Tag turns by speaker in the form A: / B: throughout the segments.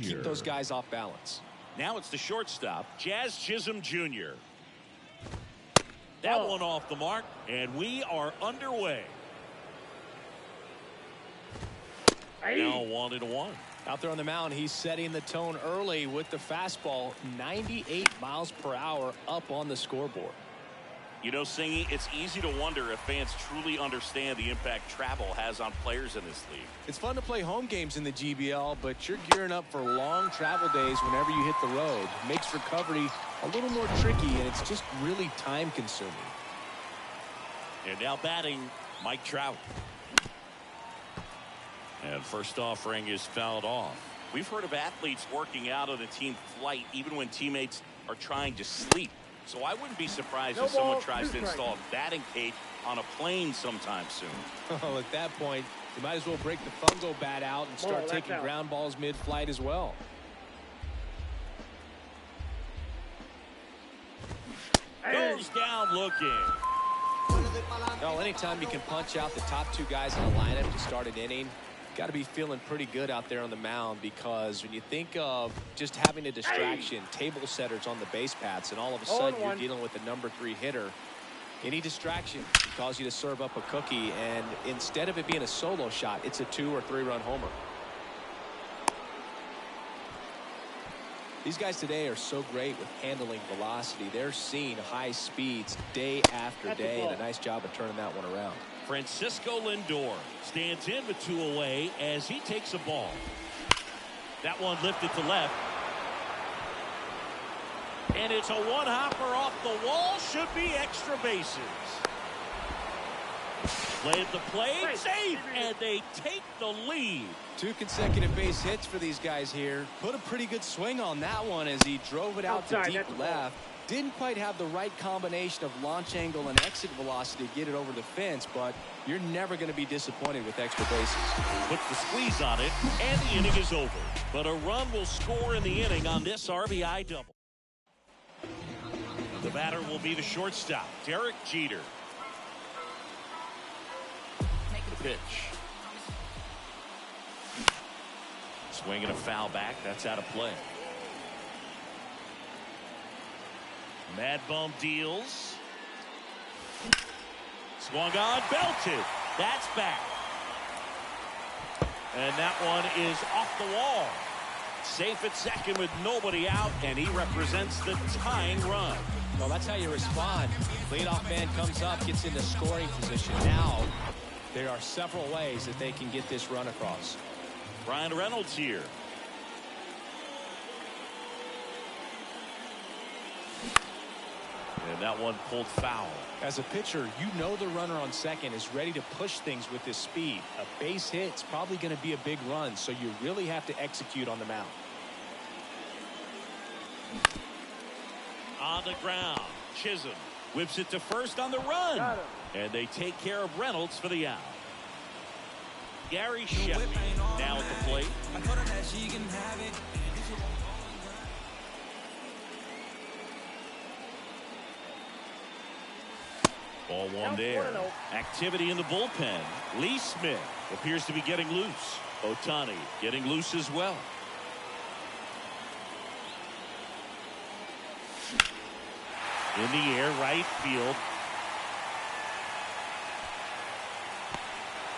A: keep those guys off balance.
B: Now it's the shortstop, Jazz Chisholm Jr. That one off the mark, and we are underway. Now 1-1.
A: Out there on the mound, he's setting the tone early with the fastball, 98 miles per hour up on the scoreboard.
B: You know, Singy, it's easy to wonder if fans truly understand the impact travel has on players in this league.
A: It's fun to play home games in the GBL, but you're gearing up for long travel days whenever you hit the road. It makes recovery a little more tricky, and it's just really time-consuming.
B: And now batting, Mike Trout. And first offering is fouled off. We've heard of athletes working out on a team flight even when teammates are trying to sleep. So I wouldn't be surprised if someone tries to install a batting cage on a plane sometime soon.
A: Well, at that point, you might as well break the fungo bat out and start taking ground balls mid-flight as well.
B: Goes down looking.
A: Well, anytime you can punch out the top two guys in the lineup to start an inning, got to be feeling pretty good out there on the mound, because when you think of just having a distraction, table setters on the base paths, and all of a sudden you're dealing with the #3 hitter, any distraction can cause you to serve up a cookie, and instead of it being a solo shot, it's a 2- or 3-run homer. These guys today are so great with handling velocity. They're seeing high speeds day after day, and a nice job of turning that one around.
B: Francisco Lindor stands in with 2 away as he takes a ball. That one lifted to left. And it's a one-hopper off the wall. Should be extra bases. Play at the plate. Safe. And they take the lead.
A: 2 consecutive base hits for these guys here. Put a pretty good swing on that one as he drove it out to deep left. Didn't quite have the right combination of launch angle and exit velocity to get it over the fence, but you're never going to be disappointed with extra bases.
B: Puts the squeeze on it, and the inning is over. But a run will score in the inning on this RBI double. The batter will be the shortstop, Derek Jeter. The pitch. Swinging a foul back. That's out of play. Mad Bum deals. Swung on, belted. That's back. And that one is off the wall. Safe at second with nobody out, and he represents the tying run.
A: Well, that's how you respond. Leadoff man comes up, gets into scoring position. Now, there are several ways that they can get this run across.
B: Brian Reynolds here. And that one pulled foul.
A: As a pitcher, you know the runner on second is ready to push things with his speed. A base hit's probably going to be a big run, so you really have to execute on the mound.
B: On the ground, Chisholm whips it to first on the run. And they take care of Reynolds for the out. Gary Sheffield now at the plate. Ball one there. Activity in the bullpen. Lee Smith appears to be getting loose. Ohtani getting loose as well. In the air, right field.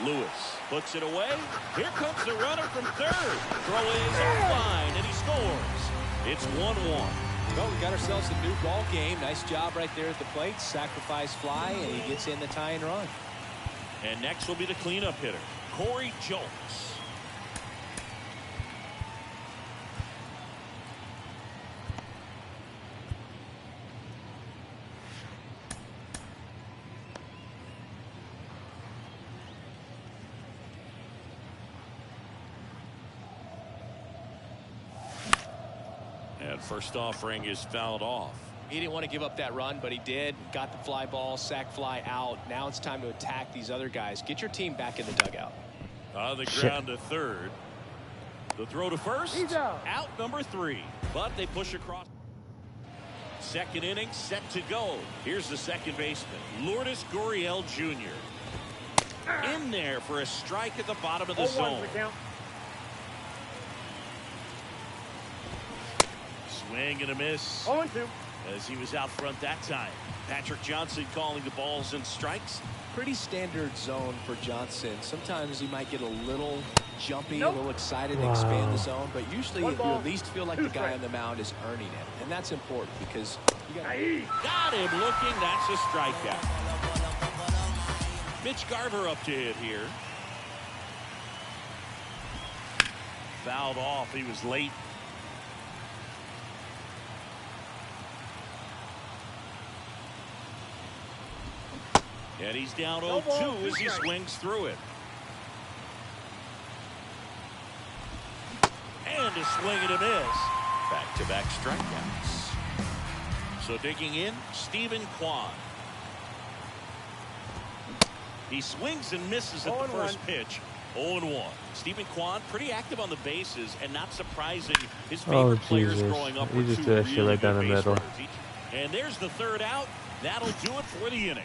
B: Lewis puts it away. Here comes the runner from third. Throw is offline, and he scores. It's 1-1.
A: Well, we got ourselves a new ball game. Nice job right there at the plate. Sacrifice fly, and he gets in the tying run.
B: And next will be the cleanup hitter, Corey Julks. And first offering is fouled off.
A: He didn't want to give up that run, but he did. Got the fly ball, sac fly out. Now it's time to attack these other guys. Get your team back in the dugout.
B: On the ground to third. The throw to first. Out number 3. But they push across. Second inning set to go. Here's the second baseman, Lourdes Gurriel Jr. In there for a strike at the bottom of the zone. Swing and a miss.
C: 0-2.
B: As he was out front that time. Patrick Johnson calling the balls and strikes.
A: Pretty standard zone for Johnson. Sometimes he might get a little jumpy, a little excited to expand the zone, but usually you at least feel like the guy on the mound is earning it, and that's important because you got
B: him looking. That's a strikeout. Mitch Garver up to hit here. Fouled off. He was late. And he's down 0-2 as he swings through it. And a swing and a miss. Back-to-back strikeouts. So digging in, Stephen Kwan. He swings and misses at the first pitch. 0-1. Stephen Kwan pretty active on the bases, and not surprising. His favorite players growing up were two really
D: right down the middle.
B: And there's the third out. That'll do it for the inning.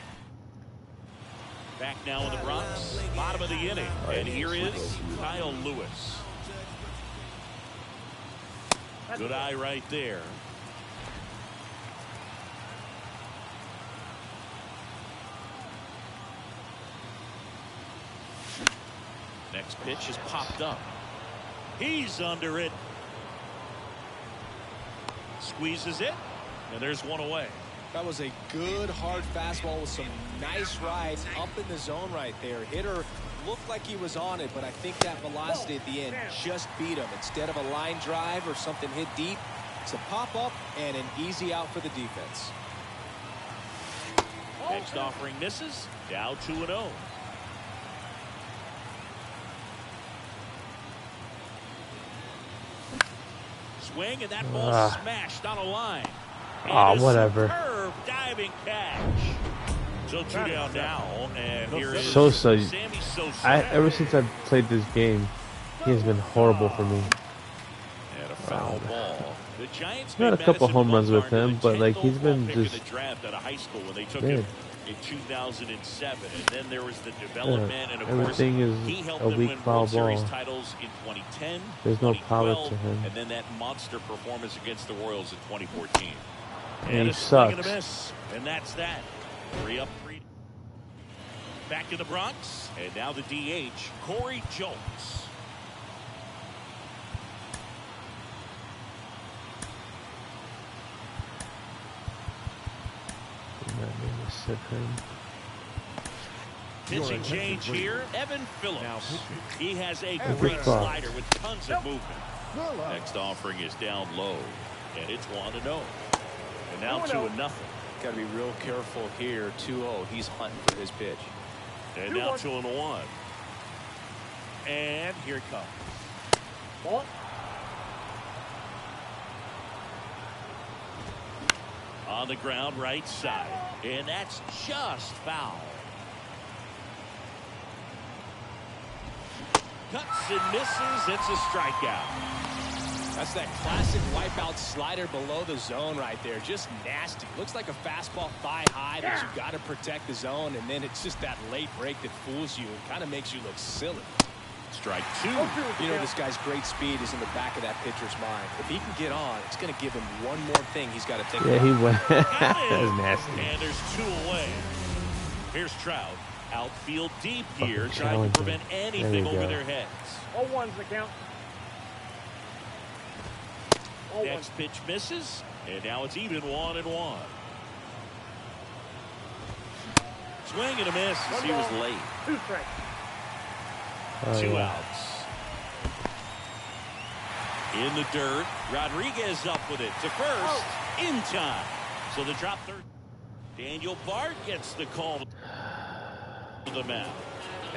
B: Back now in the Bronx, bottom of the inning, and here is Kyle Lewis. Good eye right there. Next pitch is popped up. He's under it. Squeezes it, and there's one away.
A: That was a good hard fastball with some nice ride up in the zone right there. Hitter looked like he was on it, but I think that velocity at the end just beat him. Instead of a line drive or something hit deep, it's a pop up and an easy out for the defense.
B: Next offering misses. Dow 2-0. Swing, and that ball smashed on a line.
D: Whatever.
B: Superb diving catch. So 2 down now, and here is
D: Sosa.
B: Sammy Sosa.
D: Ever since I've played this game, he has been horrible for me.
B: And a foul ball. The Giants
D: I've had a couple home runs with him, but like he's been just
B: the draft out of high school when they took him in 2007, and then there was the development, and of
D: everything
B: course,
D: is
B: he helped
D: a
B: them
D: weak
B: win
D: foul
B: World Series
D: ball.
B: titles in 2010.
D: There's no power
B: 2012,
D: to him.
B: and then that monster performance against the Royals in 2014.
D: And he
B: a swing and a
D: sucks.
B: miss, and that's that. 3 up, 3. Back in the Bronx, and now the DH, Corey Jones. Pitching change here, Evan Phillips. He has a great slider with tons of movement. Next offering is down low, and it's 1-0. And now 2-0.
A: Got to be real careful here. 2-0. He's hunting for his pitch.
B: And now 2-1. And here it comes.
C: Ball.
B: On the ground, right side. And that's just foul. Cuts and misses. It's a strikeout.
A: That's that classic wipeout slider below the zone right there. Just nasty. Looks like a fastball thigh high, but you got to protect the zone, and then it's just that late break that fools you and kind of makes you look silly.
B: Strike 2.
A: You know, this guy's great speed is in the back of that pitcher's mind. If he can get on, it's going to give him one more thing he's got to take.
D: Yeah, he went. That was nasty.
B: And there's 2 away. Here's Trout. Outfield deep here, trying to prevent anything over their heads.
C: 0-1's the count.
B: Next pitch misses, and now it's even 1-1. Swing and a miss as he was late.
C: 2 strikes.
B: 2 outs. In the dirt, Rodriguez up with it to first in time. So the drop third. Daniel Bard gets the call to the mound.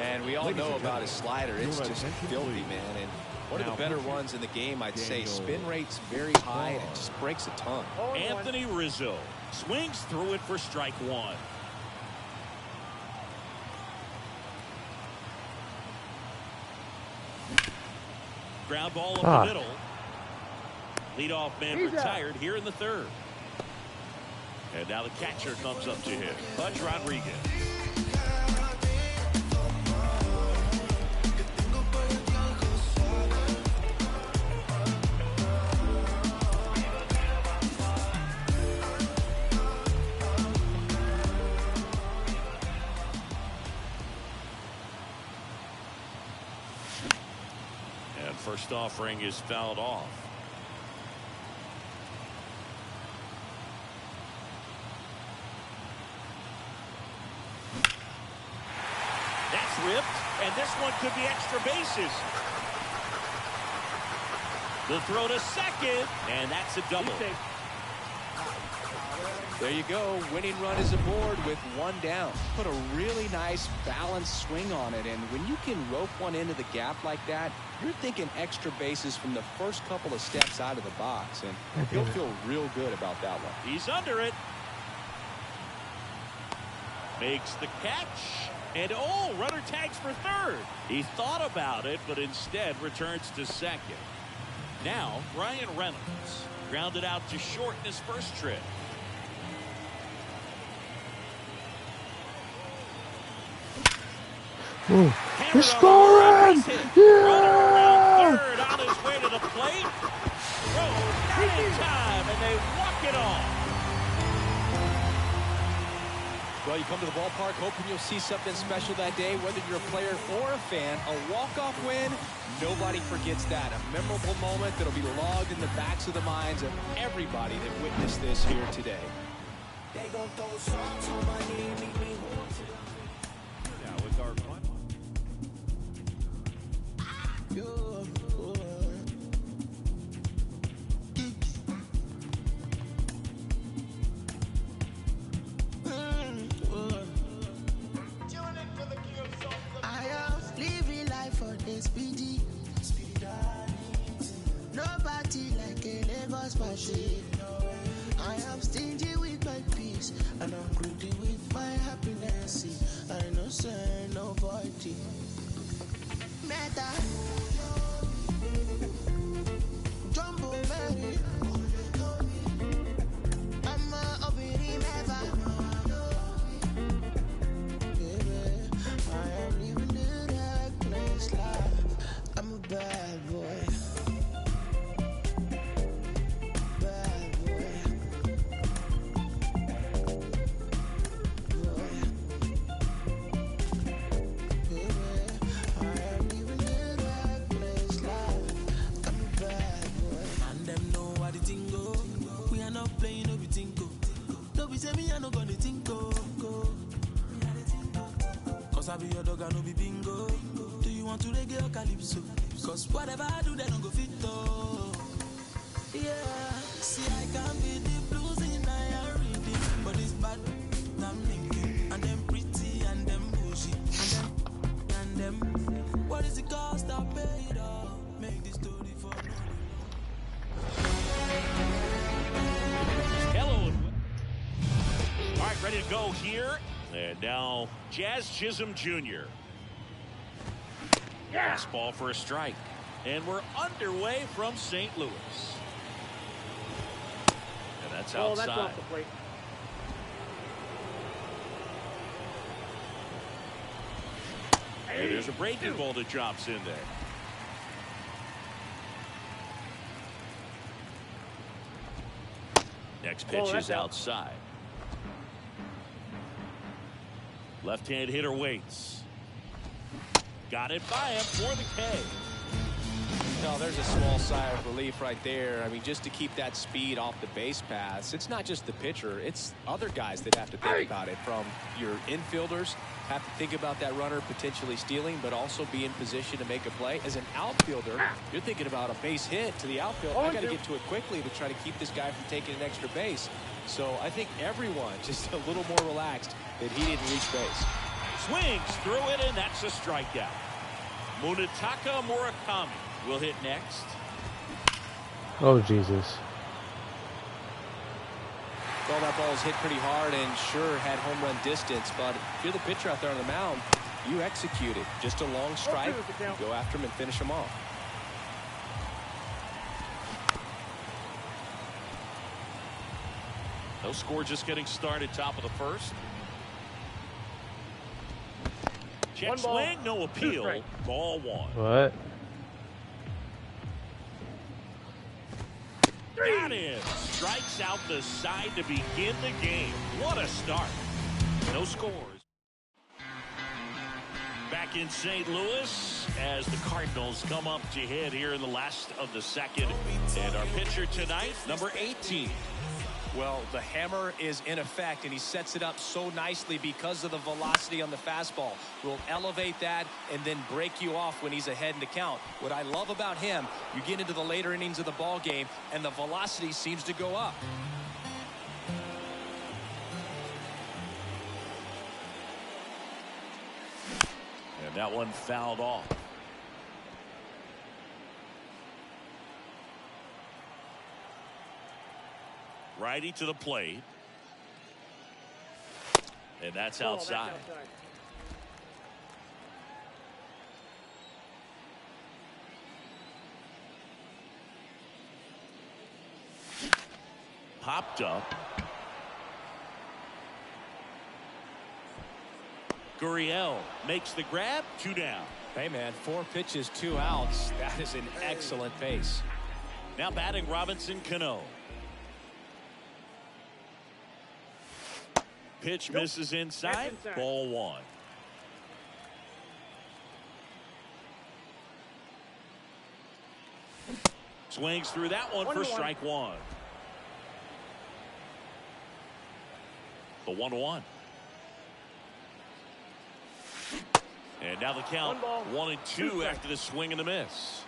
A: And we all know about his slider. It's just filthy, man. And one of the better ones in the game, I'd say. Spin rate's very high, and it just breaks a ton.
B: Anthony Rizzo swings through it for strike 1. Ground ball up the middle. Leadoff man retired here in the third. And now the catcher comes up to him. Pudge Rodriguez. first offering is fouled off. That's ripped, and this one could be extra bases. The throw to second, and that's a double.
A: There you go. Winning run is aboard with one down. Put a really nice balanced swing on it, and when you can rope one into the gap like that, you're thinking extra bases from the first couple of steps out of the box, and you'll feel real good about that one.
B: He's under it. Makes the catch. And oh, runner tags for third. He thought about it, but instead returns to second. Now, Ryan Reynolds grounded out to short in his first trip.
D: He's scoring! Yeah!
B: Runner around third on his way to the plate. Throw not in time, and they walk it off.
A: Well, you come to the ballpark hoping you'll see something special that day, whether you're a player or a fan. A walk-off win, nobody forgets that. A memorable moment that'll be logged in the backs of the minds of everybody that witnessed this here today.
B: Now with our final.
E: I am stingy with my peace, and I'm greedy with my happiness. I know say no void. Meta Jumbo Mary, I'm a obiri meva. Baby, I am living the reckless life. I'm a bad boy. I be your dog, I no be bingo. Do you want to reggae or calypso? Cause whatever I do, they don't go fit though. Yeah, see I can be the blues in I reading, but it's bad. I'm thinking, and them pretty, and them bushy, and them. What is the cost I paid off? Make this story for me.
B: Hello. All right, ready to go here. And now, Jazz Chisholm Jr. Fastball for a strike. And we're underway from St. Louis. And that's outside.
C: That's off the plate.
B: And there's a breaking ball that drops in there. Next pitch is outside. Left-hand hitter waits. Got it by him for the K.
A: No, there's a small sigh of relief right there. I mean, just to keep that speed off the base paths. It's not just the pitcher. It's other guys that have to think about it. From your infielders, have to think about that runner potentially stealing, but also be in position to make a play. As an outfielder, you're thinking about a base hit to the outfield. I got to get to it quickly to try to keep this guy from taking an extra base. So I think everyone just a little more relaxed that he didn't reach base.
B: Swings through it, and that's a strikeout. Munetaka Murakami will hit next.
D: Oh, Jesus.
A: Well, that ball was hit pretty hard and sure had home run distance, but if you're the pitcher out there on the mound, you execute it. Just a long strike, go after him and finish him off.
B: No score, just getting started, top of the first. Check swing, no appeal. Ball one.
D: What?
B: Got him. Strikes out the side to begin the game. What a start. No scores. Back in St. Louis, as the Cardinals come up to hit here in the last of the second. And our pitcher tonight, number 18.
A: Well, the hammer is in effect, and he sets it up so nicely because of the velocity on the fastball. Will elevate that and then break you off when he's ahead in the count. What I love about him, you get into the later innings of the ball game, and the velocity seems to go up.
B: And that one fouled off. Righty to the plate. And that's outside. Popped up. Gurriel makes the grab. 2 down.
A: Hey, man, 4 pitches, 2 outs. That is an excellent pace.
B: Now batting Robinson Cano. Pitch misses inside. Ball 1. Swings through that one for strike 1. The 1-1. And now the count 1-2 after the swing and the miss.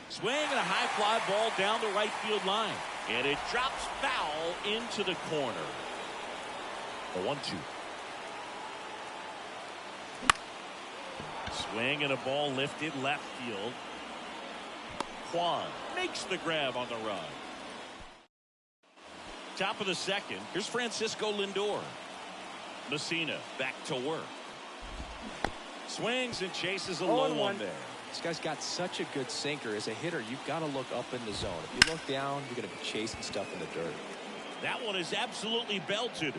B: Swing and a high fly ball down the right field line. And it drops foul into the corner. The 1-2. Swing and a ball lifted left field. Kwan makes the grab on the run. Top of the second. Here's Francisco Lindor. Messina back to work. Swings and chases a low one there.
A: This guy's got such a good sinker. As a hitter, you've got to look up in the zone. If you look down, you're going to be chasing stuff in the dirt.
B: That one is absolutely belted.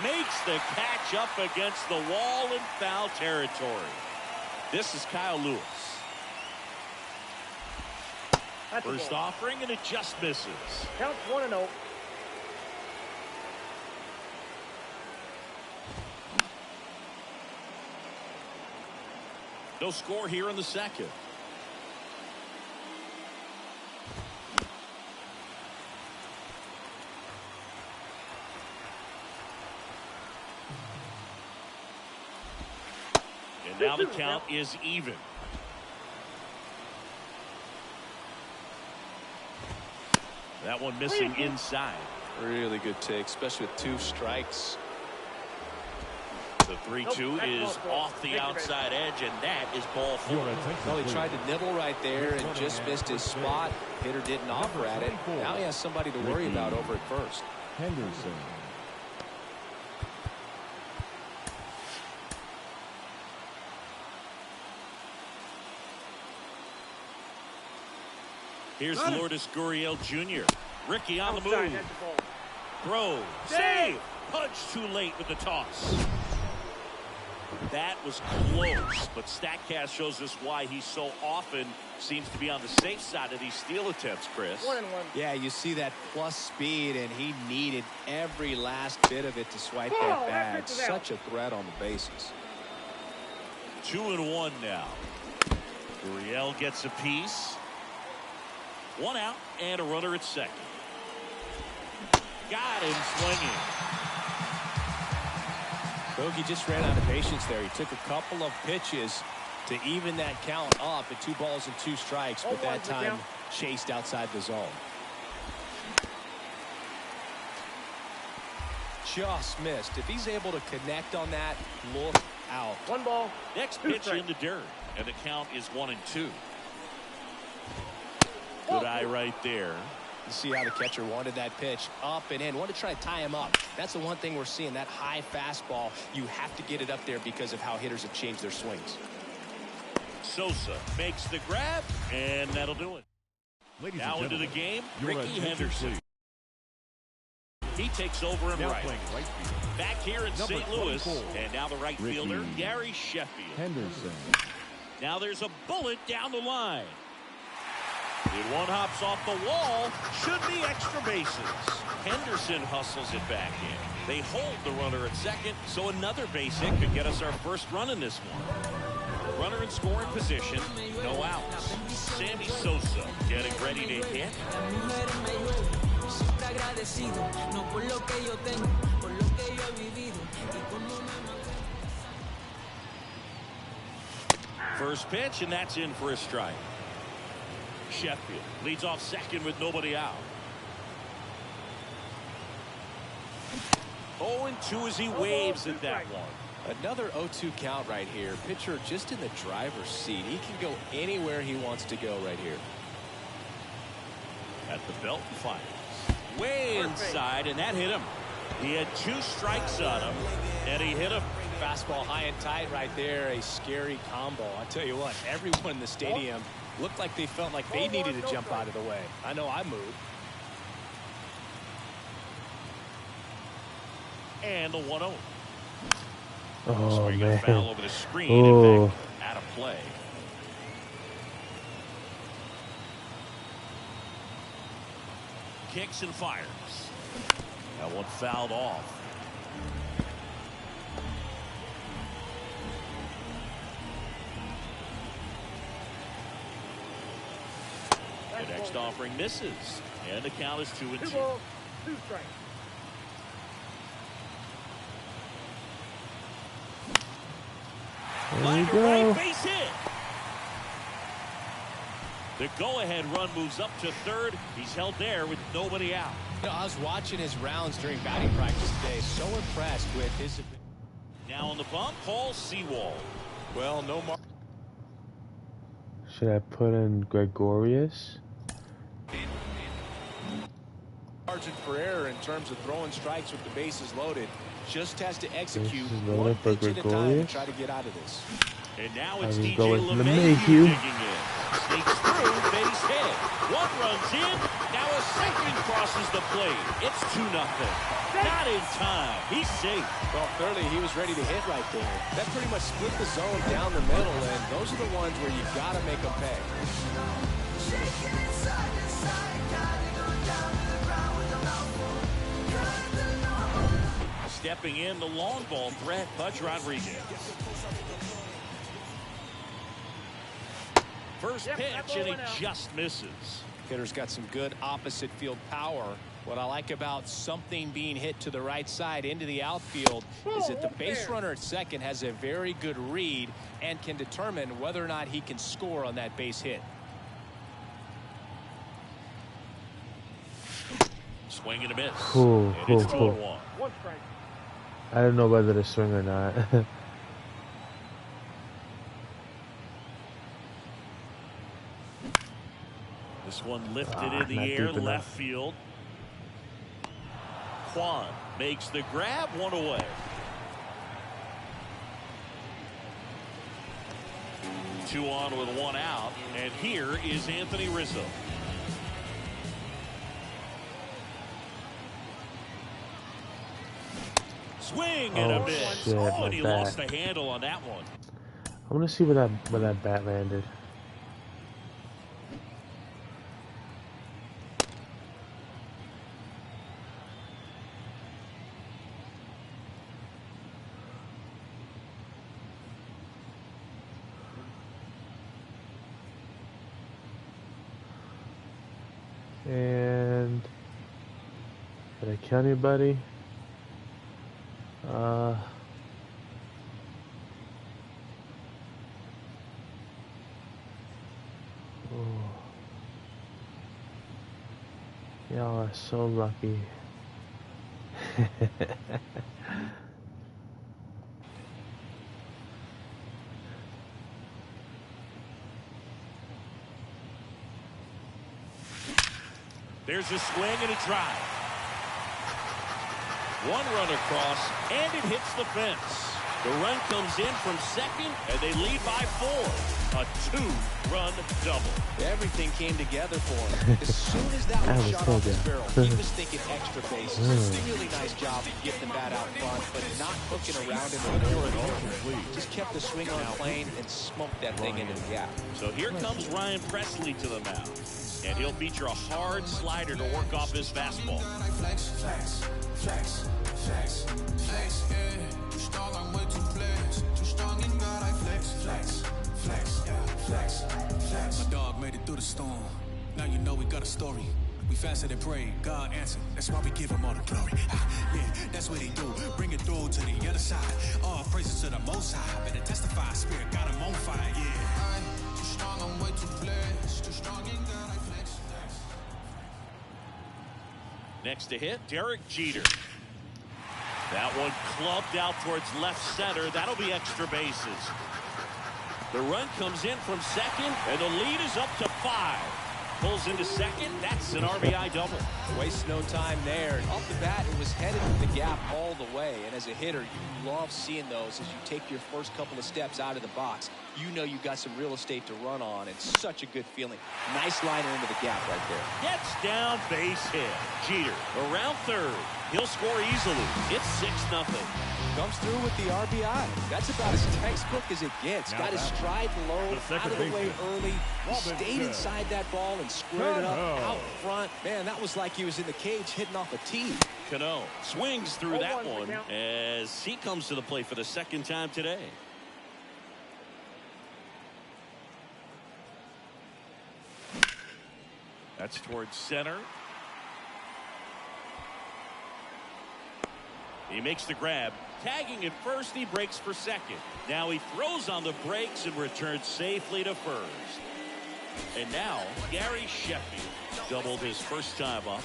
B: Makes the catch up against the wall in foul territory. This is Kyle Lewis. First offering, and it just misses.
C: Counts 1-0.
B: No score here in the second. And now the count is even. That one missing inside.
A: Really good take, especially with 2 strikes.
B: The 3-2 is off the outside edge, and that is ball 4.
A: Well, he tried to nibble right there and just missed his spot. Hitter didn't offer at it. Now he has somebody to worry about over at first.
D: Henderson.
B: Here's Lourdes Gurriel Jr. Ricky on the move. Throw. Save. Punch too late with the toss. That was close, but StatCast shows us why he so often seems to be on the safe side of these steal attempts, Chris.
C: 1-1.
A: Yeah, you see that plus speed, and he needed every last bit of it to swipe that bag. Such a threat on the bases.
B: 2-1 now. Gurriel gets a piece. 1 out and a runner at second. Got him swinging.
A: Bogey just ran out of patience there. He took a couple of pitches to even that count up at 2 balls and 2 strikes, but that time chased outside the zone. Just missed. If he's able to connect on that, look out.
C: 1 ball.
B: Next pitch in the dirt, and the count is 1-2. Good eye right there.
A: You see how the catcher wanted that pitch up and in. Wanted to try to tie him up. That's the one thing we're seeing, that high fastball. You have to get it up there because of how hitters have changed their swings.
B: Sosa makes the grab, and that'll do it.
F: Ladies
B: now
F: and
B: into the game, Ricky Henderson.
F: Please.
B: He takes over in
F: Now
B: right.
F: playing right field.
B: Back here in St. Louis,
F: 24.
B: and now the right
F: Ricky
B: fielder, Gary Sheffield.
F: Henderson.
B: Now there's a bullet down the line. And one hops off the wall. Should be extra bases. Henderson hustles it back in. They hold the runner at second, so another base hit could get us our first run in this one. Runner in scoring position, no outs. Sammy Sosa getting ready to hit. First pitch, and that's in for a strike. Sheffield leads off second with nobody out. 0-2 as he waves at that one.
A: Another 0-2 count right here. Pitcher just in the driver's seat. He can go anywhere he wants to go right here.
B: At the belt and fires. Way inside, and that hit him. He had 2 strikes on him, and he hit him.
A: Fastball high and tight right there. A scary combo. I tell you what, everyone in the stadium looked like they felt like they needed to jump out of the way. I know I moved.
B: And the 1-0.
D: Oh,
B: Swinging
D: man.
B: a foul over the screen.
D: Oh.
B: In fact, out of play. Kicks and fires. That one fouled off. The next offering misses. And the count is 2-2.
C: 2 balls, 2 strikes.
D: There you
B: Liner
D: go.
B: right, base hit. The go-ahead run moves up to third. He's held there with nobody out.
A: You know, I was watching his rounds during batting practice today. So impressed with his.
B: Now on the bump, Paul Sewald.
A: Well, no more.
D: Should I put in Gregorius?
A: Margin for error in terms of throwing strikes with the bases loaded. Just has to execute
D: Bases
A: one
D: loaded for
A: pitch at a time
D: Gregorius?
A: and try to get out of this.
B: And now
D: I
B: it's
D: just
B: DJ
D: go with
B: LeMahieu
D: LeMahieu.
B: digging in. Sneaks through, base hit. One runs in. Now a second crosses the plate. It's 2-0. Not in time. He's safe.
A: Well, clearly he was ready to hit right there. That pretty much split the zone down the middle, and those are the ones where you've got to make them pay.
B: Stepping in the long ball threat, Pudge Rodriguez. First pitch, and he just misses.
A: Hitter's got some good opposite field power. What I like about something being hit to the right side into the outfield is that the base runner at second has a very good read and can determine whether or not he can score on that base hit.
B: Swing and a miss.
D: Cool,
B: And
D: cool,
B: it's 2-1.
D: cool.
C: 1 strike.
D: I don't know whether to swing or not.
B: This one lifted in the
D: not
B: air,
D: deep enough.
B: left field. Kwan makes the grab, 1 away. 2 on with 1 out, and here is Anthony Rizzo. Swing and a
D: Oh,
B: miss.
D: shit,
B: Oh,
D: my
B: and he
D: bat.
B: lost the handle on that one.
D: I want to see where that bat landed. And did I kill anybody? Y'all are so lucky.
B: There's a swing and a drive. 1 run across, and it hits the fence. The run comes in from second, and they lead by 4. A 2-run double.
A: Everything came together for him. As soon as that
D: I
A: was
D: was
A: shot
D: told
A: off his
D: that.
A: barrel, he was thinking extra bases. Really nice job of getting the bat out front, but not hooking around in the middle at all. Just kept the swing on plane and smoked that thing into the gap.
B: So here comes Ryan Presley to the mound. And he'll feature a hard slider to work off his fastball.
E: Flex, flex, flex, flex, flex, yeah. Too strong, I'm way too flex. Too strong in God, I flex, flex, flex, yeah, flex, flex. My dog made it through the storm. Now you know we got a story. We fasted and prayed, God answered. That's why we give him all the glory. Yeah, that's what he do. Bring it through to the other side. All praises to the Most High. Better testify, Spirit got him on fire. Yeah. I'm too strong, I'm way too blessed. Too strong in God, I flex, flex.
B: Next to hit, Derek Jeter. That one clubbed out towards left center. That'll be extra bases. The run comes in from second, and the lead is up to 5. Pulls into second. That's an RBI double.
A: Waste no time there. Off the bat, it was headed to the gap all the way. And as a hitter, you love seeing those as you take your first couple of steps out of the box. You know you've got some real estate to run on. It's such a good feeling. Nice liner into the gap right there.
B: Gets down, base hit. Jeter around third. He'll score easily. It's 6-0.
A: Comes through with the RBI. That's about as textbook as it gets. Got his stride low, out of the way early. He stayed inside that ball and squared it up out front. Man, that was like he was in the cage hitting off a tee.
B: Cano swings through that one as he comes to the plate for the second time today. That's towards center. He makes the grab. Tagging at first, he breaks for second. Now he throws on the brakes and returns safely to first. And now, Gary Sheffield doubled his first time up.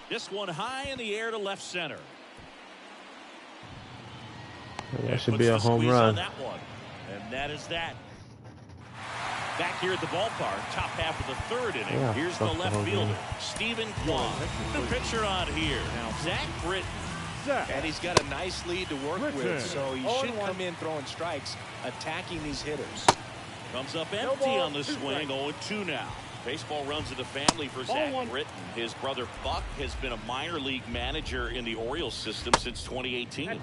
B: This one high in the air to left center.
D: That should be a home run.
B: On that one. And that is that. Back here at the ballpark, top half of the third inning.
D: Yeah,
B: here's the left fielder, Stephen Kwan. The pitcher on here, Zach Britton.
A: And he's got a nice lead to work with, so he should come in throwing strikes, attacking these hitters.
B: Comes up empty on the swing, 0-2 now. Baseball runs in the family for Zach Britton. His brother Buck has been a minor league manager in the Orioles system since 2018.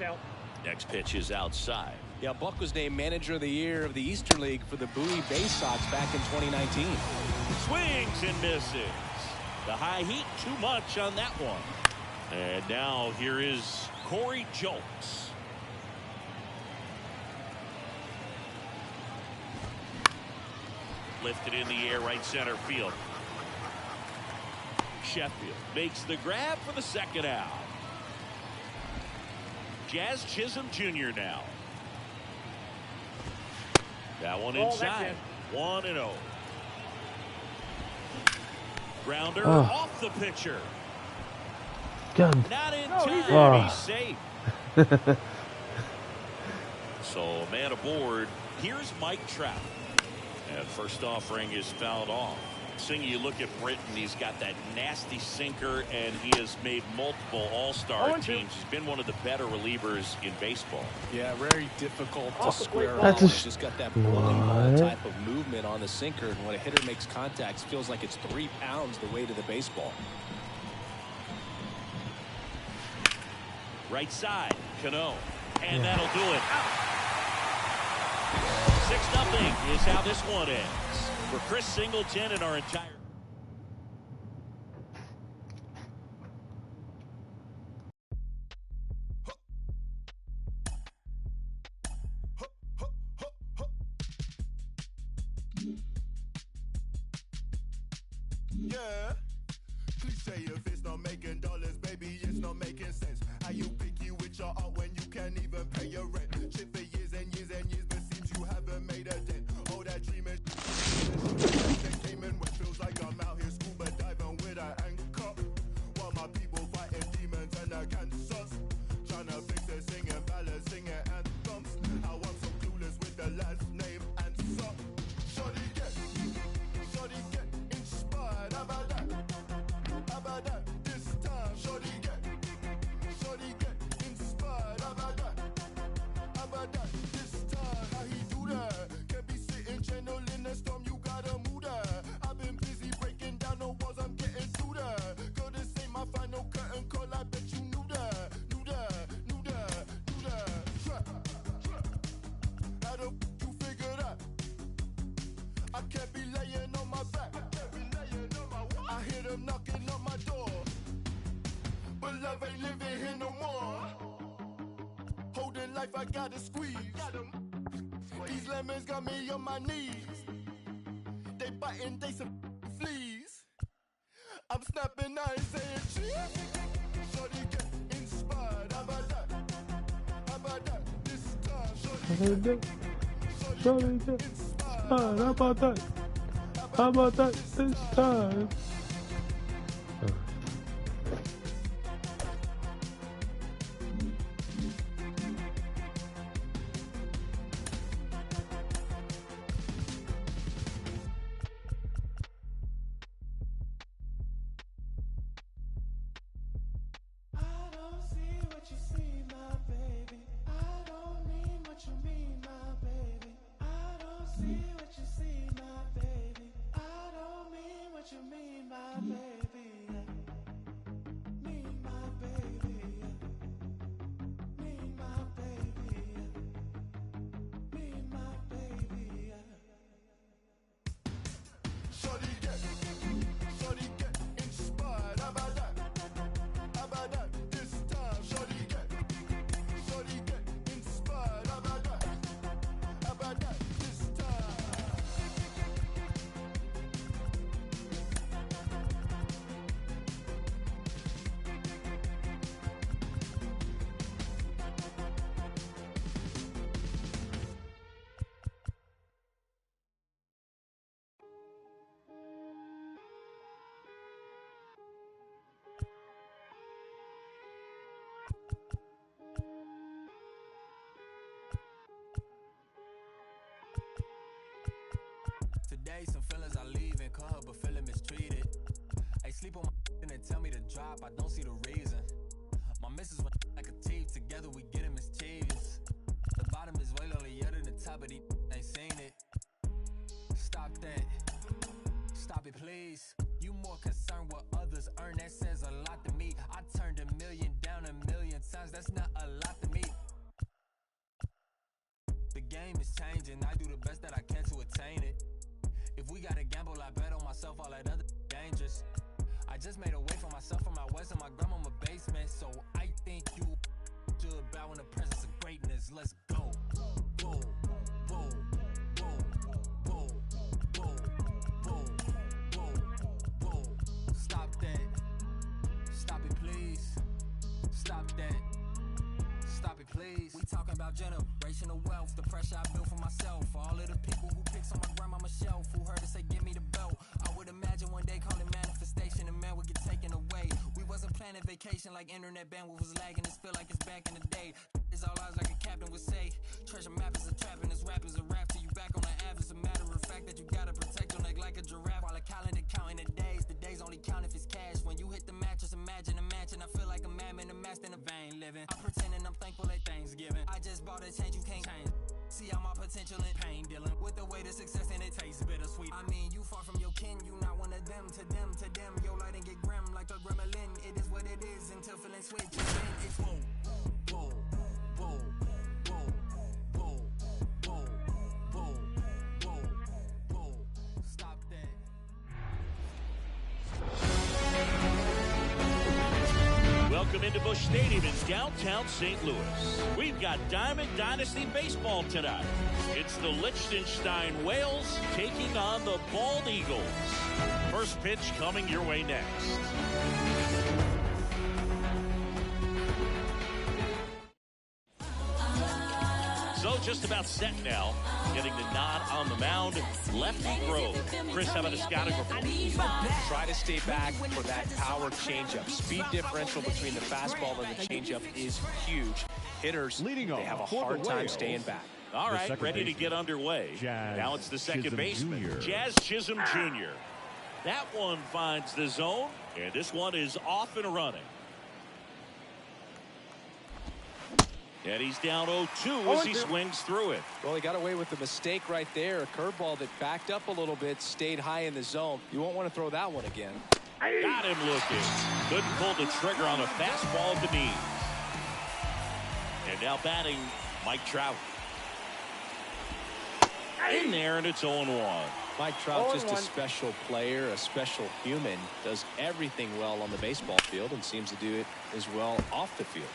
B: Next pitch is outside.
A: Yeah, Buck was named Manager of the Year of the Eastern League for the Bowie Bay Sox back in 2019.
B: Swings and misses. The high heat, too much on that one. And now here is Corey Julks. Lifted in the air, right center field. Sheffield makes the grab for the second out. Jazz Chisholm Jr. now. That one inside. 1-0. Grounder off the pitcher.
D: Gun.
B: Not in time. He's safe. So, man aboard. Here's Mike Trout. And first offering is fouled off. Seeing you look at Britton, he's got that nasty sinker, and he has made multiple all-star teams. He's been one of the better relievers in baseball.
A: Yeah, very difficult to square
D: off.
A: He's just got that bowling ball type of movement on the sinker, and when a hitter makes contact, it feels like it's 3 pounds the weight of the baseball.
B: Right side, Cano, and that'll do it. 6-0 is how this one ends. For Chris Singleton and our entire...
F: Yeah. Cliche, if it's not making dollars, baby, it's not making sense. How you picky with your art when you can't even pay your rent? Shit for years and years and years, but seems you haven't made a dent. All that dreaming came in what feels like I'm out here scuba diving with an anchor, while my people fighting demons and the cancers, trying to fix it, singing ballads, singing anthems. How I'm so clueless with the last name answer. Shorty get inspired about that. I can't be laying on my back. I hear them knocking on my door. But love ain't living here no more. Holding life, I gotta squeeze. These lemons got me on my knees. They biting, they some fleas. I'm snapping, I ain't saying cheese. Shorty get inspired. How about that? How about that? This time, shorty get inspired.
D: How about that? How about that this time?
E: Today, some feelings I leave in call her, but feeling mistreated. I sleep on my and they tell me to drop, I don't see the reason. My missus went like a thief, together we getting mischievous. The bottom is way lonelier than the top, but he ain't seen it. Stop that. Stop it, please. You more concerned what others earn, that says a lot to me. I turned $1 million down 1,000,000 times, that's not a lot to me. The game is changing, I do the best that I can to attain it. If we gotta gamble, I bet on myself, all that other dangerous. I just made a way for myself from my west in my grandmama basement. So I think you should bow in the presence of greatness. Let's go. Whoa, whoa, whoa, whoa, whoa, whoa, whoa, whoa. Stop that. Stop it, please. Stop that. Stop it, please. We talking about generational wealth, the pressure I built for myself. For all of the people who picks on my grandmama's shelf, who heard her say, give me the belt. I would imagine one day call it manifestation and man would get taken away. We wasn't planning vacation like internet bandwidth was lagging. This feel like it's back in the day. It's all eyes like a captain would say. Treasure map is a trap and this rap is a rap till you back on the app. It's a matter of fact that you gotta protect your neck like a giraffe. While a calendar counting the days only count if it's cash. When you hit the mattress, imagine a mansion. I feel like a madman, a master in a vain living. I'm pretending I'm thankful at Thanksgiving. I just bought a change you can't change. See all my potential in pain dealing with the way to success and it tastes bittersweet. I mean, you far from your kin, you not one of them. To them, your light and get grim like a gremlin. It is what it is until feeling switch. Then it's whoa, whoa, whoa, whoa, whoa, whoa, whoa, whoa, whoa. Stop that.
B: Welcome into Busch Stadium in downtown St. Louis. We've got Diamond Dynasty Baseball tonight. It's the Liechtenstein Whales taking on the Bald Eagles. First pitch coming your way next. So just about set now. Getting the nod on the mound. Lefty Grove. Chris, how about a scouting report?
A: Try to stay back for that power changeup. Speed differential between the fastball and the changeup is huge. Hitters, they have a hard time staying back.
B: All right, ready to get underway. Now it's the second baseman, Jazz Chisholm Jr. That one finds the zone, and this one is off and running. And he's down 0-2 as he swings through it.
A: Well, he got away with the mistake right there. A curveball that backed up a little bit, stayed high in the zone. You won't want to throw that one again.
B: Got him looking. Couldn't pull the trigger on a fastball at the knees. And now batting, Mike Trout. In there, and it's 0-1.
A: Mike Trout, just a special player, a special human, does everything well on the baseball field and seems to do it as well off the field.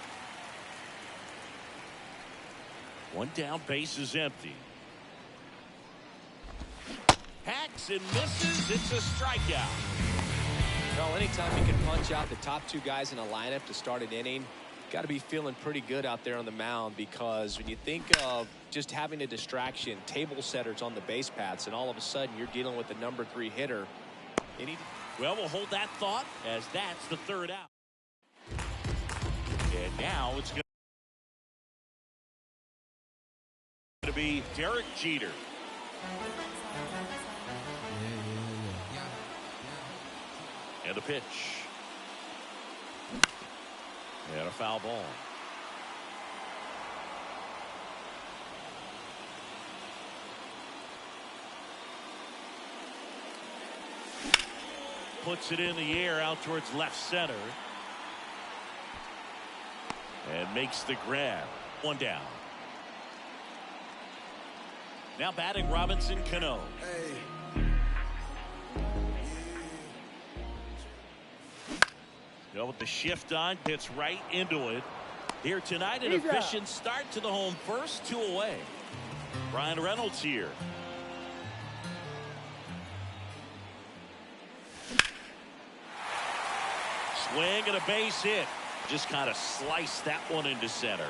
B: One down, base is empty. Hacks and misses. It's a strikeout.
A: Well, anytime you can punch out the top two guys in a lineup to start an inning, got to be feeling pretty good out there on the mound, because when you think of just having a distraction, table setters on the base paths, and all of a sudden you're dealing with the number 3 hitter.
B: Well, we'll hold that thought, as that's the third out. And now it's going to be Derek Jeter. And a pitch. And a foul ball. Puts it in the air out towards left center. And makes the grab. One down. Now batting Robinson Cano. With the shift on, hits right into it. Here tonight, an efficient start to the home first, 2 away. Brian Reynolds here. Swing and a base hit. Just kind of sliced that one into center.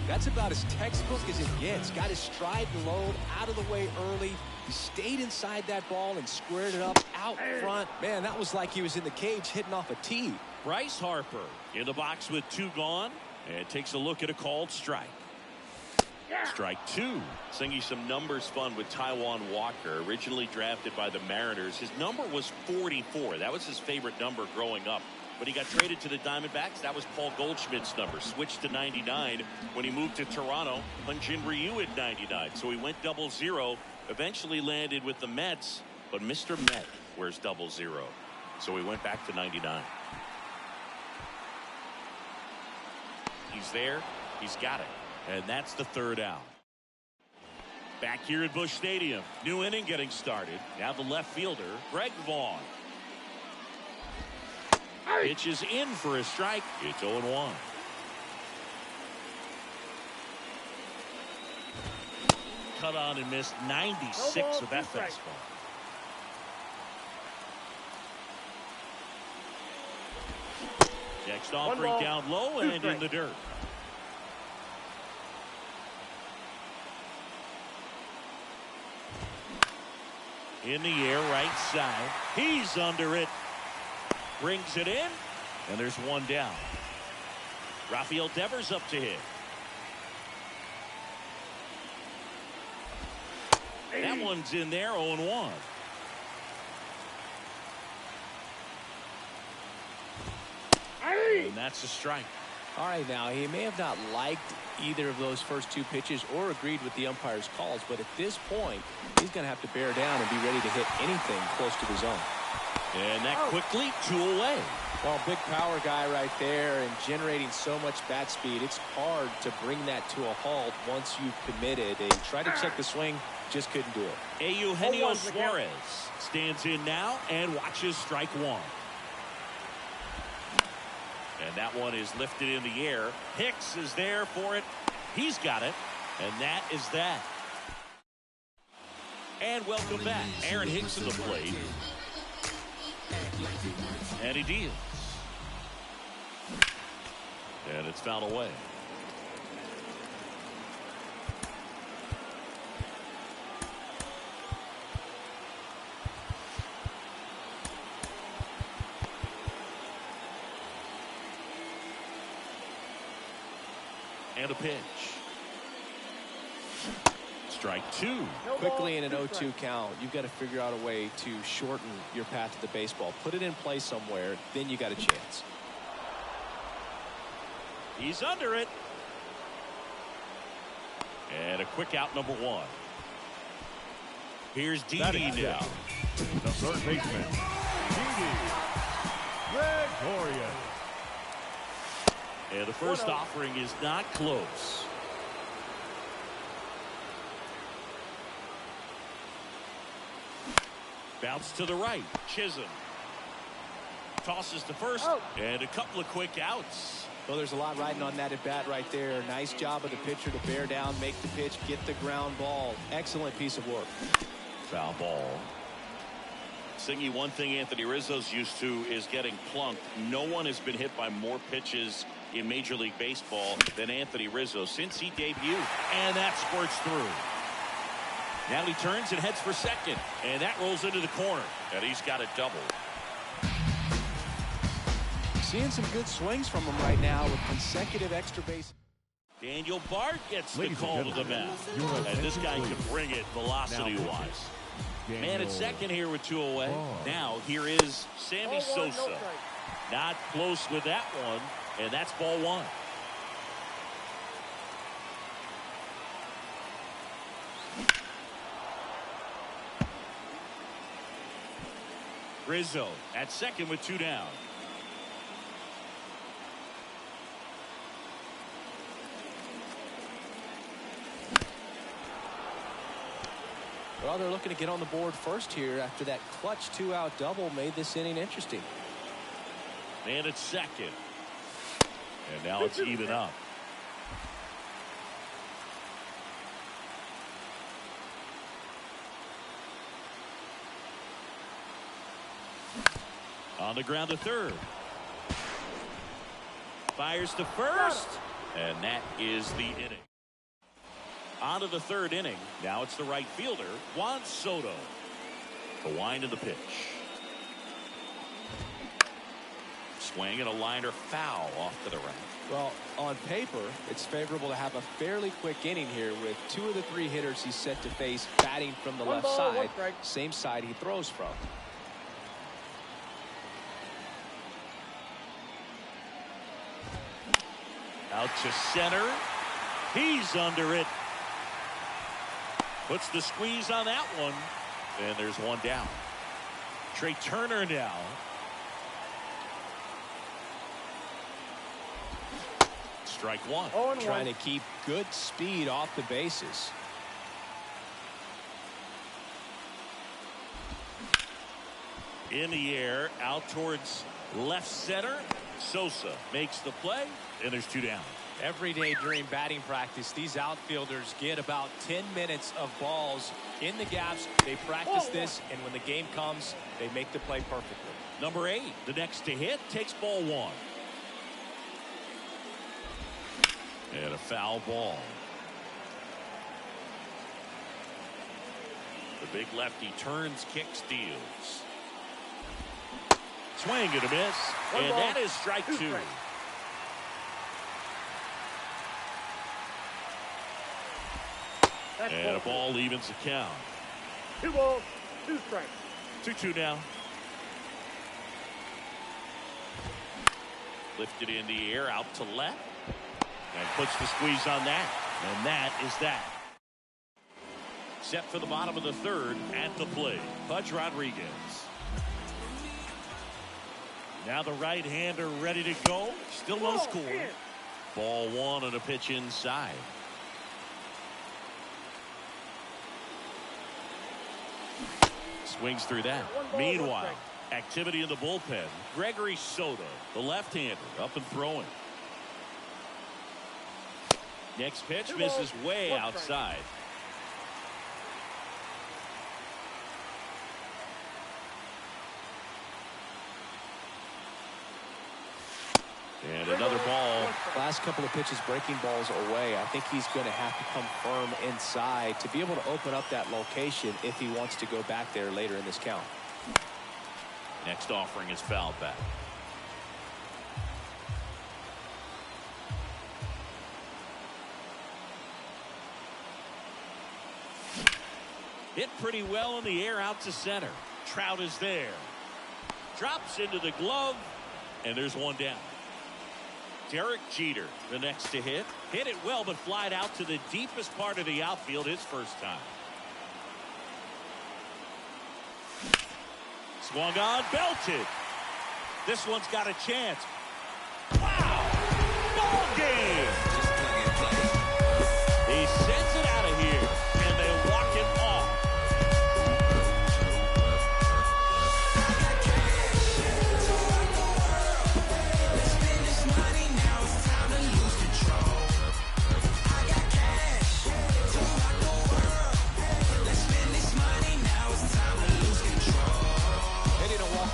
A: That's about as textbook as it gets. Got his stride and load out of the way early. He stayed inside that ball and squared it up out front. Man, that was like he was in the cage hitting off a tee.
B: Bryce Harper in the box with 2 gone, and takes a look at a called strike. Strike 2. Singing some numbers fun with Taijuan Walker, originally drafted by the Mariners. His number was 44. That was his favorite number growing up. When he got traded to the Diamondbacks, that was Paul Goldschmidt's number. Switched to 99 when he moved to Toronto. Hyun-Jin Ryu at 99. So he went 00. Eventually landed with the Mets. But Mr. Met wears 00. So he went back to 99. He's there. He's got it. And that's the third out. Back here at Busch Stadium. New inning getting started. Now the left fielder, Greg Vaughn. Pitches in for a strike. It's 0-1. Cut on and missed 96 of that fastball. Next offering down low and in the dirt. In the air, right side. He's under it. Brings it in, and there's 1 down. Rafael Devers up to hit. That one's in there, 0-1. And that's a strike.
A: All right, now, he may have not liked either of those first 2 pitches or agreed with the umpire's calls, but at this point, he's going to have to bear down and be ready to hit anything close to the zone.
B: And that quickly 2 away.
A: Well, big power guy right there and generating so much bat speed. It's hard to bring that to a halt once you've committed. They tried to check the swing, just couldn't do it.
B: Eugenio Suarez stands in now and watches strike 1. And that one is lifted in the air. Hicks is there for it. He's got it. And that is that. And welcome back. Aaron Hicks in the plate. And he deals. And it's fouled away. And a pitch. Strike 2.
A: Quickly in an 0-2 count, you've got to figure out a way to shorten your path to the baseball. Put it in play somewhere, then you got a chance.
B: He's under it. And a quick out, number 1. Here's Didi now.
G: The third baseman, Didi Gregorius.
B: And the first offering is not close. Bounce to the right. Chisholm tosses to first, and a couple of quick outs.
A: Well, there's a lot riding on that at bat right there. Nice job of the pitcher to bear down, make the pitch, get the ground ball. Excellent piece of work.
B: Foul ball. Singy, one thing Anthony Rizzo's used to is getting plunked. No one has been hit by more pitches in Major League Baseball than Anthony Rizzo since he debuted. And that squirts through. Now he turns and heads for second. And that rolls into the corner. And he's got a double.
A: Seeing some good swings from him right now with consecutive extra base.
B: Daniel Bard gets the call to the mound. And this guy can bring it velocity-wise. Man at second here with 2 away. Now here is Sammy Sosa. Not close with that one. And that's ball 1. Rizzo at second with 2 down.
A: Well, they're looking to get on the board first here after that clutch 2-out double made this inning interesting.
B: Man at second. And now it's even up. On the ground to third. Fires to first. And that is the inning. On to the third inning. Now it's the right fielder, Juan Soto. The wind of the pitch. Swing and a liner foul off to the right.
A: Well, on paper, it's favorable to have a fairly quick inning here with 2 of the 3 hitters he's set to face batting from the left side, same side he throws from.
B: Out to center. He's under it. Puts the squeeze on that one. And there's one down. Trey Turner now. Strike 1.
A: Trying to keep good speed off the bases.
B: In the air, out towards left center. Sosa makes the play, and there's 2 down.
A: Every day during batting practice, these outfielders get about 10 minutes of balls in the gaps. They practice this, and when the game comes, they make the play perfectly.
B: Number 8, the next to hit, takes ball 1. And a foul ball. The big lefty turns, kicks, deals. Swing and a miss. And that is strike 2. And a ball evens the count.
C: 2 balls, 2 strikes.
B: 2-2 now. Lifted in the air, out to left. And puts the squeeze on that. And that is that. Set for the bottom of the third at the plate, Pudge Rodriguez. Now the right-hander ready to go. Still no score. Ball 1 and a pitch inside. Swings through that. Meanwhile, activity in the bullpen. Gregory Soto, the left-hander, up and throwing. Next pitch misses way outside. And another ball.
A: Last couple of pitches breaking balls away. I think he's going to have to come firm inside to be able to open up that location if he wants to go back there later in this count.
B: Next offering is fouled back. Hit pretty well in the air out to center. Trout is there. Drops into the glove, and there's one down. Derek Jeter, the next to hit. Hit it well, but flied out to the deepest part of the outfield his first time. Swung on, belted. This one's got a chance. Wow! ball game. He sends it out of here, and they walk him off.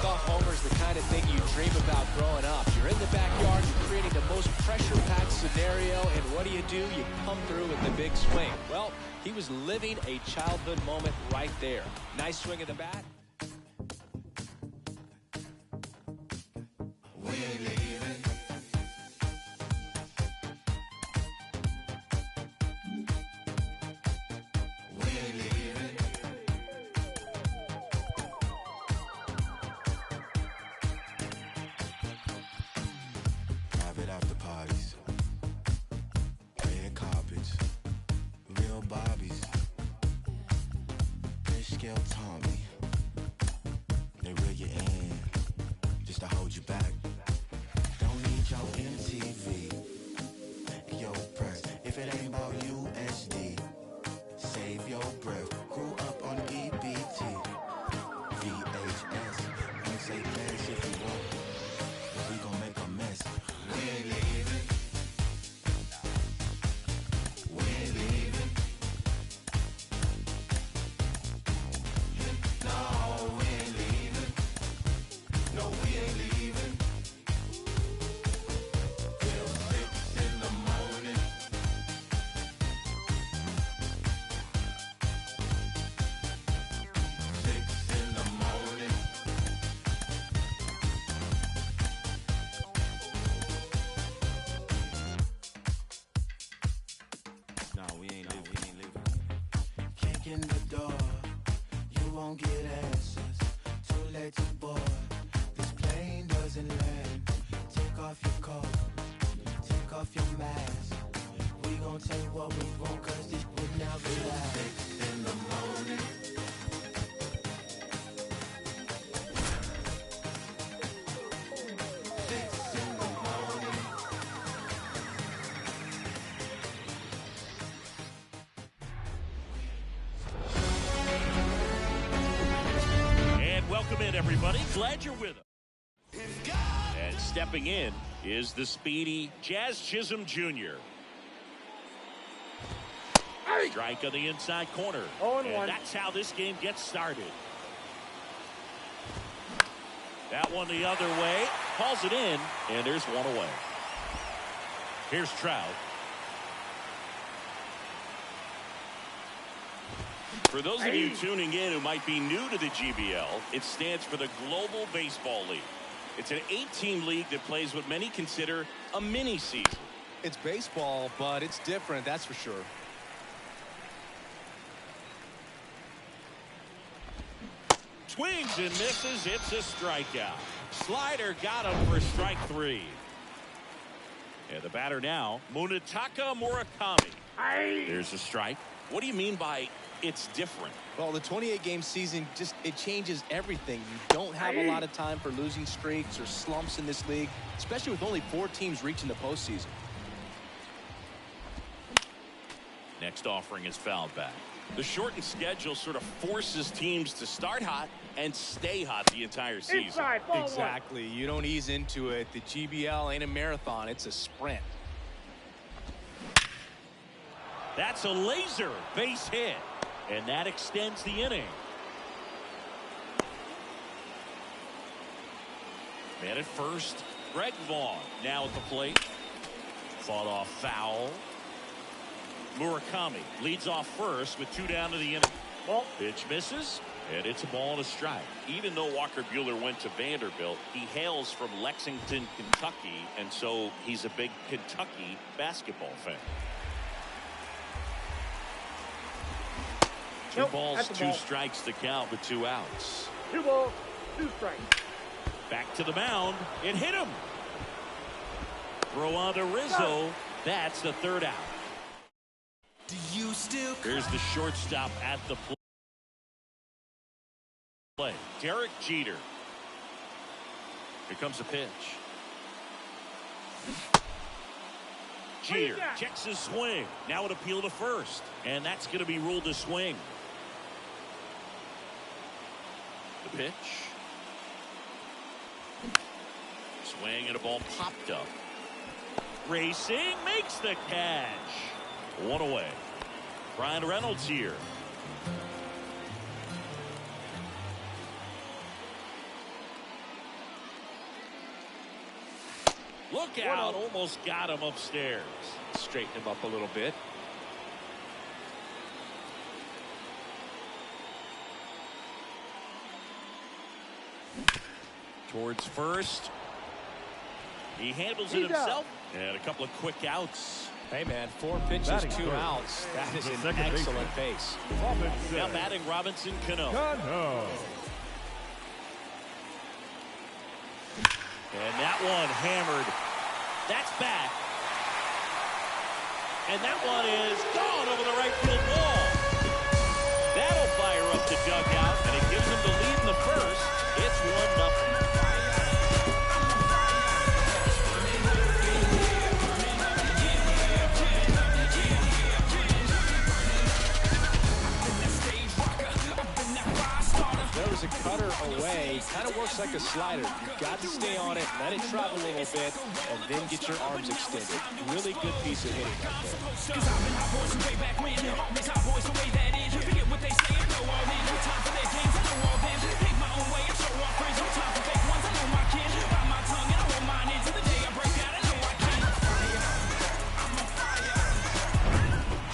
A: Homer's the kind of thing you dream about growing up. You're in the backyard, you're creating the most pressure-packed scenario, and what do? You come through with the big swing. Well, he was living a childhood moment right there. Nice swing of the bat.
F: After parties, red carpets, real Barbies, fish scale Tommy. They reel you in just to hold you back. Don't need your MTV, your press. If it ain't about USD, save your breath. Grew up on EBT, VHS. Don't say dance if you want, 'cause we gon' make a mess. We ain't leaving. We ain't leaving. No, we ain't leaving. No, we ain't leaving. Till 6 in the morning. 6 in the morning. No, we ain't leaving. Kick in the door, you won't get answers. Too late to board. This plane doesn't land. Take off your coat, take off your mask. We gon' take what we want, 'cause this would never last. 6 in the morning. 6 in the morning.
B: And welcome in, everybody. Glad you're with us. And stepping in is the speedy Jazz Chisholm Jr. Strike on the inside corner.
C: 0-1.
B: And that's how this game gets started. That one the other way. Calls it in, and there's one away. Here's Trout. For those of you tuning in who might be new to the GBL, it stands for the Global Baseball League. It's an 8-team league that plays what many consider a mini season.
A: It's baseball, but it's different, that's for sure.
B: Swings and misses. It's a strikeout. Slider got him for strike 3. And the batter now, Munetaka Murakami. There's a strike. What do you mean by it's different?
A: Well, the 28-game season, it changes everything. You don't have a lot of time for losing streaks or slumps in this league, especially with only 4 teams reaching the postseason.
B: Next offering is fouled back. The shortened schedule sort of forces teams to start hot and stay hot the entire season.
C: Inside, ball
A: Exactly. You don't ease into it. The GBL ain't a marathon. It's a sprint.
B: That's a laser base hit. And that extends the inning. Man at first, Greg Vaughn now at the plate. Fought off foul. Murakami leads off first with 2 down to the inning.
C: Ball.
B: Pitch misses, and it's a ball and a strike. Even though Walker Buehler went to Vanderbilt, he hails from Lexington, Kentucky, and so he's a big Kentucky basketball fan. 2 balls,
C: that's a
B: 2
C: ball.
B: strikes to count with 2 outs.
C: 2 balls, 2 strikes.
B: Back to the mound. It hit him. Throw on to Rizzo. That's the 3rd out. Here's the shortstop at the play. Derek Jeter. Here comes a pitch. Jeter checks his swing. Now an appeal to first. And that's going to be ruled a swing. The pitch. Swing and a ball popped up. Racing makes the catch. One away. Brian Reynolds here. Look out. Almost got him upstairs.
A: Straighten him up a little bit.
B: Towards first. He handles it himself. And a couple of quick outs.
A: Hey, man, 4 pitches, 2 outs. That is an excellent pace.
B: Now batting Robinson Cano. And that one hammered. That's back. And that one is gone over the right field wall. That'll fire up the dugout, and it gives them the lead in the first. It's 1-0.
A: A cutter away, kind of works like a slider. You've got to stay on it, let it travel a little bit, and then get your arms extended. Really good piece of hitting right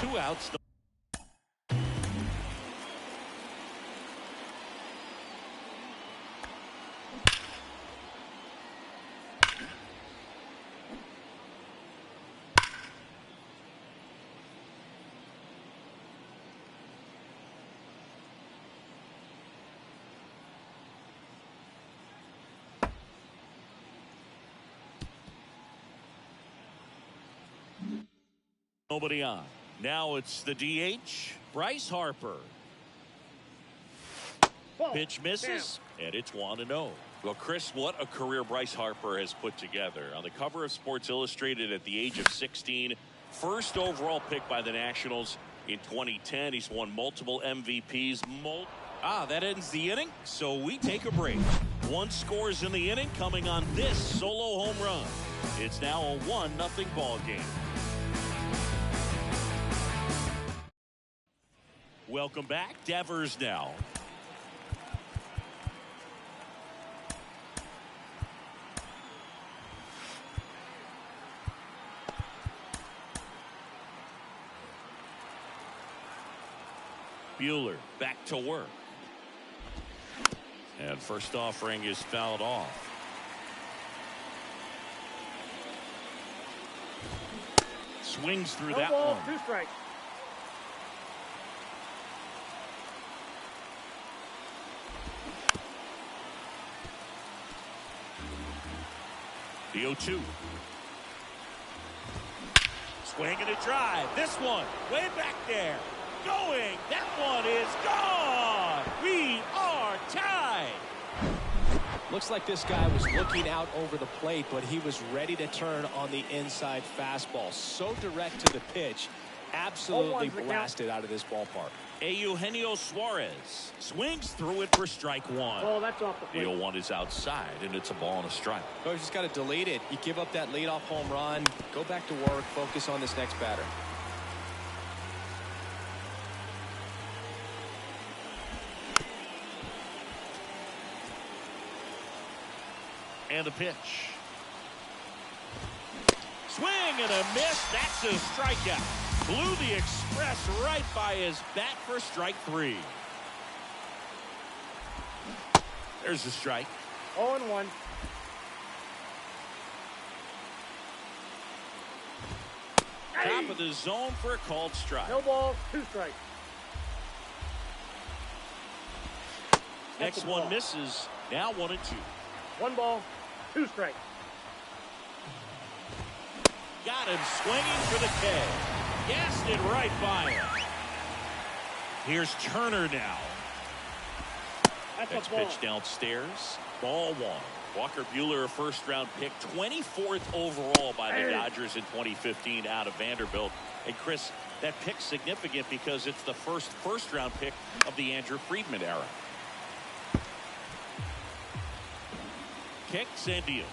B: there. 2 outs. Nobody on. Now it's the DH, Bryce Harper. Pitch misses, and it's 1-0. Well, Chris, what a career Bryce Harper has put together. On the cover of Sports Illustrated at the age of 16, first overall pick by the Nationals in 2010. He's won multiple MVPs. That ends the inning, so we take a break. 1 scores in the inning coming on this solo home run. It's now a 1-0 ball game. Welcome back. Devers now. Buehler back to work. And first offering is fouled off. Swings through that one.
C: 2 strikes.
B: The 0-2. Swing and a drive. This one way back there. Going. That one is gone. We are tied.
A: Looks like this guy was looking out over the plate, but he was ready to turn on the inside fastball. So direct to the pitch. Absolutely blasted out of this ballpark.
B: Eugenio Suarez swings through it for strike 1.
C: Oh, that's off the plate.
B: The 0-1 is outside, and it's a ball and a strike.
A: Oh, you just got to delete it. You give up that leadoff home run, go back to work, focus on this next batter.
B: And the pitch. Swing and a miss. That's a strikeout. Blew the express right by his bat for strike 3. There's the strike.
C: 0-1.
B: Top of the zone for a called strike.
C: No ball, 2 strikes.
B: Next one misses. Now 1-2.
C: 1 ball, 2 strikes.
B: Got him swinging for the K. Gassed it right by him. Here's Turner now.
C: That's
B: Next
C: a ball.
B: pitch downstairs. Ball one. Walker Buehler, a first-round pick, 24th overall by the Dodgers in 2015 out of Vanderbilt. And Chris, that pick's significant because it's the first-round pick of the Andrew Friedman era. Kicks and deals.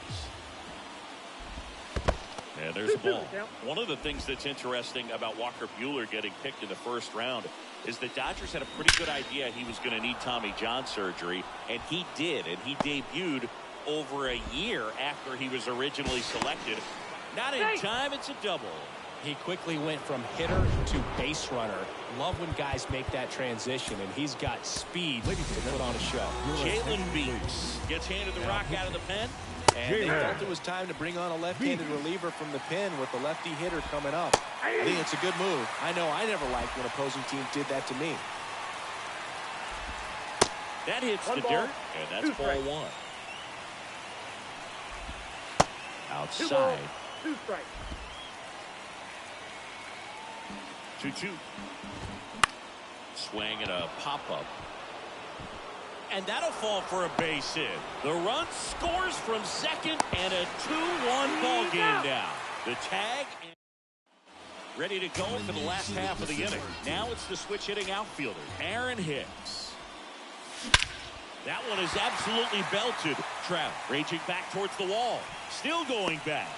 B: And there's the ball. One of the things that's interesting about Walker Buehler getting picked in the first round is the Dodgers had a pretty good idea he was going to need Tommy John surgery, and he did, and he debuted over a year after he was originally selected. Not in time, it's a double.
A: He quickly went from hitter to base runner. Love when guys make that transition, and he's got speed to put on a show.
B: Jalen Beeks gets handed the rock out of the pen.
A: And they felt it was time to bring on a left-handed reliever from the pen with the lefty hitter coming up. I think it's a good move. I know I never liked when opposing teams did that to me.
B: That hits the dirt, and that's ball one. Outside.
C: 2 strikes.
B: 2-2. Swing and a pop-up. And that'll fall for a base hit. The run scores from second, and a 2-1 ball game now. The tag. Ready to go for the last half of the inning. Now it's the switch hitting outfielder, Aaron Hicks. That one is absolutely belted. Trout raging back towards the wall. Still going back.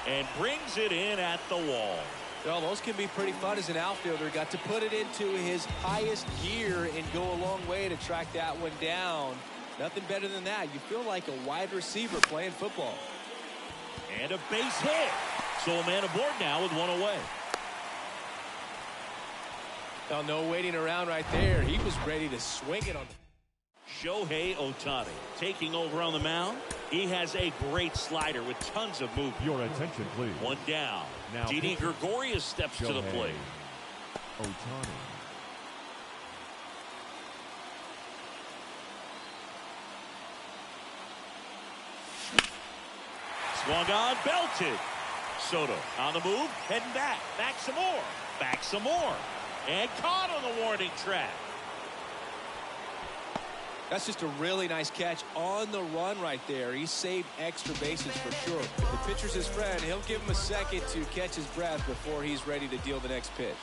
B: And brings it in at the wall.
A: Well, those can be pretty fun as an outfielder. Got to put it into his highest gear and go a long way to track that one down. Nothing better than that. You feel like a wide receiver playing football.
B: And a base hit. So a man aboard now with one away.
A: Well, no waiting around right there. He was ready to swing it on the
B: Shohei Ohtani taking over on the mound. He has a great slider with tons of movement.
G: Your attention, please.
B: One down.
G: Now
B: Didi Gregorius steps to the plate.
G: Ohtani.
B: Swung on, belted. Soto on the move, heading back. Back some more. Back some more. And caught on the warning track.
A: That's just a really nice catch on the run right there. He saved extra bases for sure. The pitcher's his friend. He'll give him a second to catch his breath before he's ready to deal the next pitch.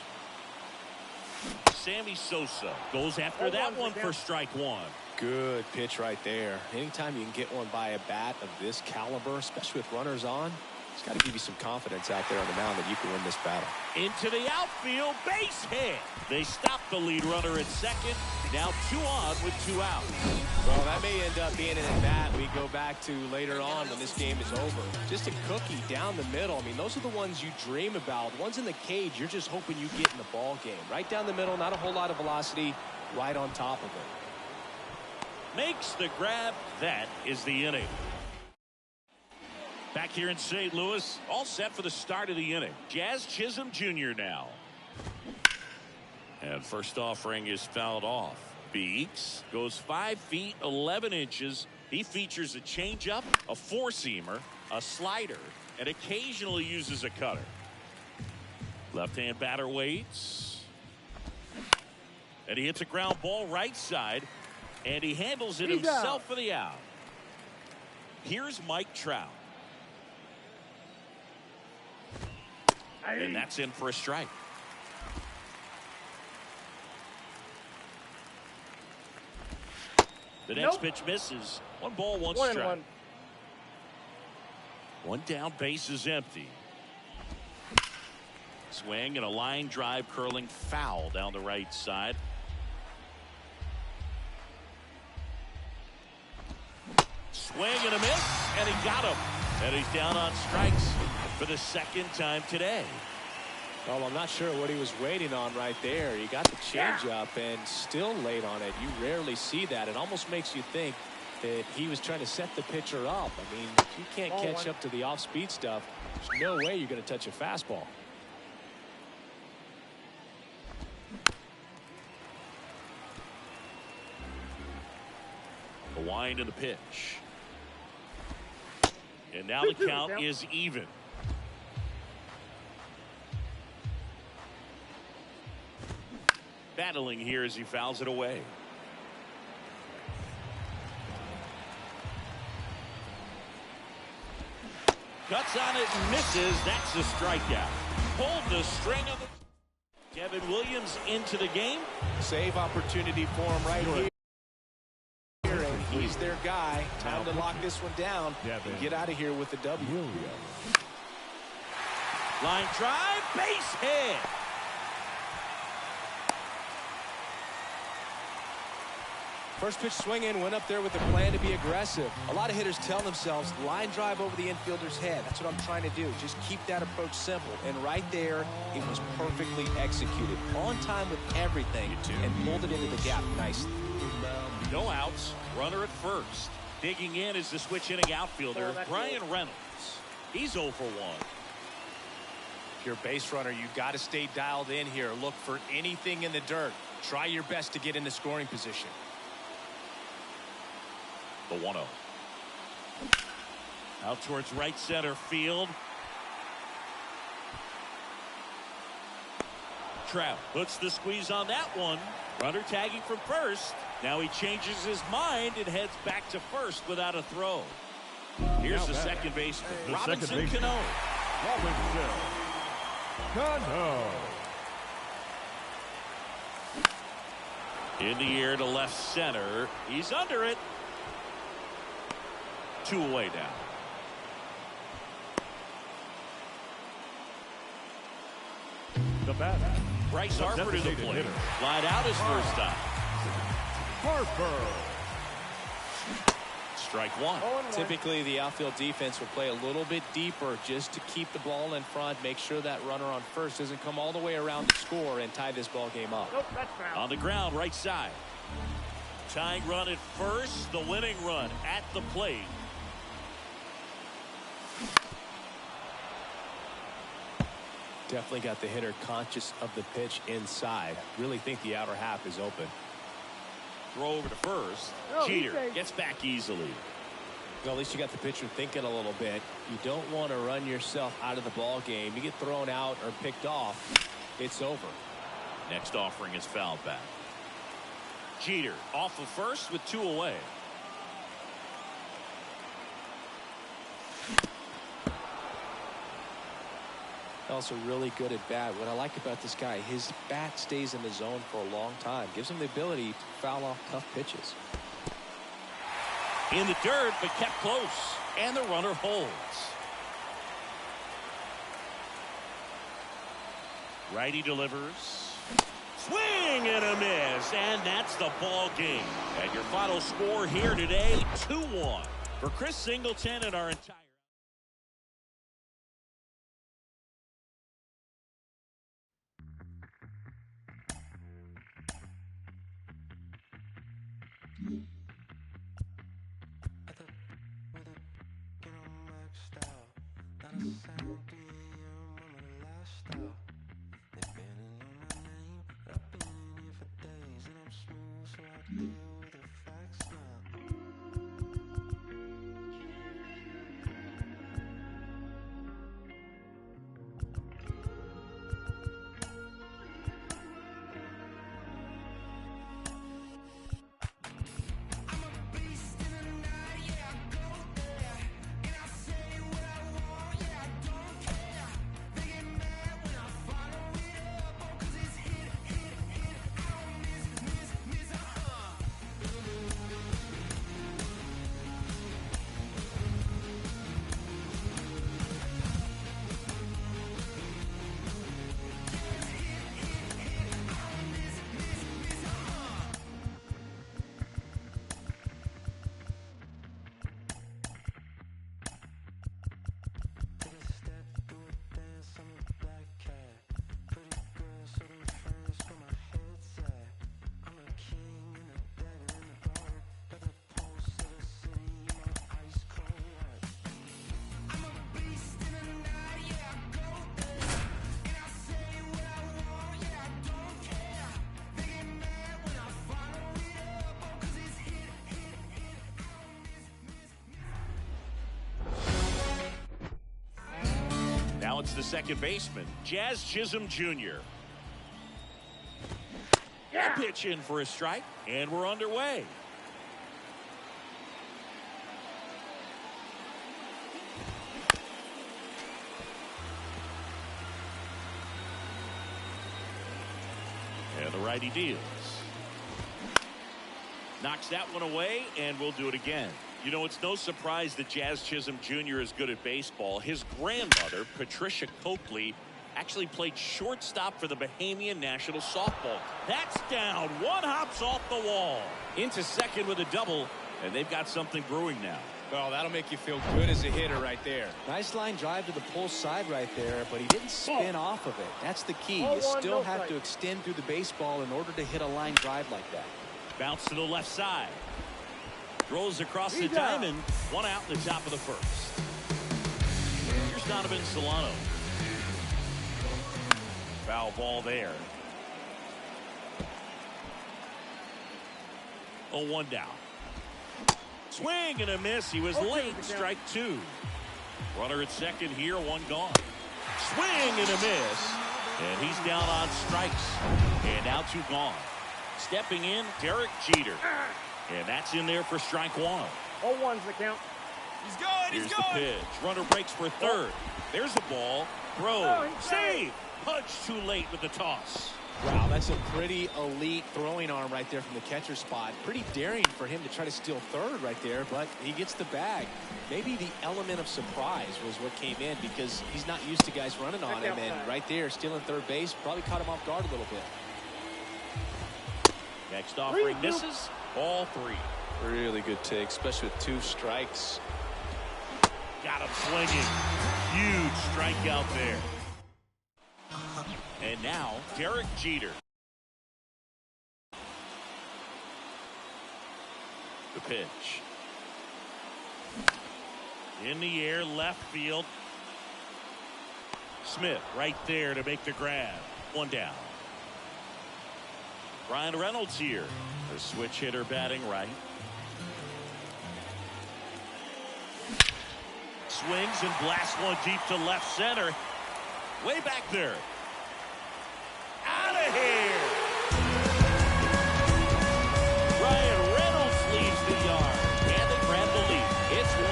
B: Sammy Sosa goes after that one for strike one.
A: Good pitch right there. Anytime you can get one by a bat of this caliber, especially with runners on, it's got to give you some confidence out there on the mound that you can win this battle.
B: Into the outfield, base hit. They stop the lead runner at second. Now 2 on with 2 out.
A: Well, that may end up being an at-bat we go back to later on when this game is over. Just a cookie down the middle. I mean, those are the ones you dream about. Ones in the cage, you're just hoping you get in the ball game. Right down the middle, not a whole lot of velocity, right on top of it.
B: Makes the grab. That is the inning. Back here in St. Louis, all set for the start of the inning. Jazz Chisholm Jr. now. And first offering is fouled off. Beeks goes 5 feet 11 inches. He features a changeup, a four-seamer, a slider, and occasionally uses a cutter. Left-hand batter waits. And he hits a ground ball right side. And he handles it himself for the out. Here's Mike Trout. And that's in for a strike. The next pitch misses. 1 ball, 1 strike. 1 down, base is empty. Swing and a line drive curling foul down the right side. Swing and a miss, and he got him. And he's down on strikes for the 2nd time today.
A: Well, I'm not sure what he was waiting on right there. He got the changeup and still late on it. You rarely see that. It almost makes you think that he was trying to set the pitcher up. I mean, if you can't catch up to the off-speed stuff, there's no way you're going to touch a fastball.
B: The wind and the pitch. And now the count is even. Battling here as he fouls it away. Cuts on it and misses. That's a strikeout. Pulled the string of the... Kevin Williams into the game.
A: Save opportunity for him right here. And he's their guy. Time to lock this one down and get out of here with the W.
B: Line drive, base hit.
A: First pitch swinging, went up there with a plan to be aggressive. A lot of hitters tell themselves, line drive over the infielder's head. That's what I'm trying to do. Just keep that approach simple. And right there, it was perfectly executed. On time with everything and pulled it into the gap nicely.
B: No outs, runner at first. Digging in is the switch hitting outfielder, Brian Reynolds. He's 0 for 1.
A: If you're a base runner, you got to stay dialed in here. Look for anything in the dirt. Try your best to get into scoring position.
B: The 1-0. Out towards right center field. Trout puts the squeeze on that one. Runner tagging from first. Now he changes his mind and heads back to first without a throw. Here's the second baseman, Robinson Cano.
G: Robinson Cano.
B: In the air to left center. He's under it. 2 away now.
G: The batter,
B: Bryce Harper to the plate. Flied out his first time.
G: Harper.
B: Strike one.
A: Typically, the outfield defense will play a little bit deeper just to keep the ball in front, make sure that runner on first doesn't come all the way around to score and tie this ball game up.
C: Nope, that's foul.
B: On the ground, right side. Tying run at first, the winning run at the plate.
A: Definitely got the hitter conscious of the pitch inside. Really think the outer half is open.
B: Throw over to first. Jeter gets back easily.
A: Well, at least you got the pitcher thinking a little bit. You don't want to run yourself out of the ball game. You get thrown out or picked off, it's over.
B: Next offering is fouled back. Jeter off of first with 2 away.
A: Also really good at bat. What I like about this guy, his bat stays in the zone for a long time. Gives him the ability to foul off tough pitches.
B: In the dirt, but kept close. And the runner holds. Righty delivers. Swing and a miss. And that's the ball game. And your final score here today, 2-1. For Chris Singleton and our entire... Now it's the second baseman, Jazz Chisholm Jr. A pitch in for a strike, and we're underway. righty deals. Knocks that one away, and we'll do it again. You know, it's no surprise that Jazz Chisholm Jr. is good at baseball. His grandmother, Patricia Coakley, actually played shortstop for the Bahamian National Softball. That's down. One hops off the wall. Into second with a double, and they've got something brewing now.
A: Well, that'll make you feel good as a hitter right there. Nice line drive to the pull side right there, but he didn't spin off of it. That's the key. You still have to extend through the baseball in order to hit a line drive like that.
B: Bounce to the left side. Throws across the diamond. One out in the top of the first. Here's Donovan Solano. Foul ball there. 0-1 down. Swing and a miss. He was late. Strike two. Runner at second here. One gone. Swing and a miss. And he's down on strikes. And now two gone. Stepping in, Derek Jeter. And that's in there for strike one.
C: 0-1's the count.
B: He's going. Here's the pitch. Runner breaks for third. There's the ball. Throw. Save. Punch too late with the toss.
A: Wow, that's a pretty elite throwing arm right there from the catcher spot. Pretty daring for him to try to steal third right there, but he gets the bag. Maybe the element of surprise was what came in because he's not used to guys running on him, and right there, stealing third base, probably caught him off guard a little bit.
B: Next offering misses. Ball three.
A: Really good take, especially with two strikes.
B: Got him swinging. Huge strikeout there. And now, Derek Jeter. The pitch. In the air, left field. Smith right there to make the grab. One down. Ryan Reynolds here. The switch hitter batting right. Swings and blasts one deep to left center. Way back there. Out of here. Ryan Reynolds leaves the yard. And they grab the lead. It's 1-0.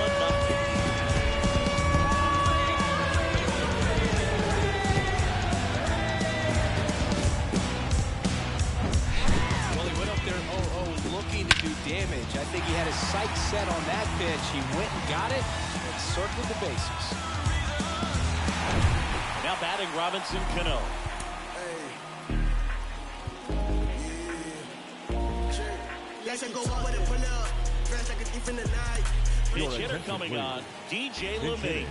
A: Well, he went up there 0-0 looking to do damage. I think he had his sights set on that pitch. He went and got it and circled the bases.
B: Now batting Robinson Cano. Pitch hitter coming on, DJ LeMahieu.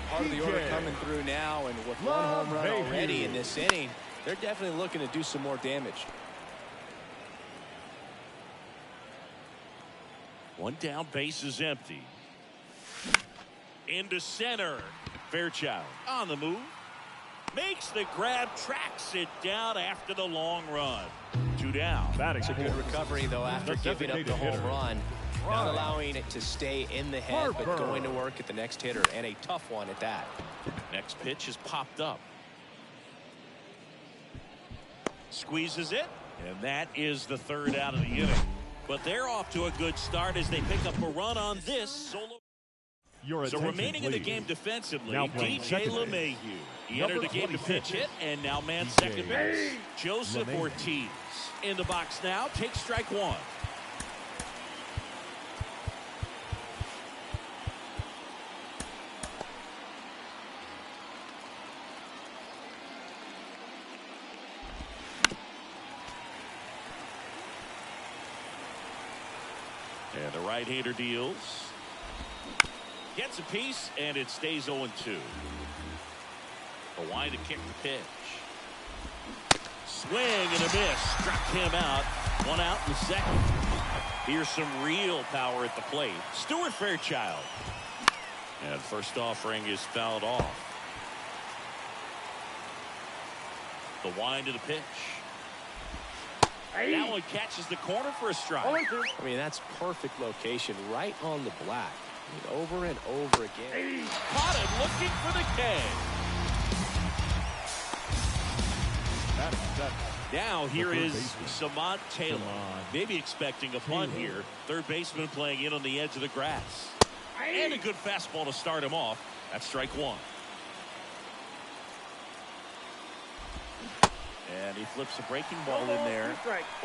A: Part of the order coming through now, and with one home run already in this inning, they're definitely looking to do some more damage.
B: One down, base is empty. Into center. Fairchild on the move. Makes the grab, tracks it down after the long run. Two down.
A: It's a good recovery, though, after giving up the home run. Not allowing it to stay in the head, but going to work at the next hitter, and a tough one at that.
B: Next pitch is popped up. Squeezes it, and that is the third out of the inning. But they're off to a good start as they pick up a run on this solo. So remaining in the game defensively, DJ LeMahieu. He entered the game to pitch hit, and now man second base. Joseph Ortiz in the box now. Takes strike one. And the right-hander deals. Gets a piece, and it stays 0-2. A wind to kick the pitch. Swing and a miss. Struck him out. One out in the second. Here's some real power at the plate. Stuart Fairchild. And first offering is fouled off. The wind to the pitch. That one catches the corner for a strike.
A: I mean, that's perfect location, right on the black. I mean, over and over again.
B: Caught him looking for the K. Now here is Samad Taylor. Maybe expecting a punt here. Third baseman playing in on the edge of the grass. And a good fastball to start him off. That's strike one. And he flips a breaking ball in there,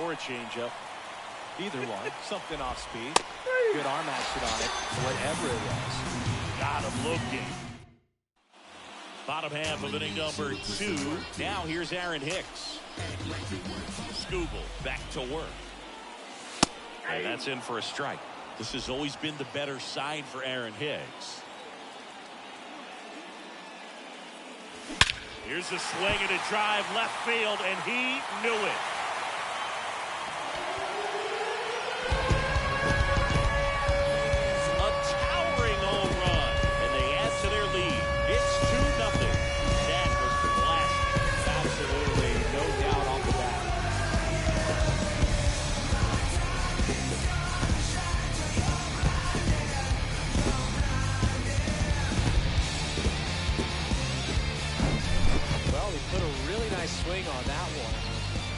B: or a changeup.
A: Either one. Something off speed. Good arm action on it. Whatever it was.
B: Got him looking. Bottom half of inning number 2. Now here's Aaron Hicks. Scooble back to work. And that's in for a strike. This has always been the better side for Aaron Hicks. Here's a swing and a drive left field, and he knew it. A towering home run, and they add to their lead. It's 2-0. That was the blast.
A: Absolutely, no doubt off the bat. Well, he put a really nice swing on that one.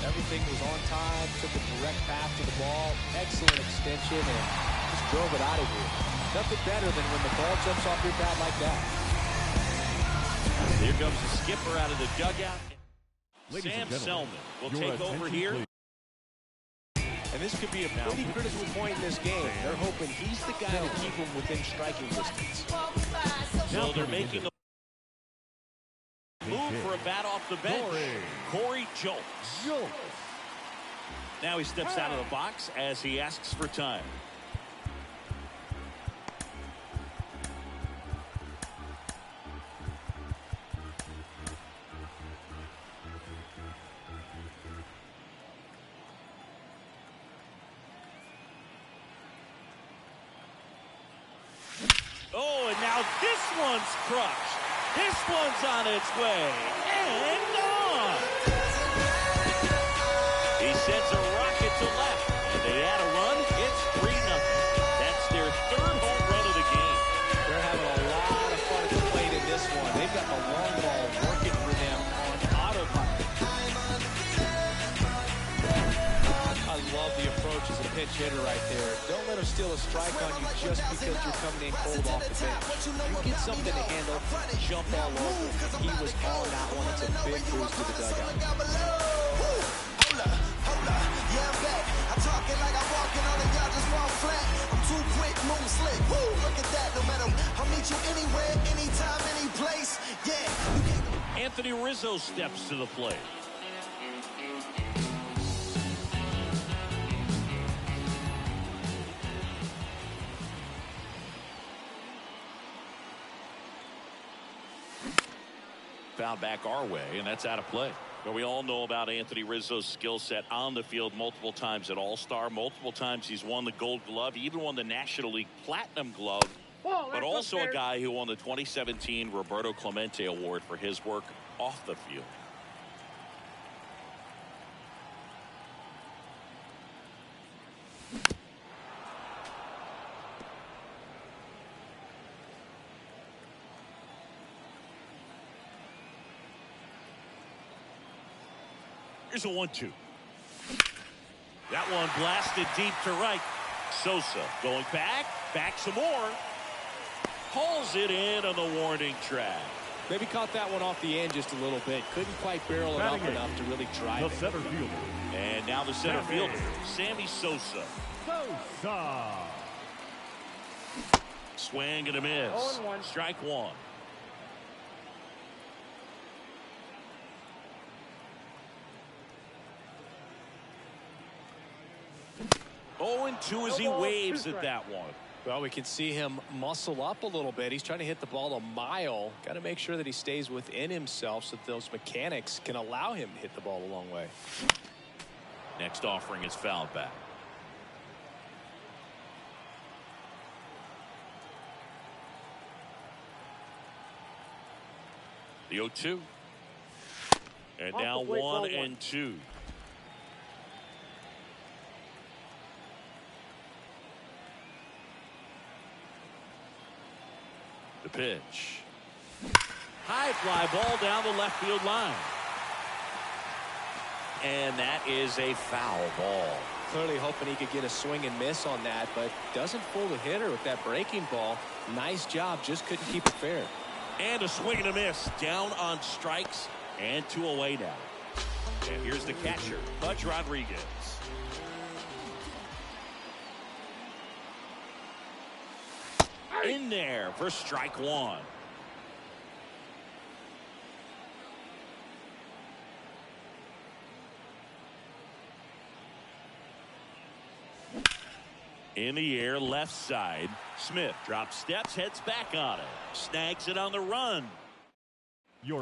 A: Everything was on time, took a direct path to the ball, excellent extension, and just drove it out of here. Nothing better than when the ball jumps off your bat like that.
B: Here comes the skipper out of the dugout.
G: Ladies
B: Sam
G: and gentlemen,
B: Selman will
G: your
B: take over
G: attention,
B: here.
G: please.
A: And this could be a pretty critical point in this game. They're hoping he's the guy to keep them within striking distance.
B: So they're making a move for a bat off the bench. Corey Jolts. Now he steps out of the box as he asks for time. Oh, and now this one's crushed. This one's on its way. And gone. He sends a rocket to left. And they add a run. It's 3-0. That's their 3rd home run of the game.
A: They're having a lot of fun at the plate in this one. They've got the long ball working for them on autopilot. I love the approach as a pinch hitter right there. Don't let him steal a strike on you just because you're coming in cold off the bench. You get something to handle, jump all over. He was on that one. It's a big boost to the dugout.
E: Yeah, I'm back. I'm talking like I'm walking on it, y'all just walk flat. I'm too quick, move slick. Woo, look at that. No matter, I'll meet you anywhere, anytime, any place. Yeah.
B: Anthony Rizzo steps to the plate. Foul back our way, and that's out of play. Well, we all know about Anthony Rizzo's skill set on the field multiple times at All-Star. Multiple times he's won the Gold Glove. He even won the National League Platinum Glove. But also a guy who won the 2017 Roberto Clemente Award for his work off the field. Here's a 1-2. That one blasted deep to right. Sosa going back some more. Hauls it in on the warning track.
A: Maybe caught that one off the end just a little bit. Couldn't quite barrel it up enough to really drive
G: The
A: it.
G: center fielder.
B: And now the center fielder, Sammy Sosa. Swing and a miss.
C: 0-1.
B: Strike one. Oh, and 2 as he waves at that one.
A: Well, we can see him muscle up a little bit. He's trying to hit the ball a mile. Got to make sure that he stays within himself so that those mechanics can allow him to hit the ball a long way.
B: Next offering is fouled back. The 0-2. And now 1-2. The pitch. High fly ball down the left field line. And that is a foul ball.
A: Clearly hoping he could get a swing and miss on that, but doesn't fool the hitter with that breaking ball. Nice job, just couldn't keep it fair.
B: And a swing and a miss. Down on strikes and 2 away now. And here's the catcher, Pudge Rodriguez. In there for strike one. In the air, left side. Smith drops steps, heads back on it. Snags it on the run.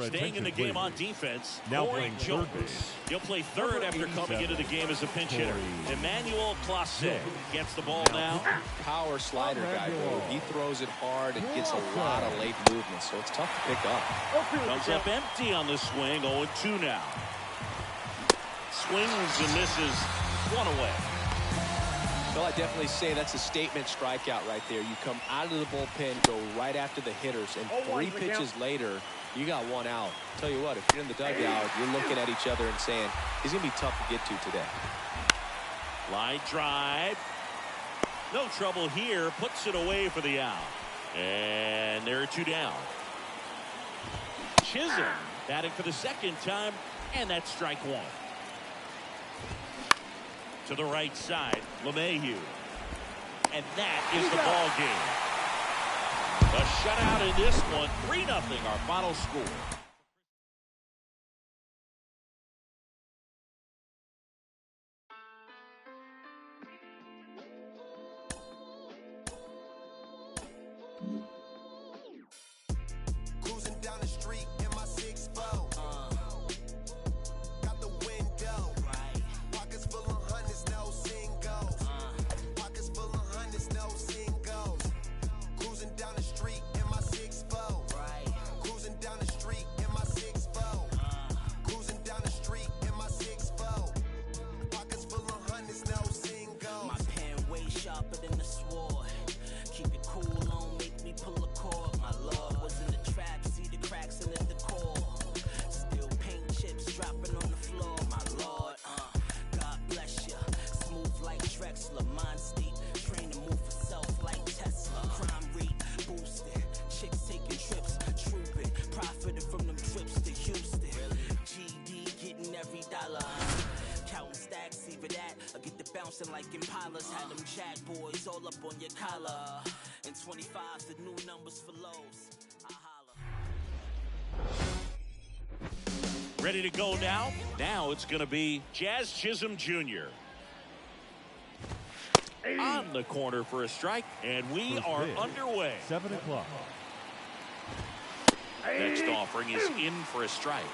B: Staying in the game on defense,
G: Now
B: Corey
G: playing third
B: Jones.
G: base.
B: He'll play third after coming into the game as a pinch hitter. Emmanuel Clase gets the ball now.
A: Power slider guy, bro. He throws it hard and gets a lot of late movement, so it's tough to pick up.
B: Comes up empty on the swing, 0-2 now. Swings and misses, one away.
A: Well, I definitely say that's a statement strikeout right there. You come out of the bullpen, go right after the hitters, and 3 pitches later, you got 1 out. Tell you what, if you're in the dugout, you're looking at each other and saying, he's going to be tough to get to today.
B: Line drive. No trouble here. Puts it away for the out. And there are 2 down. Chisholm batting for the second time, and that's strike 1. To the right side, LeMahieu. And that is the ball game. A shutout in this one, 3-0 our final score.
F: Cruising down the street in my 6-4. Got the window. Pockets full of hundreds, no singles. Pockets full of hundreds, no singles. Cruising down the street in my 6-4. Cruising down the street in my 6-4. Cruising down the street in my 6-4. Pockets full of hundreds, no singles.
E: My pen way sharper than the sword. Keep it cool, don't make me pull a cord. My lord was in the trap, see the cracks in the decor. Still paint chips dropping on the floor. My lord, God bless ya. Smooth like Drexler, mind steep. Train to move for self like Tesla. Crime rate boosted, chicks taking trips, trooping, profiting from them trips to Houston. GD getting every dollar. Counting stacks, see for that. I get the bouncing like Impalas. Had them jack boys all up on your collar. And 25's the new numbers for lows. I holla.
B: Ready to go now? Now it's going to be Jazz Chisholm Jr. On the corner for a strike, and we are underway.
G: 7 o'clock.
B: Next offering is in for a strike.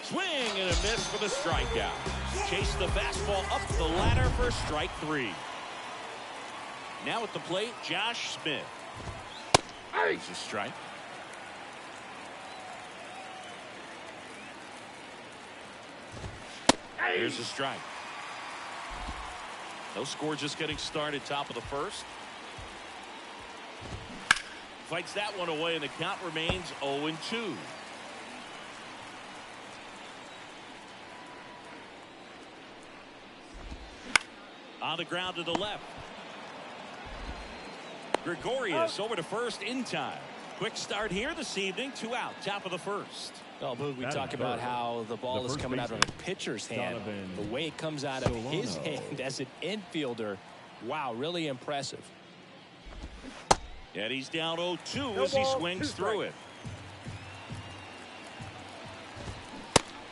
B: Swing and a miss for the strikeout. Chase the fastball up the ladder for strike 3. Now at the plate, Josh Smith. There's a strike. Here's a strike. No score, just getting started, top of the first. Fights that one away, and the count remains 0-2. On the ground to the left. Gregorius over to first in time. Quick start here this evening. 2 out, top of the first.
A: Well, Boog, we talk about how the ball is coming out of a pitcher's hand. The way it comes out of his hand as an infielder, wow, really impressive.
B: And he's down 0-2 as he swings through it.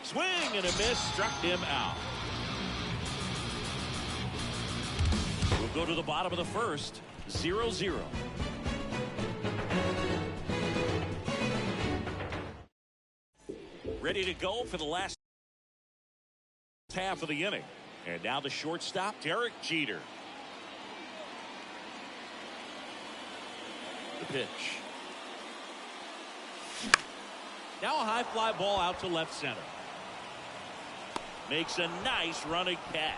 B: Swing and a miss, struck him out. We'll go to the bottom of the first, 0-0. Ready to go for the last half of the inning. And now the shortstop, Derek Jeter. The pitch. Now a high fly ball out to left center. Makes a nice running catch.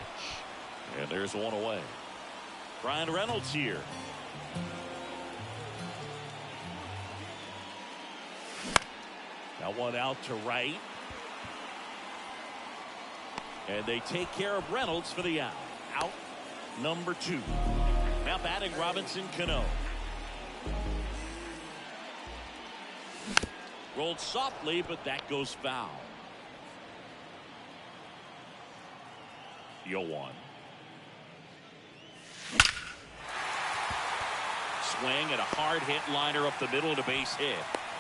B: And there's one away. Brian Reynolds here. Now one out to right. And they take care of Reynolds for the out. Out number 2. Now batting Robinson Cano. Rolled softly, but that goes foul. 0-1. Swing and a hard hit liner up the middle and a base hit.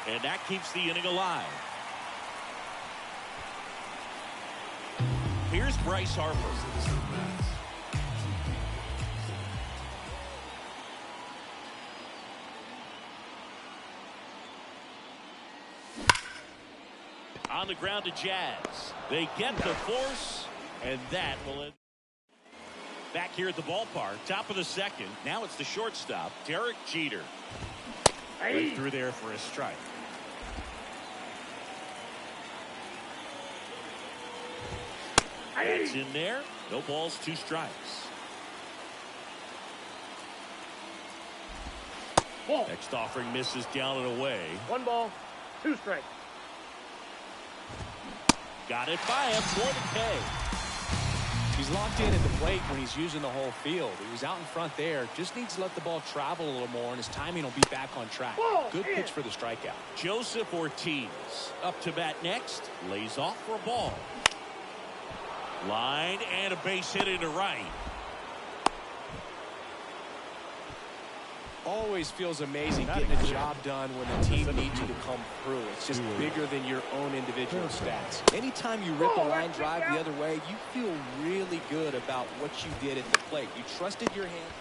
B: And that keeps the inning alive. Here's Bryce Harper. On the ground to Jazz. They get the force, and that will end. Back here at the ballpark, top of the second. Now it's the shortstop, Derek Jeter. Right through there for a strike. That's in there. No balls, 2 strikes.
C: Ball.
B: Next offering misses down and away.
C: 1 ball, 2 strikes.
B: Got it by him for the K.
A: He's locked in at the plate when he's using the whole field. He was out in front there. Just needs to let the ball travel a little more, and his timing will be back on track. Good pitch for the strikeout.
B: Joseph Ortiz up to bat next. Lays off for a ball. Line and a base hit into right.
A: Always feels amazing getting a job done when the team needs you to come through. It's just bigger than your own individual stats. Anytime you rip a line drive the other way, you feel really good about what you did at the plate. You trusted your hand.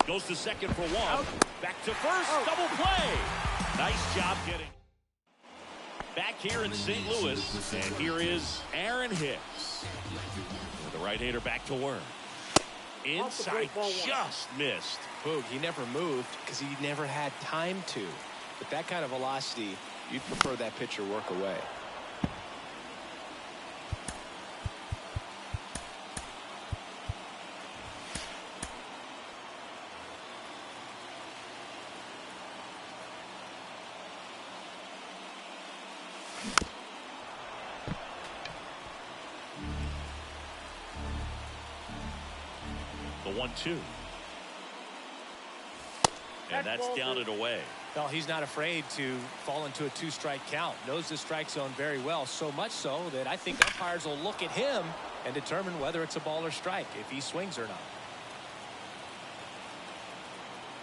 B: Goes to second for 1. Back to first. Double play. Nice job getting. Back here in St. Louis, and here is Aaron Hicks. With the right-hander back to work. Inside, just missed.
A: Boog, he never moved because he never had time to. But that kind of velocity, you'd prefer that pitcher work away.
B: The 1-2. And that's down and away.
A: Well, he's not afraid to fall into a 2-strike count. Knows the strike zone very well, so much so that I think umpires will look at him and determine whether it's a ball or strike, if he swings or not.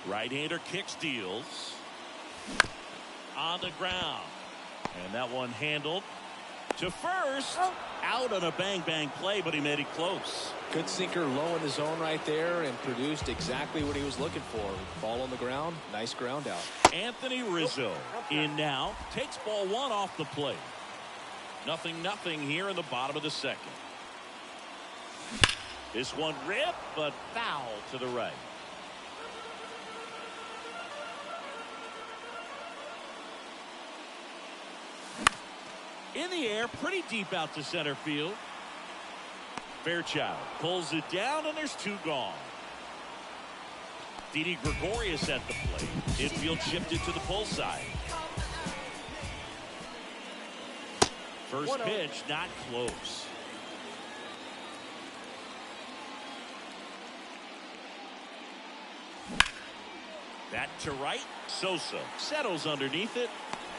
B: Right-hander kicks, deals. On the ground. And that one handled to first. Out on a bang-bang play, but he made it close.
A: Good sinker low in the zone right there and produced exactly what he was looking for. Ball on the ground, nice ground out.
B: Anthony Rizzo in now, takes ball 1 off the plate. 0-0 here in the bottom of the second. This one ripped, but foul to the right. In the air, pretty deep out to center field. Fairchild pulls it down, and there's 2 gone. Didi Gregorius at the plate. Infield shifted to the pull side. First pitch, not close. That to right. Sosa settles underneath it.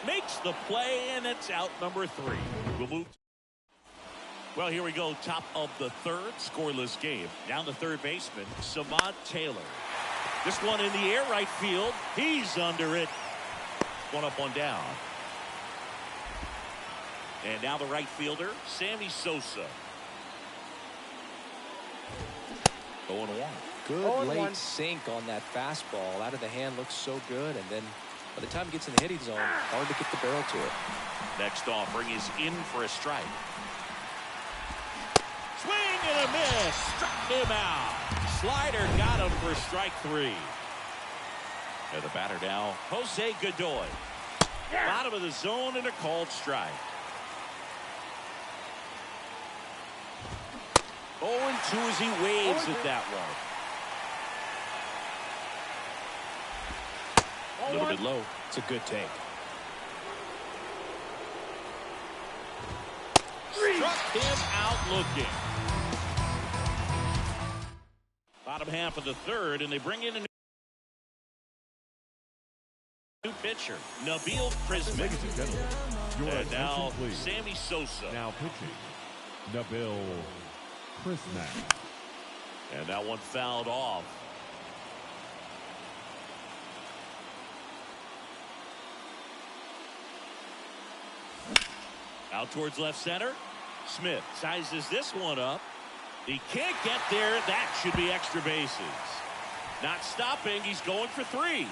B: Makes the play, and it's out number 3. We'll move. Well, here we go. Top of the third. Scoreless game. Down the third baseman, Samad Taylor. This one in the air, right field. He's under it. 1 up, 1 down. And now the right fielder, Sammy Sosa. 0-1.
A: Good late sink on that fastball. Out of the hand, looks so good, and then by the time it gets in the hitting zone, hard to get the barrel to it.
B: Next offering is in for a strike. Swing and a miss. Struck him out. Slider got him for strike 3. And the batter now, Jose Godoy. Bottom of the zone and a called strike. 0-2 as he waves at that one. A little bit low.
A: It's a good take.
B: Struck him out looking. Bottom half of the third, and they bring in a New pitcher, Nabil Prisman.
G: Ladies and gentlemen, your
B: And
G: attention,
B: now,
G: please.
B: Sammy Sosa.
G: Now pitching, Nabil Prisman.
B: And that one fouled off. Out towards left center. Smith sizes this one up. He can't get there. That should be extra bases. Not stopping. He's going for 3.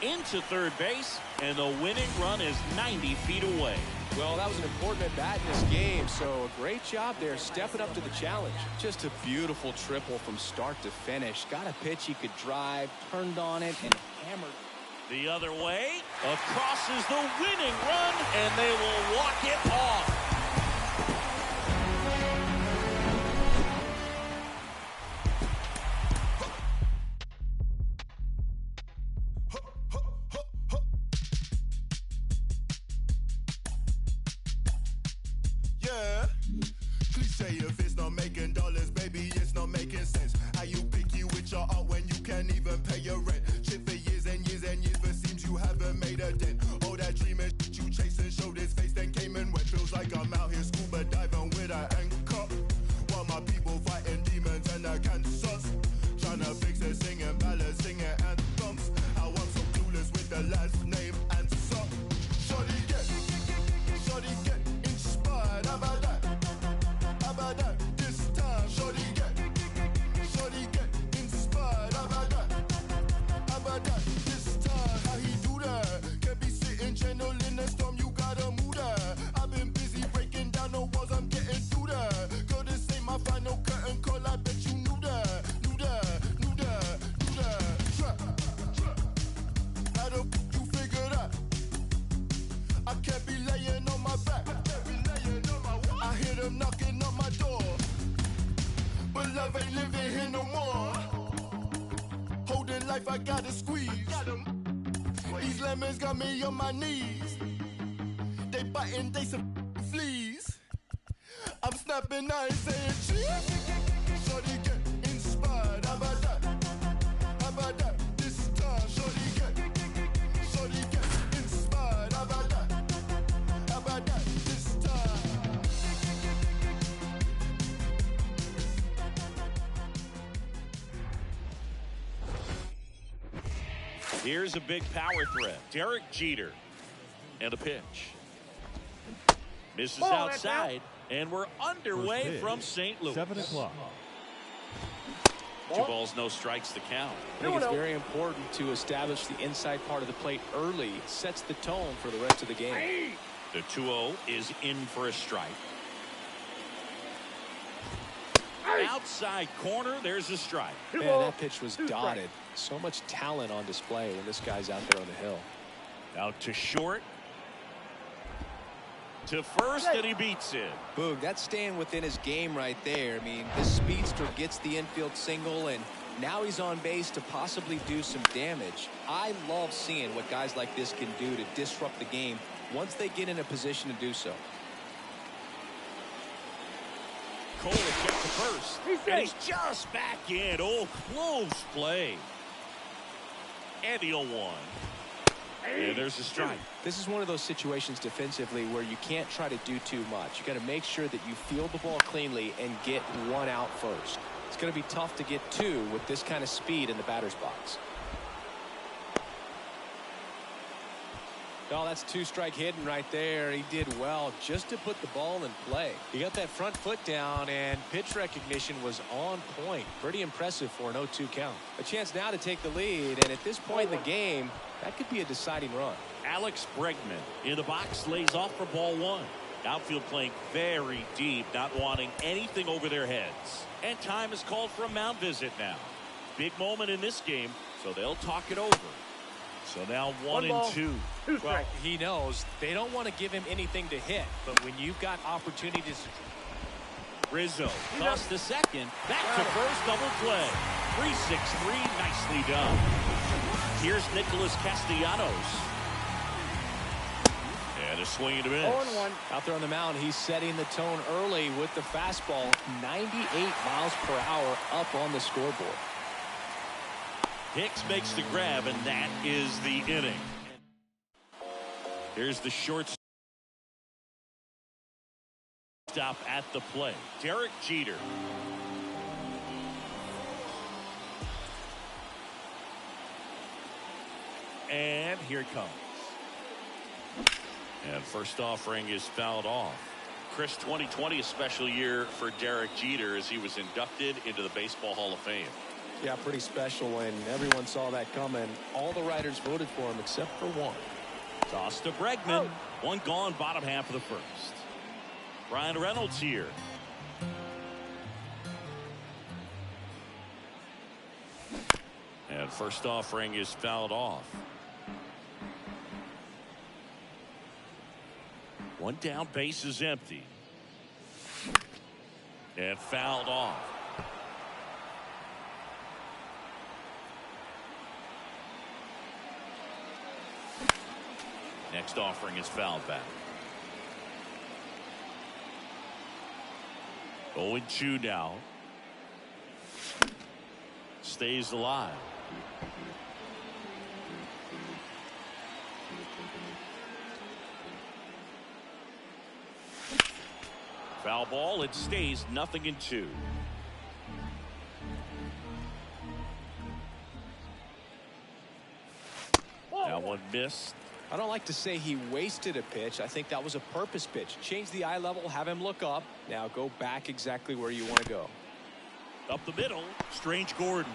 B: Into third base, and the winning run is 90 feet away.
A: Well, that was an important at bat in this game, so a great job there stepping up to the challenge. Just a beautiful triple from start to finish. Got a pitch he could drive, turned on it, and hammered.
B: The other way, across is the winning run, and they will walk it off.
F: Yeah. Cliche if it's not making dollars, baby, it's not making sense. How you picky with your art when you can't even pay your rent? Shit for years and years and years, but seems you haven't made a dent. All that dreaming shit you chasing, showed his face, then came in wet. Feels like I'm out here scuba diving with an anchor, while my people fighting demons and the cancers. Trying to fix it, singing ballads, singing anthems. I want so clueless with the last name answer. Shorty get inspired. How about that? How about that? This time, shorty get inspired. How about that? How about that? This time, how he do that? Can't be sitting channeling the storm. You gotta move that. I've been busy breaking down the walls. I'm getting through that. Girl, this ain't my final curtain call. I bet you knew that. Trap. How the f you figure that? I can't be laying on my back. I hear them knocking on my door, but love ain't living here no more. Holding life, I gotta squeeze. These lemons got me on my knees. They biting, they some fleas. I'm snapping, I ain't saying cheese. Shorty get inspired. How about that? How about that? This time, shorty get inspired. How about that? How about that? This time.
B: Here's a big power threat. Derek Jeter. And a pitch. Misses outside. And we're underway from St. Louis.
G: 7 o'clock.
B: 2 balls, no strikes to count.
A: I think it's very important to establish the inside part of the plate early. It sets the tone for the rest of the game.
B: The 2-0 is in for a strike. Outside corner, there's a strike.
A: Man, that pitch was dotted. So much talent on display when this guy's out there on the hill.
B: Out to short. To first, and he beats it.
A: Boog, that's staying within his game right there. I mean, this speedster gets the infield single, and now he's on base to possibly do some damage. I love seeing what guys like this can do to disrupt the game once they get in a position to do so.
B: Cole will check to first. And he's just back in. Oh, close play. And the 0-1. And there's a strike.
A: This is one of those situations defensively where you can't try to do too much. You got to make sure that you field the ball cleanly and get 1 out first. It's going to be tough to get 2 with this kind of speed in the batter's box. Oh, that's 2-strike hitting right there. He did well just to put the ball in play. He got that front foot down, and pitch recognition was on point. Pretty impressive for an 0-2 count. A chance now to take the lead, and at this point in the game, that could be a deciding run.
B: Alex Bregman in the box lays off for ball 1. Outfield playing very deep, not wanting anything over their heads. And time is called for a mound visit now. Big moment in this game, so they'll talk it over. So now 1-2.
A: Well, he knows they don't want to give him anything to hit, but when you've got opportunities.
B: Rizzo toss to second, back to first, double play. 3-6-3, nicely done. Here's Nicholas Castellanos. And a swing and a miss.
C: 0-1.
A: Out there on the mound, he's setting the tone early with the fastball. 98 miles per hour up on the scoreboard.
B: Hicks makes the grab, and that is the inning. Here's the short stop at the plate. Derek Jeter. And here it comes. And first offering is fouled off. Chris, 2020 a special year for Derek Jeter as he was inducted into the Baseball Hall of Fame.
A: Yeah, pretty special, and everyone saw that coming. All the writers voted for him except for one.
B: Toss to Bregman. One gone, bottom half of the first. Ryan Reynolds here. And first offering is fouled off. One down, base is empty. And fouled off. Next offering is fouled back. 0-2 now. Stays alive. Foul ball. It stays 0-2. That one missed.
A: I don't like to say he wasted a pitch. I think that was a purpose pitch. Change the eye level, have him look up. Now go back exactly where you want to go.
B: Up the middle, Strange Gordon.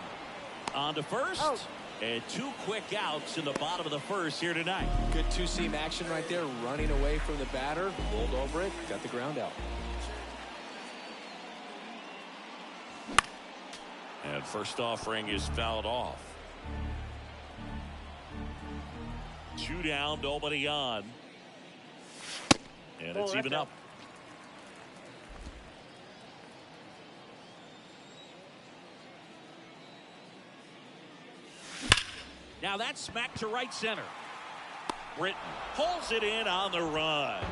B: On to first.
C: Out.
B: And 2 quick outs in the bottom of the first here tonight.
A: Good two-seam action right there, running away from the batter, rolled over it, got the ground out.
B: And first offering is fouled off. 2 down, nobody on. And it's even up. Now that's smacked to right center. Britton pulls it in on the run.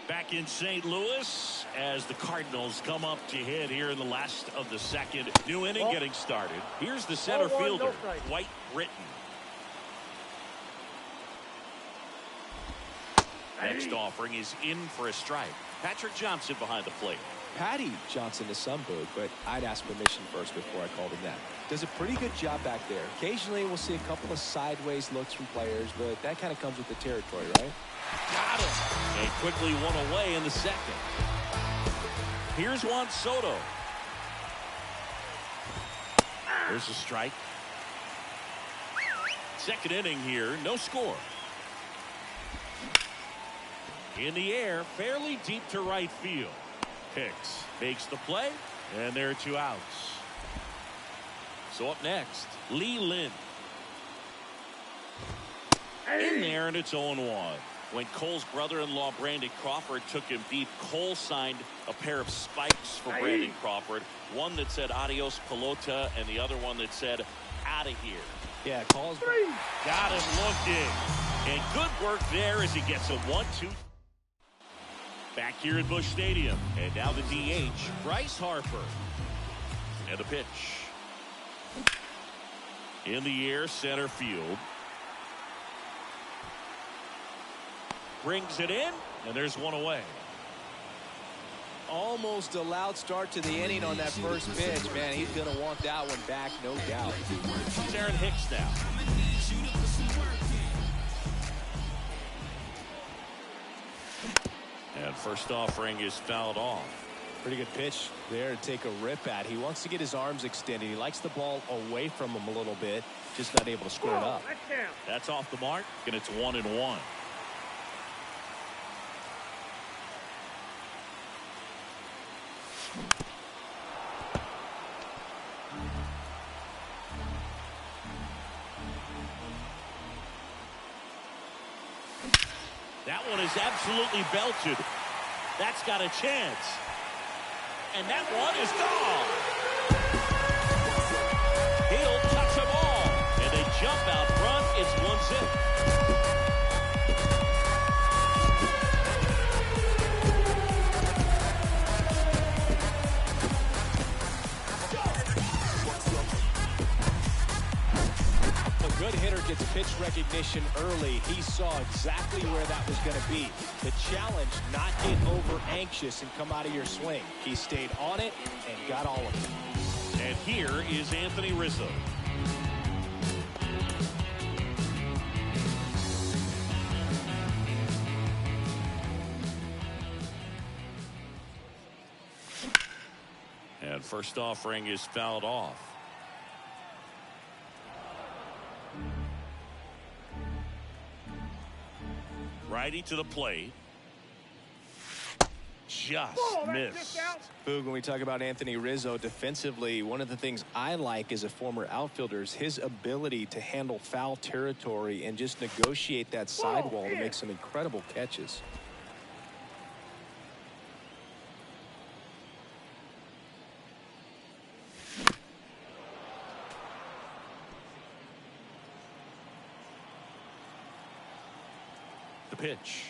B: Back in St. Louis as the Cardinals come up to hit here in the last of the second. New inning getting started. Here's the center fielder, Dwight Britton. Next offering is in for a strike. Patrick Johnson behind the plate.
A: Patty Johnson to some boot, but I'd ask permission first before I called him that. Does a pretty good job back there. Occasionally we'll see a couple of sideways looks from players, but that kind of comes with the territory, right?
B: Got him. And quickly one away in the second. Here's Juan Soto. There's a strike. Second inning here, no score. In the air, fairly deep to right field. Hicks makes the play, and there are 2 outs. So up next, Lee Lynn. In there, and it's 0-1. When Cole's brother-in-law, Brandon Crawford, took him deep, Cole signed a pair of spikes for Brandon Crawford. One that said adios pelota, and the other one that said out of here.
A: Yeah, calls.
B: Got him looked in. And good work there as he gets a 1-2. Back here at Busch Stadium. And now the DH, Bryce Harper. And the pitch. In the air, center field. Brings it in, and there's one away.
A: Almost a loud start to the inning on that first pitch. Man, he's going to want that one back, no doubt.
B: It's Aaron Hicks now. And first offering is fouled off.
A: Pretty good pitch there to take a rip at. He wants to get his arms extended. He likes the ball away from him a little bit, just not able to square it up.
B: That's off the mark, and it's 1-1. That one is absolutely belted. That's got a chance. And that one is gone. He'll touch them all. And they jump out front. It's 1-0.
A: it's pitch recognition early. He saw exactly where that was going to be. The challenge, not get over anxious and come out of your swing. He stayed on it and got all of it.
B: And here is Anthony Rizzo. And first offering is fouled off. Righty to the plate. Just missed.
A: Boog, when we talk about Anthony Rizzo defensively, one of the things I like as a former outfielder is his ability to handle foul territory and just negotiate that sidewall to make some incredible catches.
B: The pitch.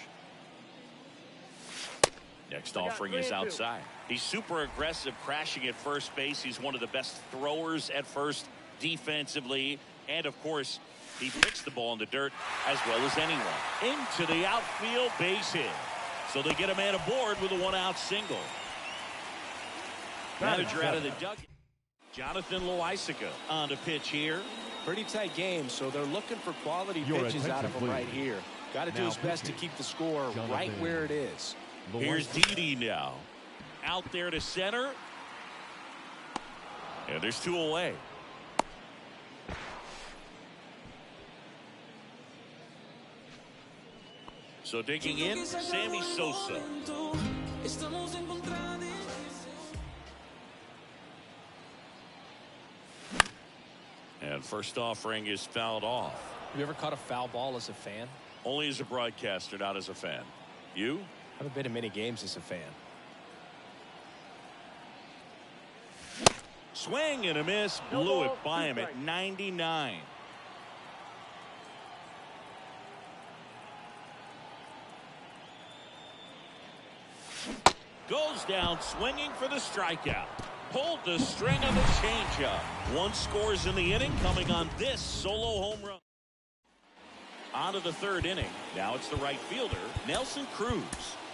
B: Next offering is outside. He's super aggressive, crashing at first base. He's one of the best throwers at first defensively. And, of course, he picks the ball in the dirt as well as anyone. Into the outfield, base hit. So they get a man aboard with a one-out single. Manager out of the dugout. Jonathan Loaisiga on the pitch here.
A: Pretty tight game, so they're looking for quality pitches out of him right here. Got to do his best to keep the score right where it is.
B: Here's Didi now. Out there to center. And there's two away. So digging in, Sammy Sosa. And first offering is fouled off.
A: Have you ever caught a foul ball as a fan?
B: Only as a broadcaster, not as a fan. You?
A: I haven't been to many games as a fan.
B: Swing and a miss. Blew it by him at 99. Goes down swinging for the strikeout. Pulled the string of the changeup. One scores in the inning, coming on this solo home run. On to the third inning. Now it's the right fielder, Nelson Cruz.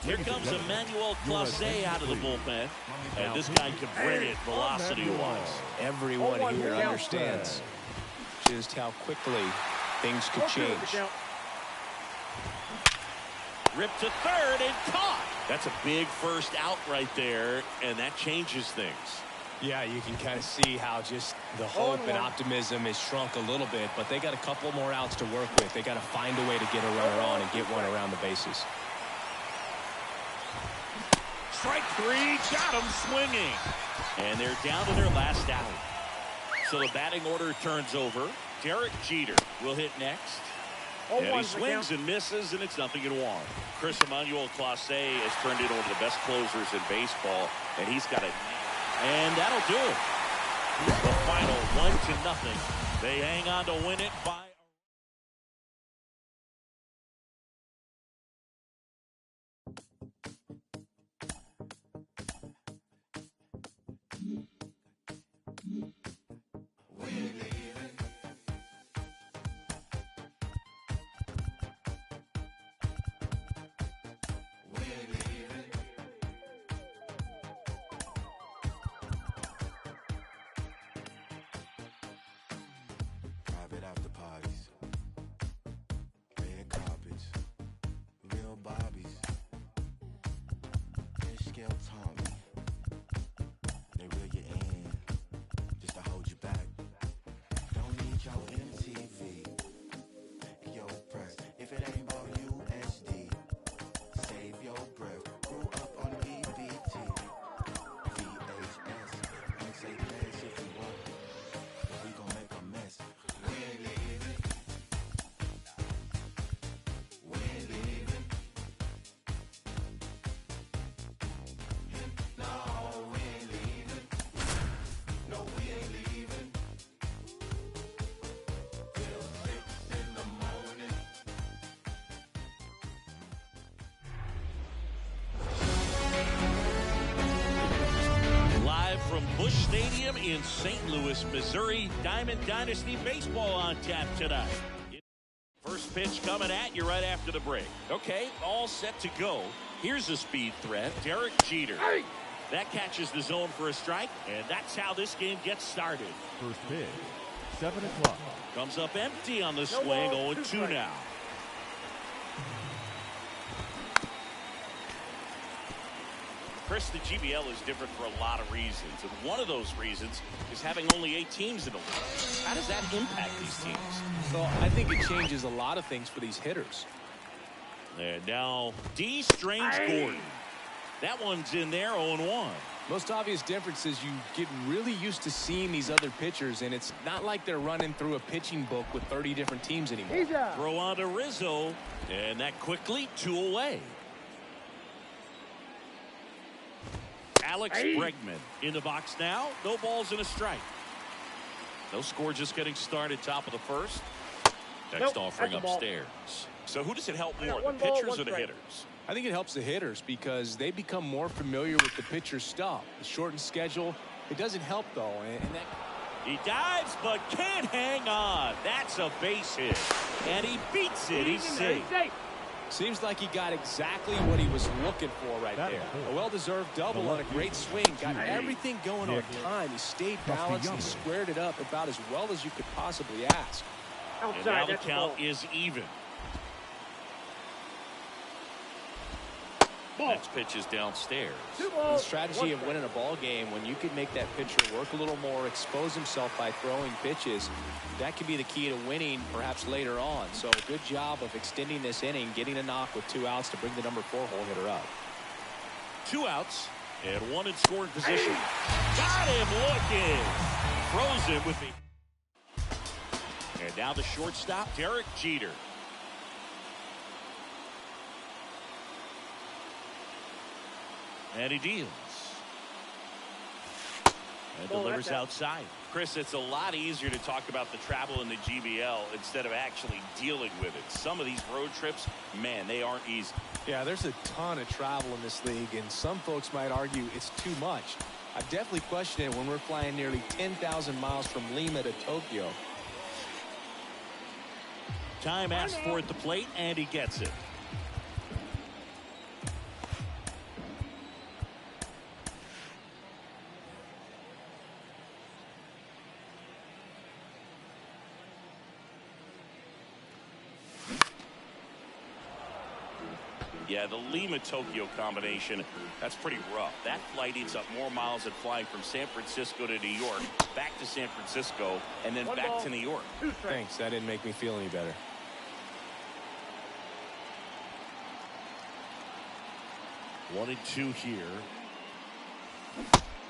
B: Here comes Emmanuel Clase out of the bullpen. And this guy can bring it velocity-wise.
A: Everyone here understands just how quickly things could change.
B: Ripped to third and caught. That's a big first out right there, and that changes things.
A: Yeah, you can kind of see how just the hope and optimism is shrunk a little bit, but they got a couple more outs to work with. They got to find a way to get a runner on and get one around the bases.
B: Strike three, got him swinging. And they're down to their last out. So the batting order turns over. Derek Jeter will hit next. And he swings and misses, and it's 0-1. Chris Emmanuel Clase has turned into one of the best closers in baseball, and he's got it. And that'll do it. The final 1-0. They hang on to win it by.
F: Private after parties, red carpets, real Barbies, fish scale Tommy. They reel you in just to hold you back. Don't need your MTV, your press. If it ain't about USD, save your breath. Grew up on BBT, VHS. Don't say pass if you want, but we gon' make a mess.
B: Live from Busch Stadium in St. Louis, Missouri, Diamond Dynasty Baseball on tap tonight. next pitch coming at you right after the break. Okay, all set to go. Here's a speed threat, Derek Jeter. That catches the zone for a strike, and that's how this game gets started.
G: First pitch, 7 o'clock.
B: Comes up empty on the swing, 0-2 now. Chris, the GBL is different for a lot of reasons, and one of those reasons is having only 8 teams in the league. How does that impact these teams?
A: Well, I think it changes a lot of things for these hitters.
B: And now D. Strange Gordon. That one's in there, 0-1.
A: Most obvious difference is you get really used to seeing these other pitchers, and it's not like they're running through a pitching book with 30 different teams anymore.
B: Throw on to Rizzo, and that quickly 2 away. Alex Bregman in the box now. No balls and a strike. No score, just getting started, top of the first. Next offering upstairs. So who does it help more, the pitchers or the hitters?
A: I think it helps the hitters because they become more familiar with the pitcher's stuff. The shortened schedule, it doesn't help though.
B: He dives but can't hang on. That's a base hit. And he beats it. He's safe.
A: Seems like he got exactly what he was looking for right there. A well-deserved double on a great swing. Got everything going on time. He stayed balanced and squared it up about as well as you could possibly ask.
B: And now the count is even. Next pitch is downstairs.
A: The strategy of winning a ball game, when you can make that pitcher work a little more, expose himself by throwing pitches, that could be the key to winning perhaps later on. So good job of extending this inning, getting a knock with 2 outs to bring the number 4 hole hitter up.
B: 2 outs and 1 in scoring position. Got him looking. Throws him with the. And now the shortstop, Derek Jeter. And he deals. And delivers outside. Chris, it's a lot easier to talk about the travel in the GBL instead of actually dealing with it. Some of these road trips, man, they aren't easy.
A: Yeah, there's a ton of travel in this league, and some folks might argue it's too much. I definitely question it when we're flying nearly 10,000 miles from Lima to Tokyo.
B: Time asked for at the plate, and he gets it. Yeah, the Lima-Tokyo combination, that's pretty rough. That flight eats up more miles than flying from San Francisco to New York, back to San Francisco, and then back to New York.
A: Thanks, that didn't make me feel any better.
B: 1-2 here.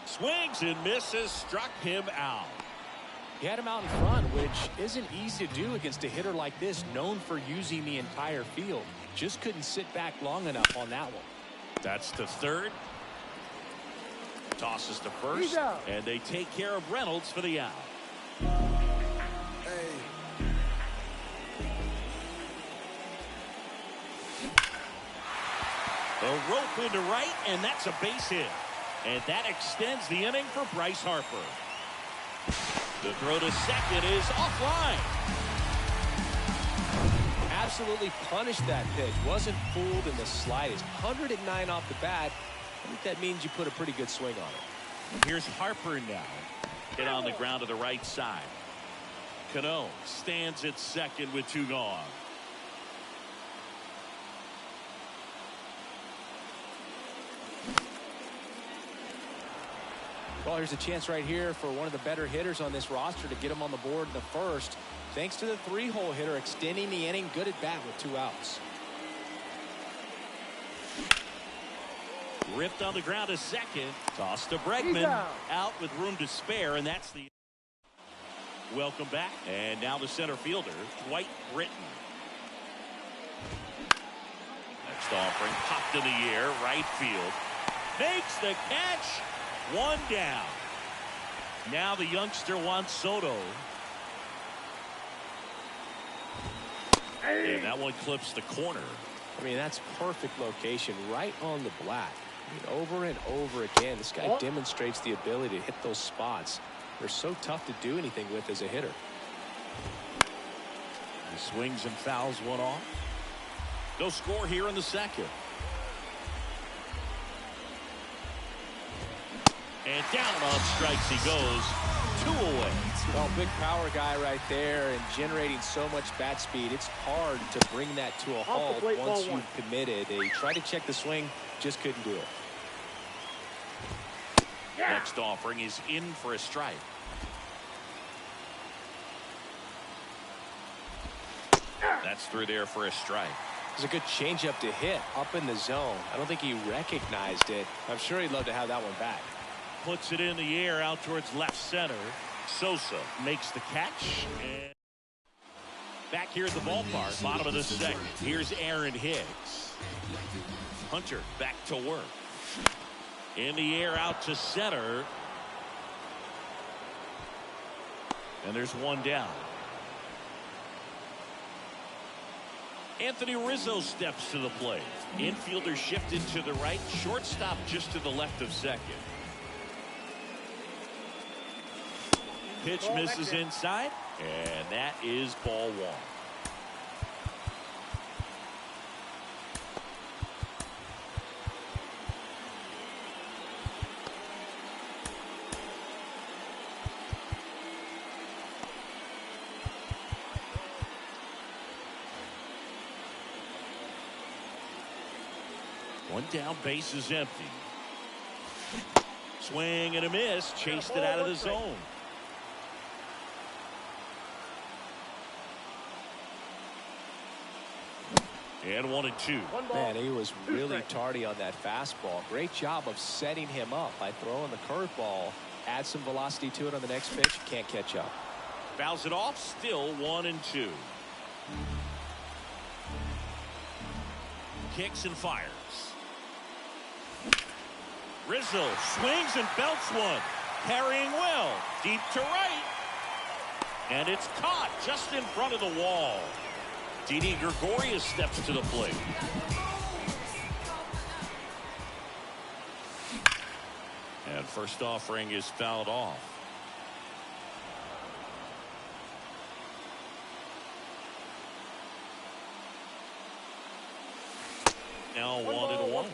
B: Swings and misses, struck him out.
A: He had him out in front, which isn't easy to do against a hitter like this, known for using the entire field. Just couldn't sit back long enough on that one.
B: That's to third. Tosses to first. And they take care of Reynolds for the out. A rope into right, and that's a base hit. And that extends the inning for Bryce Harper. The throw to second is offline.
A: Absolutely punished that pitch. Wasn't fooled in the slightest. 109 off the bat. I think that means you put a pretty good swing on it.
B: Here's Harper now. Hit on the ground to the right side. Cano stands at second with 2 gone.
A: Well, here's a chance right here for one of the better hitters on this roster to get him on the board in the first. Thanks to the 3-hole hitter extending the inning. Good at bat with 2 outs.
B: Ripped on the ground to second. Toss to Bregman. Out with room to spare, and that's the. Welcome back. And now the center fielder, Dwight Britton. Next offering, popped in the air, right field. Makes the catch. 1 down. Now the youngster Juan Soto. And that one clips the corner.
A: I mean, that's perfect location, right on the black. I mean, over and over again, this guy demonstrates the ability to hit those spots. They're so tough to do anything with as a hitter.
B: The Swings and fouls one off. No score here in the second. And down on strikes he goes. 2 away.
A: Well, big power guy right there and generating so much bat speed. It's hard to bring that to a halt once you've committed. He tried to check the swing, just couldn't do it.
B: Next offering is in for a strike. That's through there for a strike.
A: It's a good changeup to hit up in the zone. I don't think he recognized it. I'm sure he'd love to have that one back.
B: Puts it in the air out towards left center. Sosa makes the catch. And back here at the ballpark, bottom of the second. Here's Aaron Hicks. Hunter back to work. In the air out to center. And there's one down. Anthony Rizzo steps to the plate. Infielder shifted to the right. Shortstop just to the left of second. Pitch misses inside, and that is ball 1. One down, base is empty. Swing and a miss, chased it out of the zone. And 1-2.
A: Man, he was really tardy on that fastball. Great job of setting him up by throwing the curveball. Add some velocity to it on the next pitch. Can't catch up.
B: Fouls it off. Still 1-2. Kicks and fires. Rizzo swings and belts one. Carrying well. Deep to right. And it's caught just in front of the wall. Didi Gregorius steps to the plate. And first offering is fouled off. Now 1-1.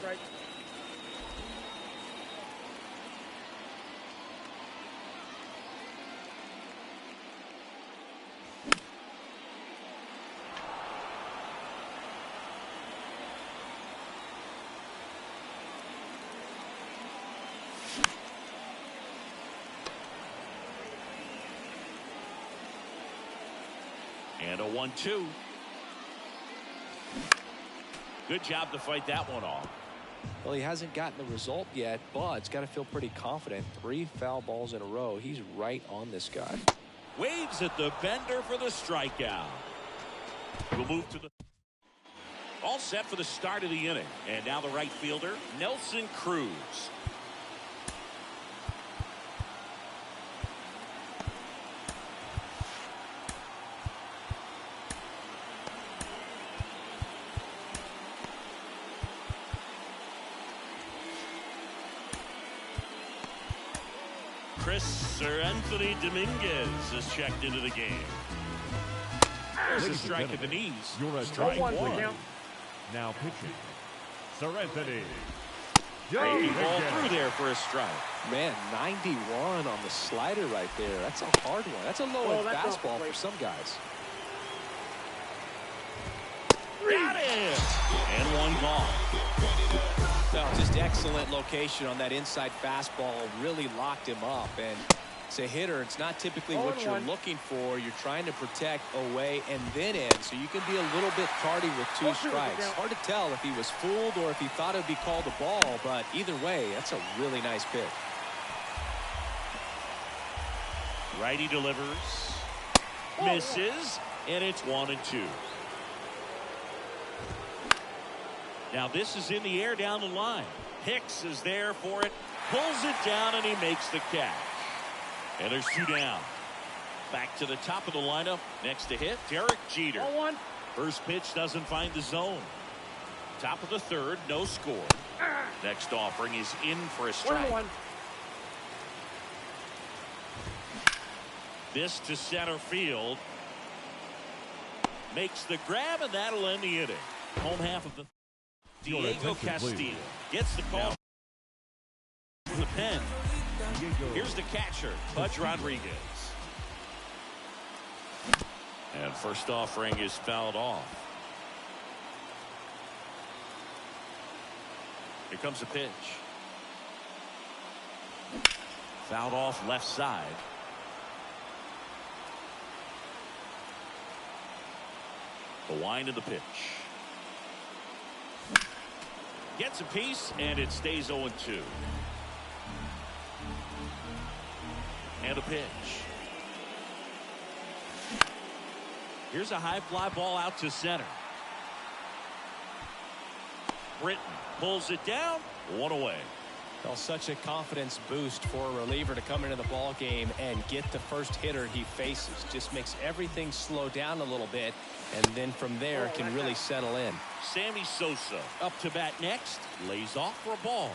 B: And a 1-2. Good job to fight that one off.
A: Well, he hasn't gotten the result yet, but it's got to feel pretty confident. 3 foul balls in a row. He's right on this guy.
B: Waves at the bender for the strikeout. We'll move to the all set for the start of the inning. And now the right fielder, Nelson Cruz. Sir Anthony Dominguez is checked into the game. There's a strike at the knees.
G: You're a
B: strike 1.
G: Now pitching, Sir Anthony.
B: Breaking ball through there for a strike.
A: Man, 91 on the slider right there. That's a hard one. That's a low-end fastball for some guys.
B: Got him! And one gone.
A: No, just excellent location on that inside fastball. Really locked him up. And as a hitter, it's not typically what you're looking for. You're trying to protect away and then in, so you can be a little bit tardy with 2 strikes. Hard to tell if he was fooled or if he thought it would be called a ball, but either way, that's a really nice pitch.
B: Righty delivers. Misses. And it's 1-2. Now this is in the air down the line. Hicks is there for it. Pulls it down and he makes the catch. And there's 2 down. Back to the top of the lineup. Next to hit, Derek Jeter. First pitch doesn't find the zone. Top of the third, no score. Next offering is in for a strike. This to center field. makes the grab, and that'll end the inning. Home half of the Diego Castillo gets the call. The pen. Here's the catcher, Pudge Rodriguez. And first offering is fouled off. Here comes a pitch. Fouled off left side. The wind of the pitch. Gets a piece, and it stays 0-2. And a pitch. Here's a high fly ball out to center. Britton pulls it down. One away.
A: Well, such a confidence boost for a reliever to come into the ball game and get the first hitter he faces. Just makes everything slow down a little bit, and then from there can really settle in.
B: Sammy Sosa up to bat next. Lays off for a ball.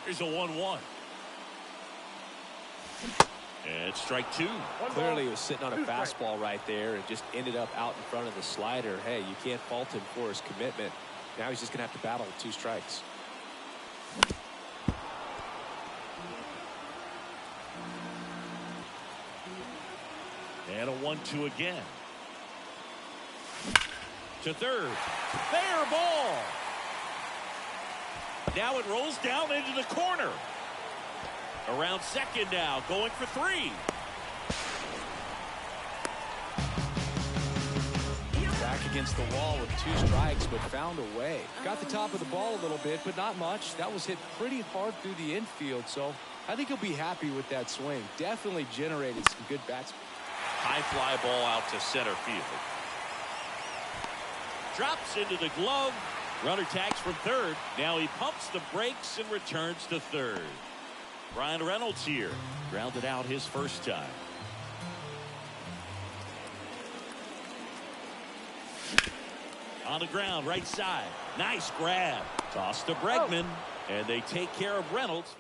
B: Here's a 1-1. And strike two.
A: Clearly he was sitting on a fastball right there and just ended up out in front of the slider. Hey, you can't fault him for his commitment. Now he's just going to have to battle with 2 strikes.
B: And a 1-2 again. To third. Fair ball. Now it rolls down into the corner. Around second now, going for 3.
A: Back against the wall with 2 strikes, but found a way. Got the top of the ball a little bit, but not much. That was hit pretty hard through the infield, so I think he'll be happy with that swing. Definitely generated some good bats.
B: High fly ball out to center field. Drops into the glove. Runner tags from third. Now he pumps the brakes and returns to third. Brian Reynolds here. Grounded out his first time. On the ground, right side. Nice grab. Toss to Bregman. And they take care of Reynolds.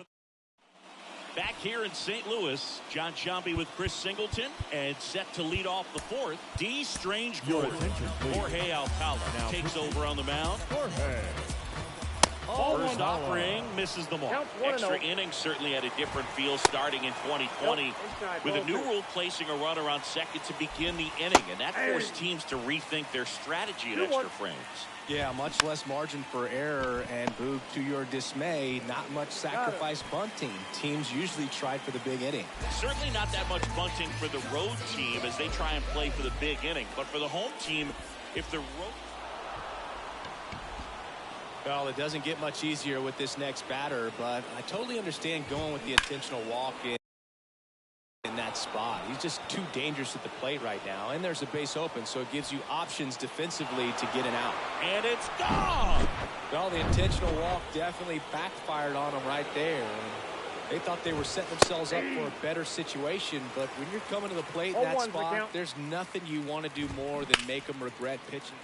B: Back here in St. Louis, John Sciambi with Chris Singleton, and set to lead off the 4th. D. Strange Gordon. Jorge Alcala takes over on the mound. First offering misses the mark. Extra innings certainly had a different feel starting in 2020 with a new rule placing a runner on second to begin the inning, and that forced teams to rethink their strategy in extra frames.
A: Yeah, much less margin for error, and Boog, to your dismay, not much sacrifice bunting. Teams usually try for the big inning.
B: Certainly not that much bunting for the road team as they try and play for the big inning, but for the home team, if the road...
A: Well, it doesn't get much easier with this next batter, but I totally understand going with the intentional walk in that spot. He's just too dangerous at the plate right now, and there's a base open, so it gives you options defensively to get an out.
B: And it's gone!
A: Well, the intentional walk definitely backfired on him right there. They thought they were setting themselves up for a better situation, but when you're coming to the plate in that spot, there's nothing you want to do more than make them regret pitching.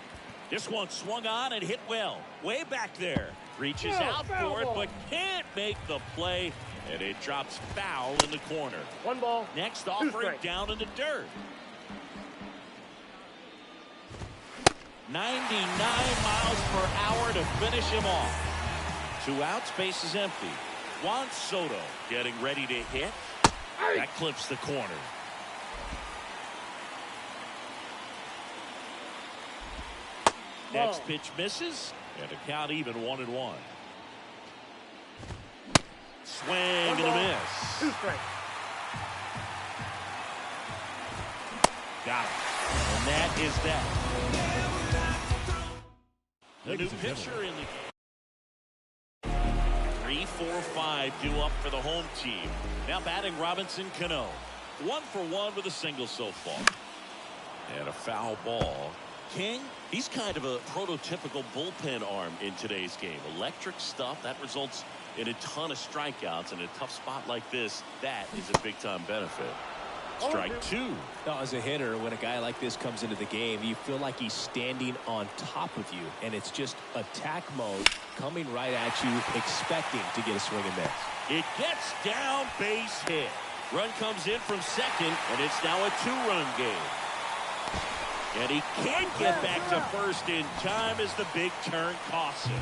B: This one swung on and hit well. Way back there. Reaches out for it, but can't make the play. And it drops foul in the corner.
C: 1 ball.
B: Next offering down in the dirt. 99 miles per hour to finish him off. 2 outs, base is empty. Juan Soto getting ready to hit. That clips the corner. Next pitch misses, and a count even 1-1. Swing and a miss.
C: 2 strikes.
B: Got it. And that is that. The new pitcher in the game. 3, 4, 5 due up for the home team. Now batting Robinson Cano. 1 for 1 with a single so far. And a foul ball. King, he's kind of a prototypical bullpen arm in today's game. Electric stuff that results in a ton of strikeouts in a tough spot like this. That is a big-time benefit. Strike two.
A: Now, as a hitter, when a guy like this comes into the game, you feel like he's standing on top of you, and it's just attack mode coming right at you, expecting to get a swing and miss.
B: It gets down, base hit. Run comes in from second, and it's now a two-run game. And he can't get back to first in time as the big turn costs him.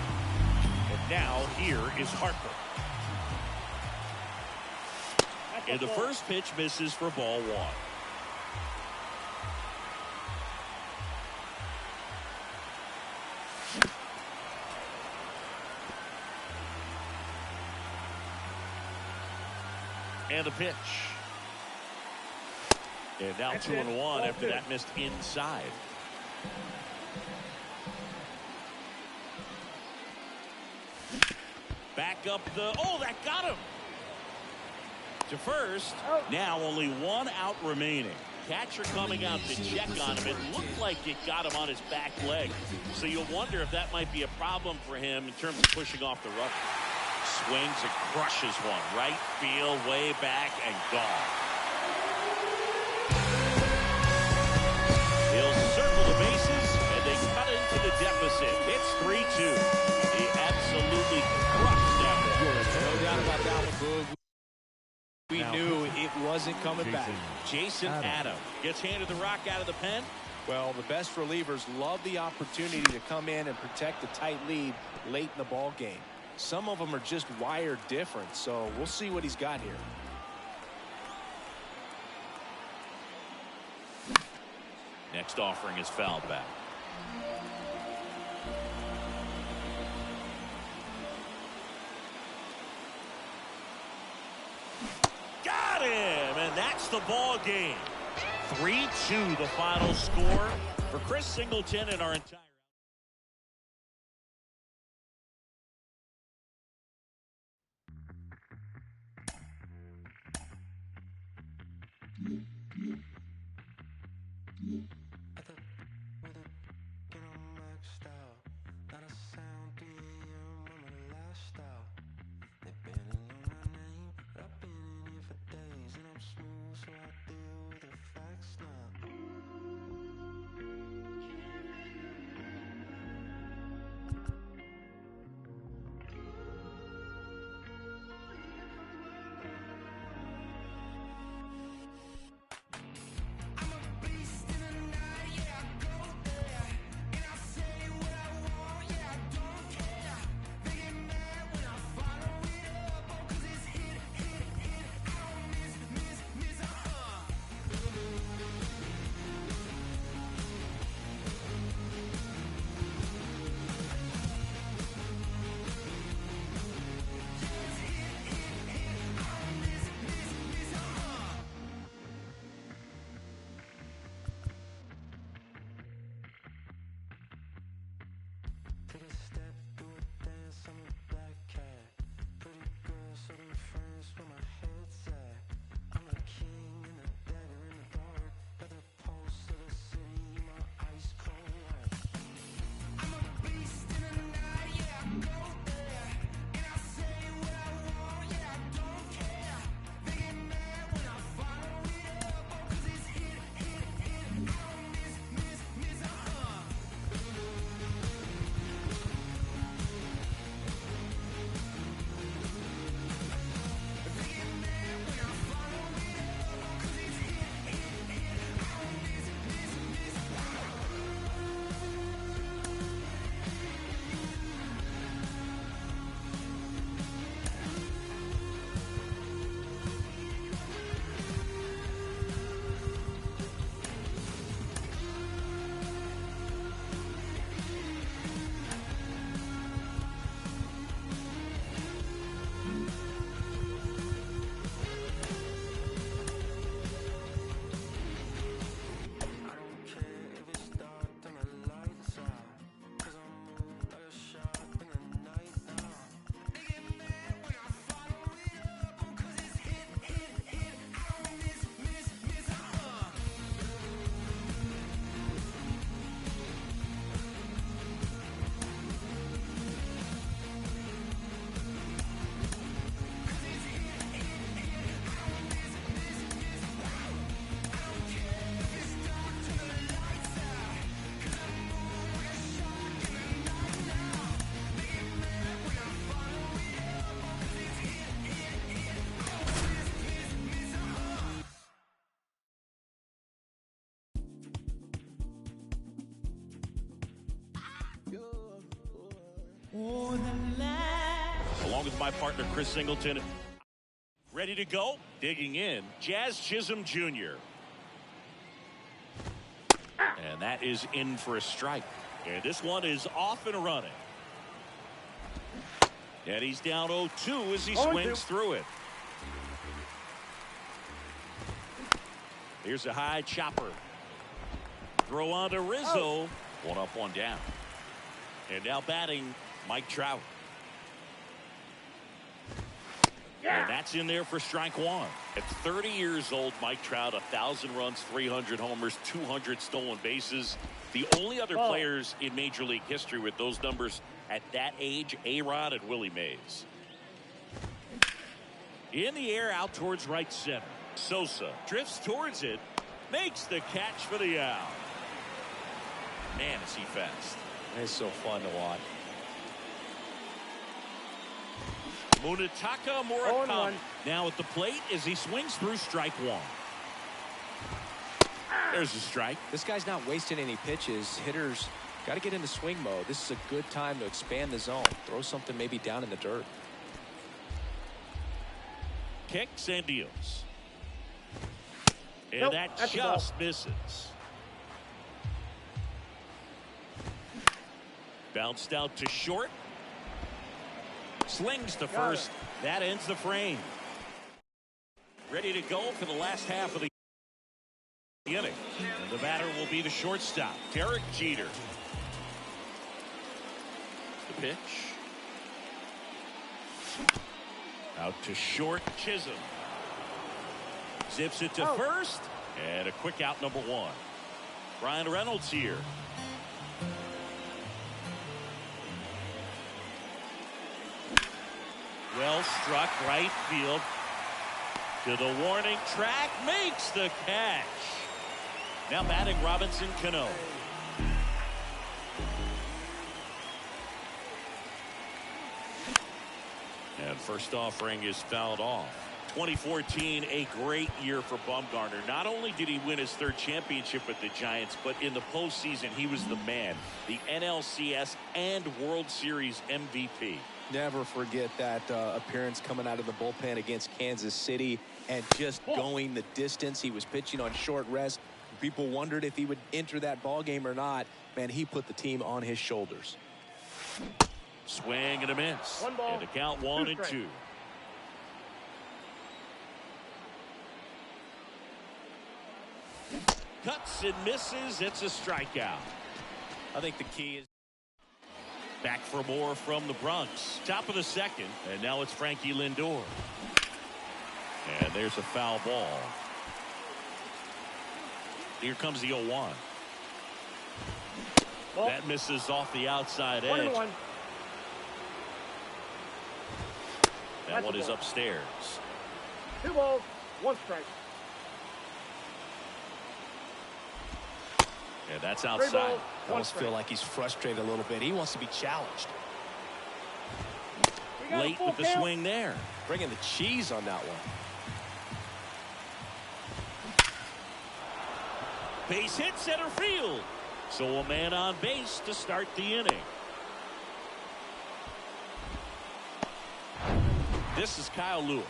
B: And now here is Harper. And the first pitch misses for ball one. And a pitch. And now 2-1 after that missed inside. Back up the, oh, that got him. To first, now only one out remaining. Catcher coming out to check on him. It looked like it got him on his back leg. So you'll wonder if that might be a problem for him in terms of pushing off the rubber. Swings and crushes one. Right field, way back, and gone. He'll circle the bases, and they cut into the deficit. It's 3-2. He absolutely crushed that one.
A: No doubt about that one, Boog. We knew it wasn't coming back.
B: Jason Adam gets handed the rock out of the pen.
A: Well, the best relievers love the opportunity to come in and protect a tight lead late in the ball game. Some of them are just wired different, so we'll see what he's got here.
B: Next offering is fouled back. Got him, and that's the ball game. 3-2 the final score for Chris Singleton and our entire Along with my partner, Chris Singleton. Ready to go? Digging in, Jazz Chisholm Jr. And that is in for a strike. And this one is off and running. And he's down 0-2 as he swings through it. Here's a high chopper. Throw on to Rizzo. One up, one down. And now batting, Mike Trout. And that's in there for strike one. At 30 years old, Mike Trout, 1,000 runs, 300 homers, 200 stolen bases. The only other players in Major League history with those numbers at that age, A-Rod and Willie Mays. In the air, out towards right center. Sosa drifts towards it, makes the catch for the out. Man, is he fast.
A: It's so fun to watch.
B: Munetaka Murakami now at the plate as he swings through strike one. There's a strike.
A: This guy's not wasting any pitches. Hitters got to get into swing mode. This is a good time to expand the zone. Throw something maybe down in the dirt.
B: Kicks and deals. And that just misses. Bounced out to short. Slings to first. That ends the frame. Ready to go for the last half of the inning. And the batter will be the shortstop, Derek Jeter. The pitch. Out to short, Chisholm. Zips it to first. And a quick out, number one. Ryan Reynolds here. Well struck, right field. To the warning track, makes the catch. Now batting, Robinson Cano. And first offering is fouled off. 2014, a great year for Bumgarner. Not only did he win his third championship with the Giants, but in the postseason, he was the man. The NLCS and World Series MVP.
A: Never forget that appearance coming out of the bullpen against Kansas City and just going the distance. He was pitching on short rest. People wondered if he would enter that ball game or not. Man, he put the team on his shoulders.
B: Swing and a miss.
C: One ball,
B: and the count 1-2. Cuts and misses. It's a strikeout.
A: I think the key is
B: back for more from the Bronx. Top of the second. And now it's Frankie Lindor. And there's a foul ball. Here comes the 0-1. That misses off the outside edge. That one is upstairs.
C: 2 balls, 1 strike.
B: And that's outside.
A: I almost feel like he's frustrated a little bit. He wants to be challenged.
B: Late with the swing there.
A: Bringing the cheese on that one.
B: Base hit center field. So a man on base to start the inning. This is Kyle Lewis.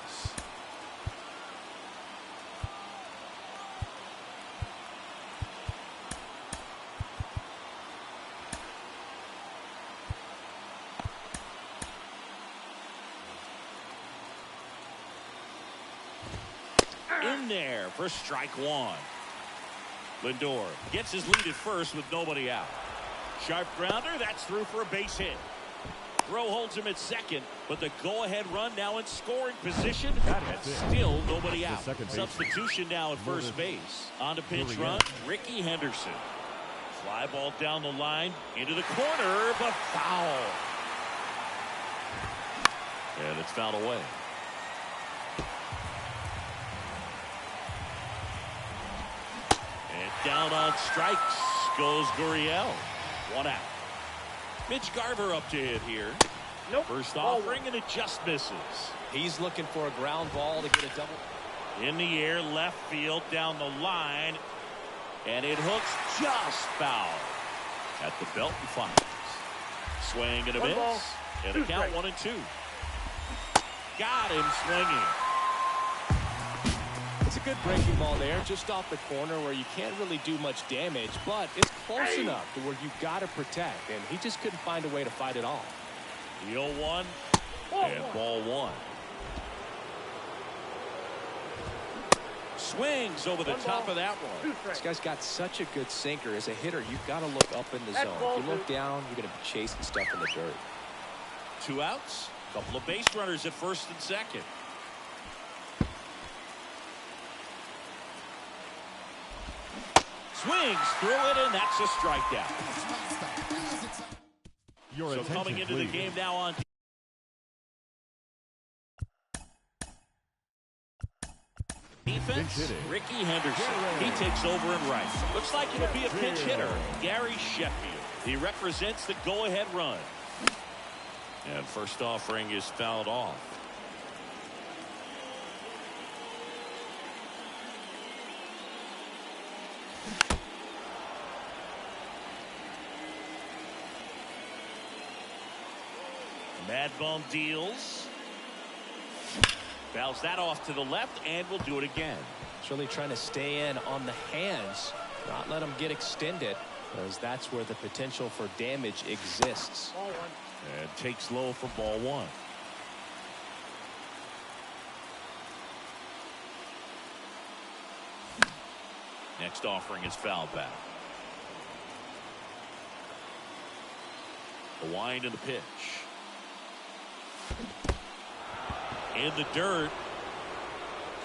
B: In there for strike one. Lindor gets his lead at first with nobody out. Sharp grounder, that's through for a base hit. Throw holds him at second, but the go-ahead run now in scoring position. And still nobody out. Substitution now at first base. On to pinch run, Ricky Henderson. Fly ball down the line, into the corner, but foul. And it's fouled away. Down on strikes goes Gurriel. 1 out. Mitch Garver up to hit here. First offering, and it just misses.
A: He's looking for a ground ball to get a double.
B: In the air, left field, down the line. And it hooks just foul at the belt and finals. Swing and a
C: One
B: miss.
C: ball,
B: And
C: two
B: a count,
C: strikes.
B: 1-2. Got him swinging.
A: It's a good breaking ball there, just off the corner where you can't really do much damage, but it's close enough to where you got to protect, and he just couldn't find a way to fight it off.
B: The 0-1 and ball one. Swings over the top of that one.
A: This guy's got such a good sinker. As a hitter, you've got to look up in the zone. If you look down, you're going to be chasing stuff in the dirt.
B: 2 outs. Couple of base runners at first and second. Swings through it, and that's a strikeout. So coming into the game now on defense, Ricky Henderson. He takes over and right. Looks like it'll be a pinch hitter, Gary Sheffield. He represents the go-ahead run. And first offering is fouled off. Mad Bum deals. Fouls that off to the left, and will do it again.
A: It's really trying to stay in on the hands, not let them get extended, because that's where the potential for damage exists.
C: Ball one.
B: And takes low for ball one. Next offering is fouled back. The wind and the pitch. In the dirt.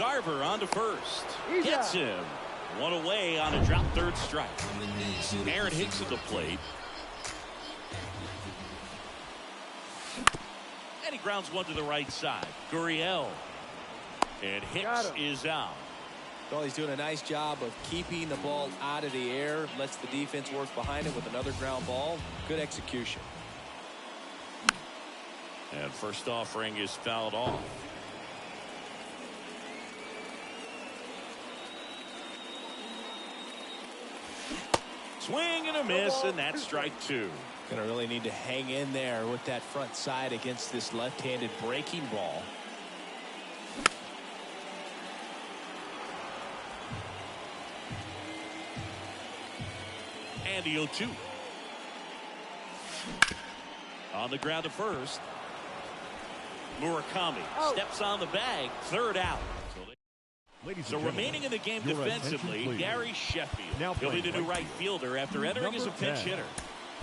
B: Garver on to first. Gets him. One away on a drop third strike. Aaron Hicks at the plate. And he grounds one to the right side. Gurriel. And Hicks is out.
A: Well, he's doing a nice job of keeping the ball out of the air. Lets the defense work behind it with another ground ball. Good execution.
B: And first offering is fouled off. Swing and a miss, and that's strike two.
A: Gonna really need to hang in there with that front side against this left-handed breaking ball.
B: And the 0-2. On the ground to first. Murakami steps on the bag. Third out. So remaining in the game defensively, Gary Sheffield. He'll be the new right fielder after entering as a pinch hitter.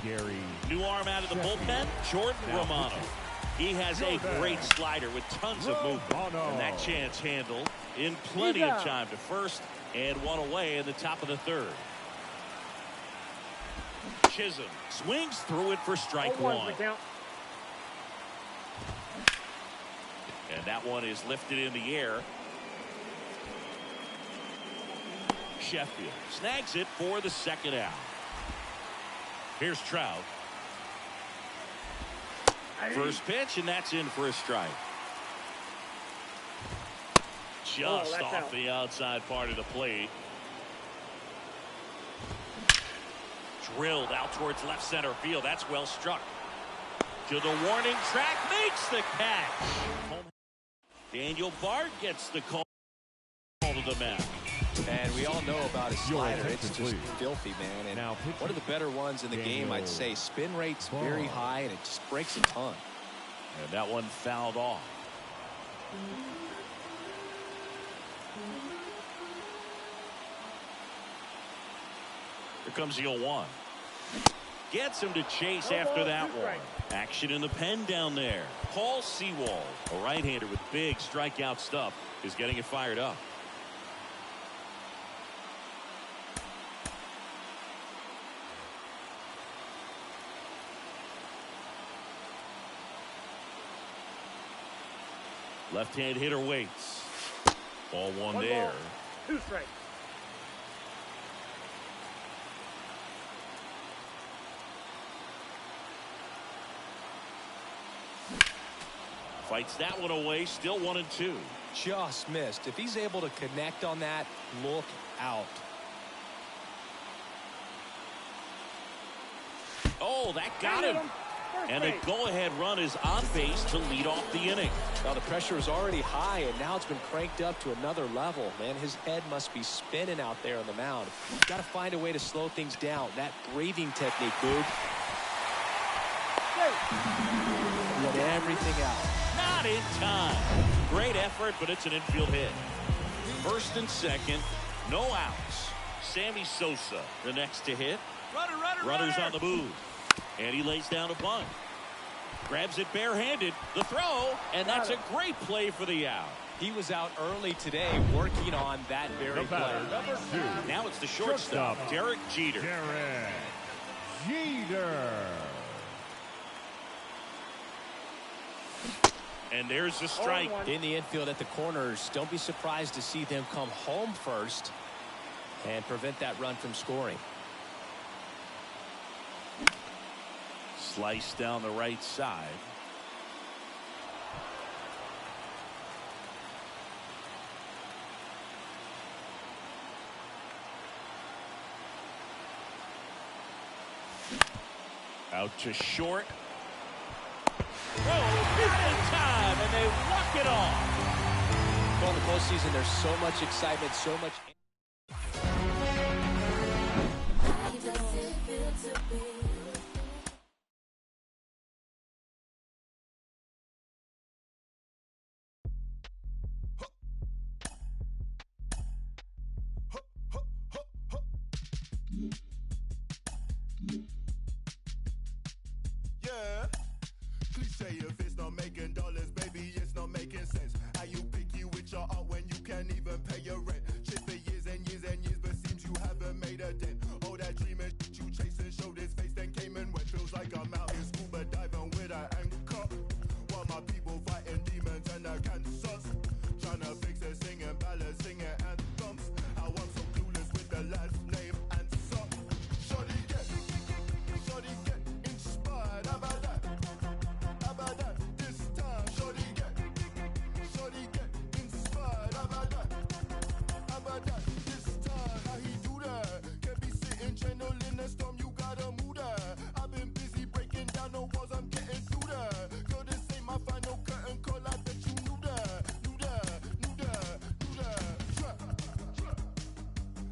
G: Gary.
B: New arm out of the bullpen, Jordan Romano. He has a great slider with tons of movement. And that chance handled in plenty of time to first, and one away in the top of the third. Chisholm swings through it for strike one. And that one is lifted in the air. Sheffield snags it for the second out. Here's Trout. First pitch, and that's in for a strike. Just off the outside part of the plate. Drilled out towards left center field. That's well struck. To the warning track, makes the catch. Daniel Bard gets the call to the mound.
A: And we all know about his slider. It's just filthy, man. And now one of the better ones in the game, I'd say. Spin rate's very high, and it just breaks a ton.
B: And that one fouled off. Here comes the 0-1. Gets him to chase after that one. Action in the pen down there. Paul Sewald, a right-hander with big strikeout stuff, is getting it fired up. Left-hand hitter waits. Ball one there.
C: Two strikes.
B: Fights that one away. Still 1-2.
A: Just missed. If he's able to connect on that, look out.
B: Oh, that got him. And a go-ahead run is on base to lead off the inning.
A: Well, the pressure is already high, and now it's been cranked up to another level. Man, his head must be spinning out there on the mound. Got to find a way to slow things down. That breathing technique, Boog. Let everything out.
B: Not in time. Great effort, but it's an infield hit. First and second, no outs. Sammy Sosa, the next to hit. Runners on the move. And he lays down a bunt. Grabs it barehanded. The throw, and that's a great play for the out.
A: He was out early today working on that very play.
G: Number 2.
B: Now it's the shortstop, Derek Jeter.
G: Derek Jeter.
B: And there's the strike.
A: In the infield at the corners, don't be surprised to see them come home first and prevent that run from scoring.
B: Slice down the right side. Out to short. Oh, not in time, and they walk it off.
A: Well, in the postseason, there's so much excitement, so much.
F: Yeah. Cliche if it's not making dollars, baby, it's not making sense. How you picky with your art when you can't even pay your rent? Shit for years and years and years, but seems you haven't made a dent. All that dreaming you chasing, showed his face, then came and went. Feels like I'm out in scuba diving with an anchor, while my people fighting demons and the cancers. Trying to fix it, singing ballads, singing anthems. How I'm so clueless with the last name answer. Shorty get inspired. How about that? How about that? This time, shorty get inspired. How about that? How about that? This time, how he do that? Can't be sitting channeling the storm. You gotta move that. I've been busy breaking down the walls. I'm getting through that. Girl, this ain't my final curtain call. I bet you knew that.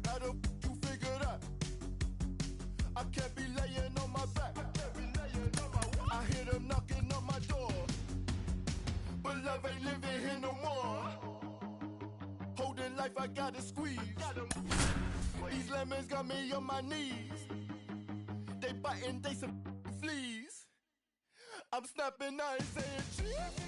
F: How the you figure that? I can't be laying on my back. I hear them knocking on my door, but love ain't living here no more. Holding life, I gotta squeeze. These lemons got me on my knees. They biting, they some fleas. I'm snapping, I ain't saying cheese.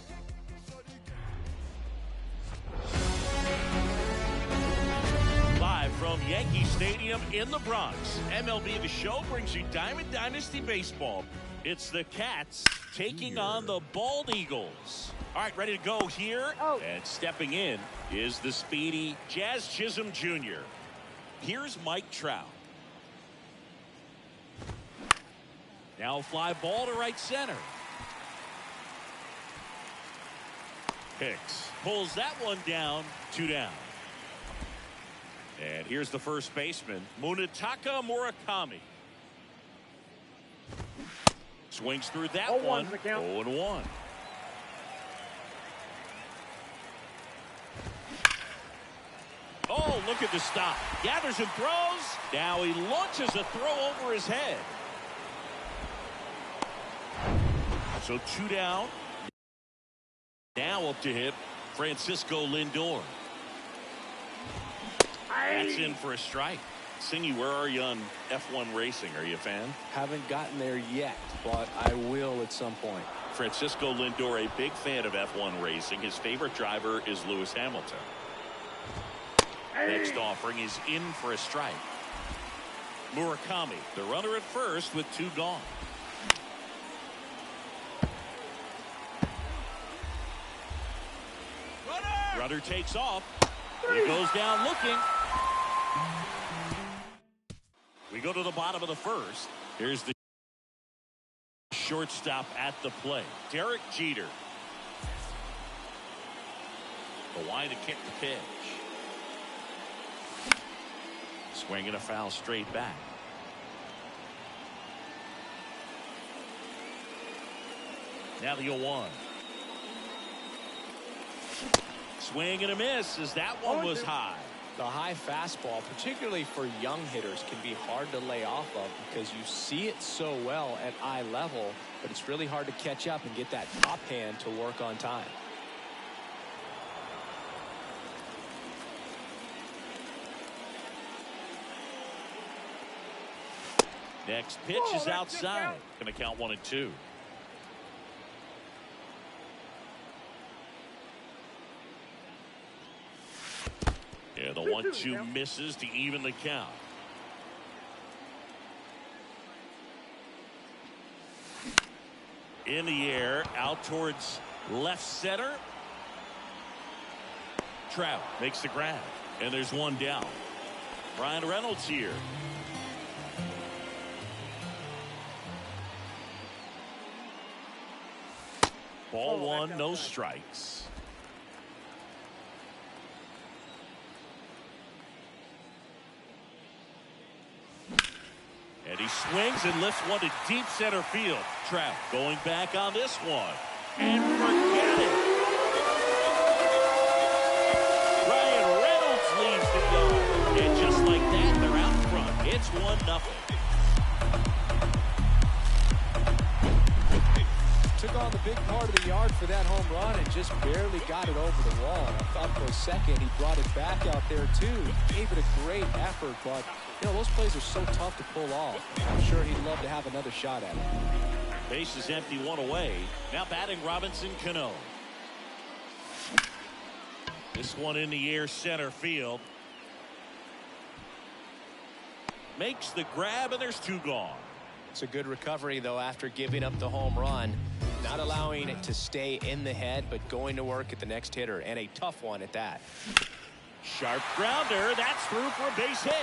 B: Live from Yankee Stadium in the Bronx, MLB The Show brings you Diamond Dynasty Baseball. It's the Cats taking on the Bald Eagles. All right, ready to go here. And stepping in is the speedy Jazz Chisholm Jr. Here's Mike Trout. Now fly ball to right center. Hicks pulls that one down, 2 down. And here's the first baseman, Munetaka Murakami. Swings through that one. 0-1. Oh, look at the stop. Gathers and throws. Now he launches a throw over his head. So 2 down. Now up to hit Francisco Lindor. That's in for a strike. Singy, where are you on F1 racing? Are you a fan?
A: Haven't gotten there yet, but I will at some point.
B: Francisco Lindor, a big fan of F1 racing. His favorite driver is Lewis Hamilton. Next offering is in for a strike. Murakami, the runner at first with 2 gone. Runner takes off. He goes down looking. We go to the bottom of the first. Here's the shortstop at the plate, Derek Jeter. The line to kick the pitch. Swinging a foul straight back. Now the 0-1. Swing and a miss as that one was high.
A: The high fastball, particularly for young hitters, can be hard to lay off of because you see it so well at eye level, but it's really hard to catch up and get that top hand to work on time.
B: Next pitch is outside. Going to count 1-2. Yeah, the 1-2 misses to even the count. In the air, out towards left center. Trout makes the grab, and there's one down. Brian Reynolds here. Ball one, no strikes. And he swings and lifts one to deep center field. Trout going back on this one. And forget it. Ryan Reynolds leaves the yard. And just like that, they're out in front. It's 1-0.
A: Took on the big part of the yard for that home run and just barely got it over the wall. I thought for a second he brought it back out there too. Gave it a great effort, but you know those plays are so tough to pull off. I'm sure he'd love to have another shot at it.
B: Base is empty, one away. Now batting Robinson Cano. This one in the air, center field. Makes the grab, and there's two gone.
A: It's a good recovery, though, after giving up the home run. Not allowing it to stay in the head, but going to work at the next hitter, and a tough one at that.
B: Sharp grounder. That's through for a base hit.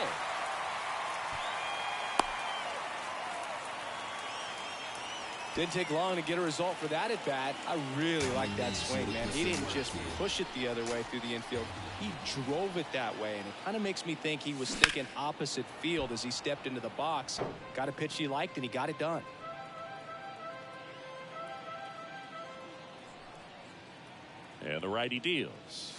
A: Didn't take long to get a result for that at bat. I really like that swing, man. He didn't just push it the other way through the infield. He drove it that way, and it kind of makes me think he was thinking opposite field as he stepped into the box. Got a pitch he liked, and he got it done.
B: And the righty deals.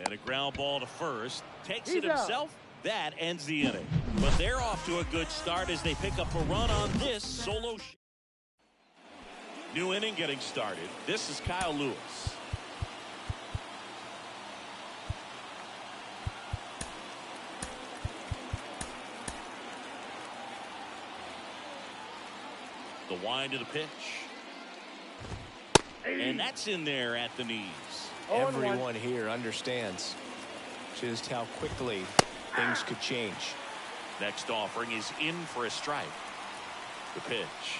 B: And a ground ball to first. Takes it himself. That ends the inning. But they're off to a good start as they pick up a run on this solo. New inning getting started. This is Kyle Lewis. The wind of the pitch. And that's in there at the knees.
A: Everyone here understands just how quickly things could change.
B: Next offering is in for a strike. The pitch.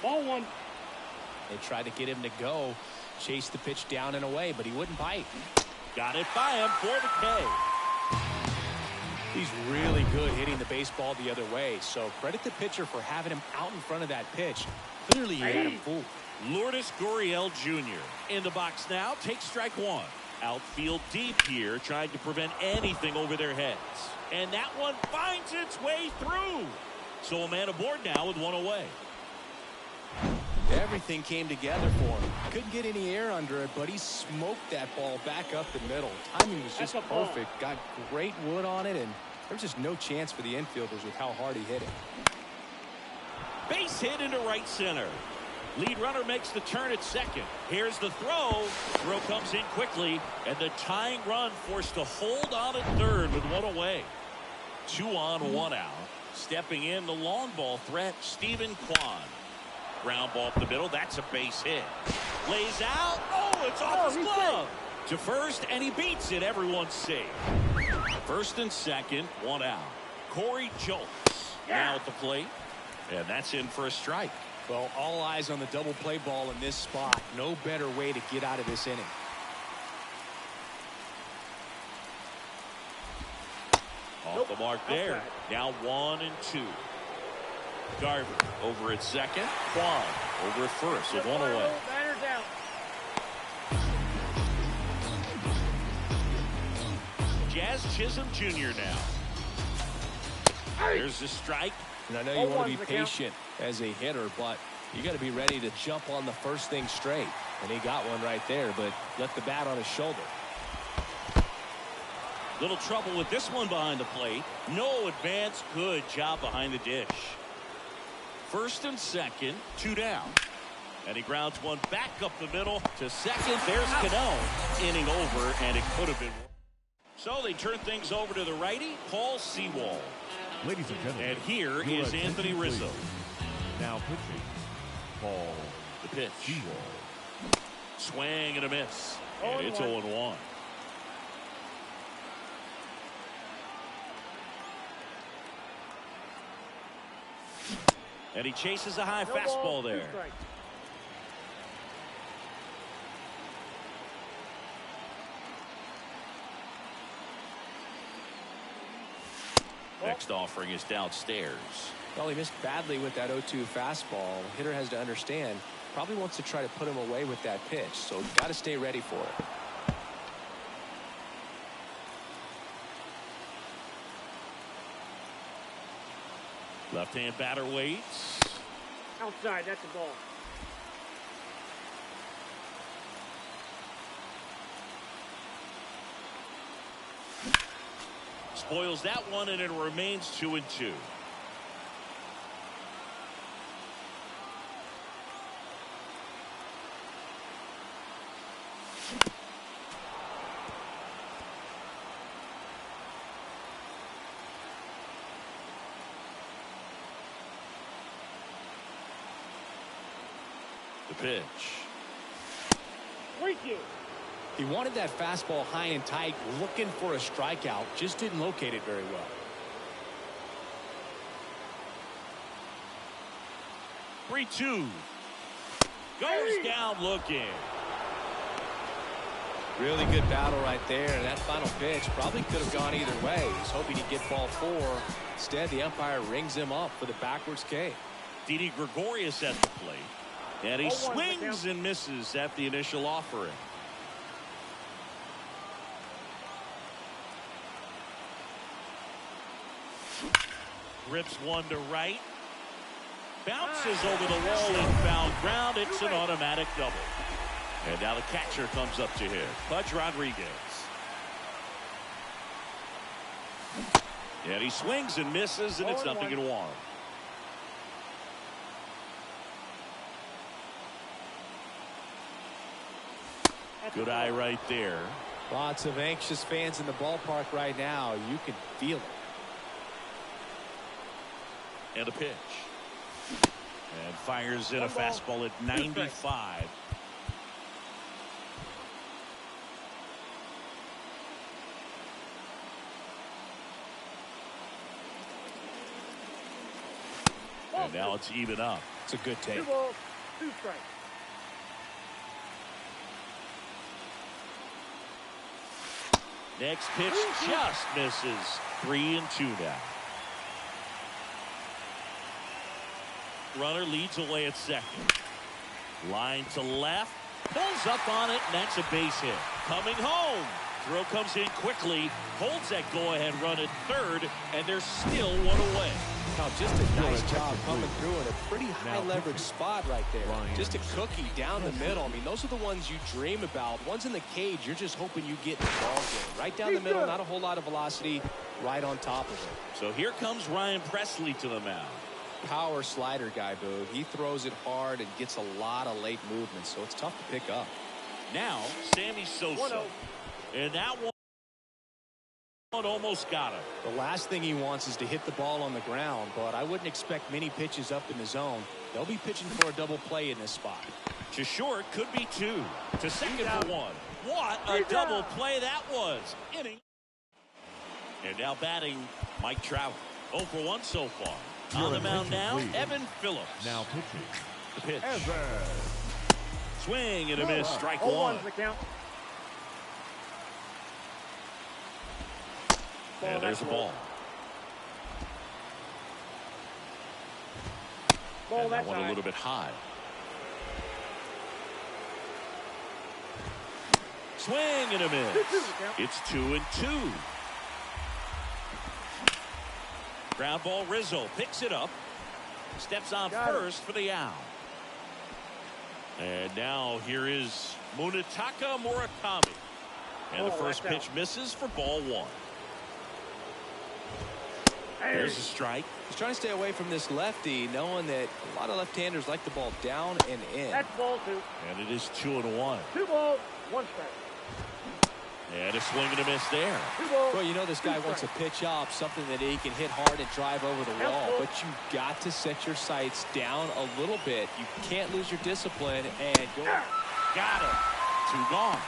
C: Ball one.
A: They tried to get him to go, chase the pitch down and away, but he wouldn't bite.
B: Got it by him for the K.
A: He's really good hitting the baseball the other way, so credit the pitcher for having him out in front of that pitch. Clearly he had him fooled.
B: Lourdes Gurriel Jr. in the box now. Takes strike one. Outfield deep here, trying to prevent anything over their heads. And that one finds its way through. So a man aboard now with one away.
A: Everything came together for him. Couldn't get any air under it, but he smoked that ball back up the middle. Timing was just perfect. Got great wood on it, and there was just no chance for the infielders with how hard he hit it.
B: Base hit into right center. Lead runner makes the turn at second. Here's the throw. Throw comes in quickly, and the tying run forced to hold on at third with one away. 2 on, 1 out. Stepping in the long ball threat, Stephen Kwan. Ground ball up the middle. That's a base hit. Lays out. Oh, it's off his glove. To first, and he beats it. Everyone's safe. First and second, 1 out. Corey Jolts now at the plate, and that's in for a strike.
A: Well, all eyes on the double play ball in this spot. No better way to get out of this inning.
B: Off the mark there. Now 1 and 2. Garver over at second. Kwan over at first with one away. Jazz Chisholm Jr. now. There's the strike.
A: And I know you want to be patient as a hitter, but You got to be ready to jump on the first thing straight. And he got one right there, but left the bat on his shoulder.
B: Little trouble with this one behind the plate. No advance. Good job behind the dish. First and second, 2 down. And he grounds one back up the middle to second. There's Cano. Inning over, and it could have been. So they turn things over to the righty, Paul Sewald.
G: Ladies and gentlemen.
B: And here is Anthony Rizzo.
G: Now pitching, Paul.
B: The pitch.
G: Sewald.
B: Swing and a miss. And it's 0-1. And he chases a high fastball there. Next offering is downstairs.
A: Well, he missed badly with that 0-2 fastball. Hitter has to understand, probably wants to try to put him away with that pitch, so got to stay ready for it.
B: Left-hand batter waits.
C: Outside, that's a ball.
B: Spoils that one, and it remains 2-2. The pitch.
A: He wanted that fastball high and tight, looking for a strikeout, just didn't locate it very well.
B: 3-2. Goes down looking.
A: Really good battle right there, and that final pitch probably could have gone either way. He's hoping he'd get ball 4. Instead, the umpire rings him up for the backwards K.
B: Didi Gregorius at the plate. And he swings and misses at the initial offering. Rips one to right. Bounces over the wall and foul ground. It's an automatic double. And now the catcher comes up to him. Pudge Rodriguez. And he swings and misses, and it's 0-1. Good eye right there.
A: Lots of anxious fans in the ballpark right now. You can feel it.
B: And a pitch. And fires in a fastball at 95. And now it's even up.
A: It's a good take.
C: 2 balls, 2 strikes.
B: Next pitch just misses. 3-2 now. Runner leads away at second. Line to left. Pulls up on it, and that's a base hit. Coming home. Throw comes in quickly. Holds that go-ahead run at third, and they're still 1 away.
A: Now, just a nice job coming through in a pretty high-leverage spot right there. Just a cookie down the middle. I mean, those are the ones you dream about. Ones in the cage, you're just hoping you get in the ball game. Right down the middle, not a whole lot of velocity, right on top of it.
B: So here comes Ryan Presley to the mound.
A: Power slider guy, Boo. He throws it hard and gets a lot of late movement, so it's tough to pick up.
B: Now, Sammy Sosa. And that one almost got him.
A: The last thing he wants is to hit the ball on the ground, but I wouldn't expect many pitches up in the zone. They'll be pitching for a double play in this spot.
B: To short, could be 2. To second for 1. What a double play that was. Inning. And now batting, Mike Trout. 0 for 1 so far. On the mound now, Evan Phillips.
G: Now pitching.
B: The pitch.
G: Evan.
B: Swing and a miss. Strike 1. And there's the ball. And that one a little bit high. Swing and a miss. It's 2-2. Ground ball. Rizzo picks it up. Steps on first for the out. And now here is Munetaka Murakami. And the first pitch misses for ball one. There's a strike.
A: He's trying to stay away from this lefty, knowing that a lot of left-handers like the ball down and in.
C: That's ball two.
B: And it is 2-1.
C: 2 balls, 1 strike.
B: And a swing and a miss there.
C: 2 balls.
A: Well, you know this guy wants to pitch up, something that he can hit hard and drive over the wall. But you've got to set your sights down a little bit. You can't lose your discipline and go.
B: Got it. 2 gone.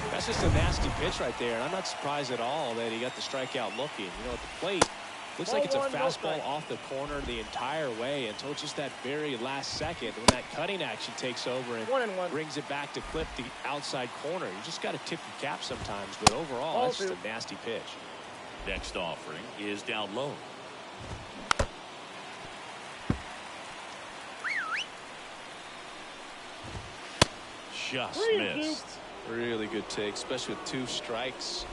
A: That's just a nasty pitch right there. And I'm not surprised at all that he got the strikeout looking. You know, at the plate, looks like it's a fastball off the corner the entire way until just that very last second when that cutting action takes over and brings it back to clip the outside corner. You just got to tip your cap sometimes, but overall, that's just a nasty pitch.
B: Next offering is down low. Just missed.
A: Really good take, especially with 2 strikes.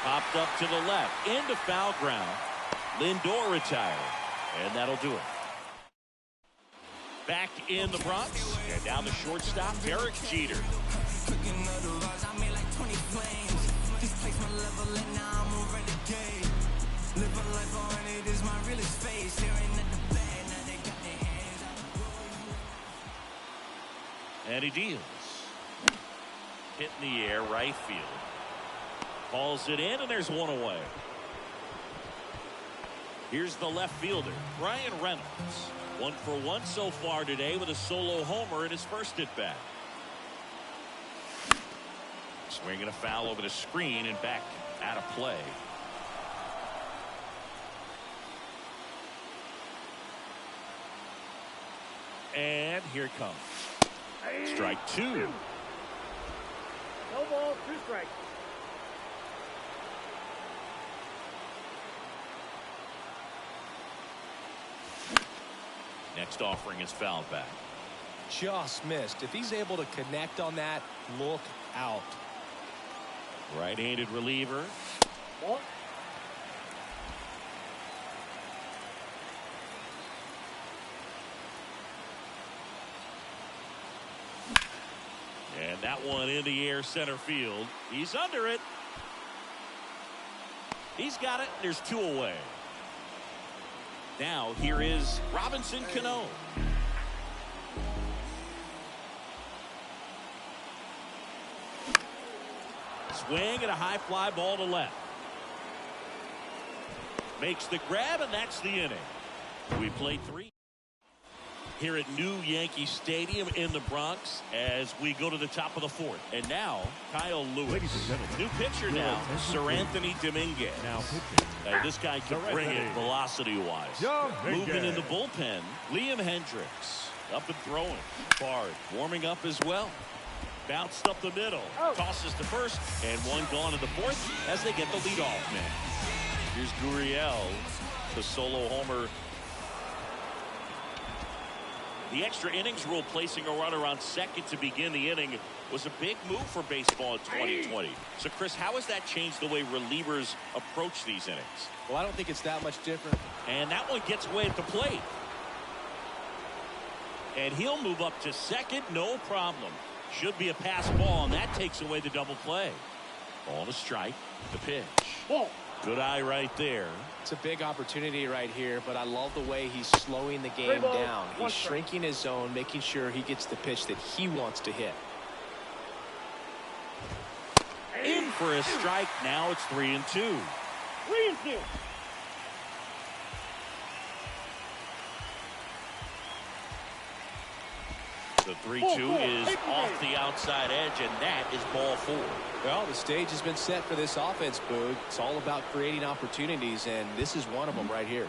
B: Popped up to the left into foul ground. Lindor retired, and that'll do it. Back in the Bronx, and down the shortstop, Derek Jeter. And he deals. Hit in the air, right field. Balls it in, and there's 1 away. Here's the left fielder, Brian Reynolds. 1 for 1 so far today with a solo homer in his first at bat. Swinging a foul over the screen and back out of play. And here it comes. Strike 2.
C: No balls, 2 strikes.
B: Next offering is fouled back.
A: Just missed. If he's able to connect on that, look out.
B: Right-handed reliever.
C: Ball.
B: And that one in the air center field. He's under it. He's got it. There's 2 away. Now here is Robinson Cano. Swing and a high fly ball to left. Makes the grab, and that's the inning. We played 3 here at New Yankee Stadium in the Bronx as we go to the top of the 4th. And now Kyle Lewis.
G: Ladies and gentlemen,
B: new pitcher now, Sir Anthony Dominguez.
G: Now pitching.
B: This guy can bring it velocity-wise. Moving in the bullpen, Liam Hendricks. Up and throwing. Bard warming up as well. Bounced up the middle. Tosses to first. And 1 gone in the 4th as they get the leadoff man. Here's Gurriel, the solo homer. The extra innings rule placing a runner on second to begin the inning was a big move for baseball in 2020. So, Chris, how has that changed the way relievers approach these innings?
A: Well, I don't think it's that much different.
B: And that one gets away at the plate. And he'll move up to second, no problem. Should be a pass ball, and that takes away the double play. Ball to strike, the pitch.
C: Ball.
B: Good eye right there.
A: It's a big opportunity right here, but I love the way he's slowing the game down. He's shrinking his zone, making sure he gets the pitch that he wants to hit.
B: In for a strike. Now it's 3-2.
C: 3-2.
B: The 3-2 is off the outside edge, and that is ball 4.
A: Well, the stage has been set for this offense, Boog. It's all about creating opportunities, and this is one of them right here.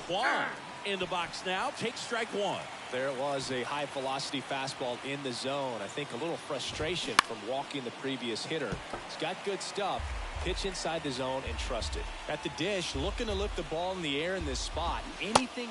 B: Kwan in the box now. Takes strike 1.
A: There it was, a high-velocity fastball in the zone. I think a little frustration from walking the previous hitter. He's got good stuff. Pitch inside the zone and trust it. At the dish, looking to lift the ball in the air in this spot. Anything...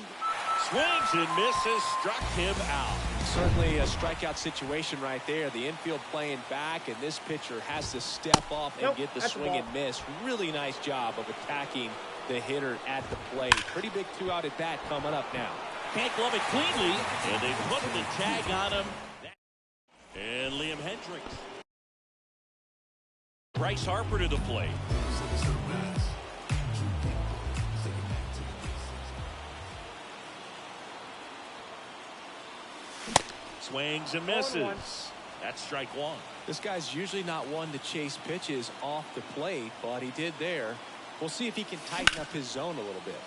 B: Swings and misses, struck him out.
A: Certainly a strikeout situation right there. The infield playing back, and this pitcher has to step up and get the swing and miss. Really nice job of attacking the hitter at the plate. Pretty big 2-out at bat coming up now.
B: can't glove it cleanly, and they put the tag on him. And Liam Hendricks. Bryce Harper to the plate. Swings and misses. That's strike one.
A: This guy's usually not one to chase pitches off the plate, but he did there. We'll see if he can tighten up his zone a little bit.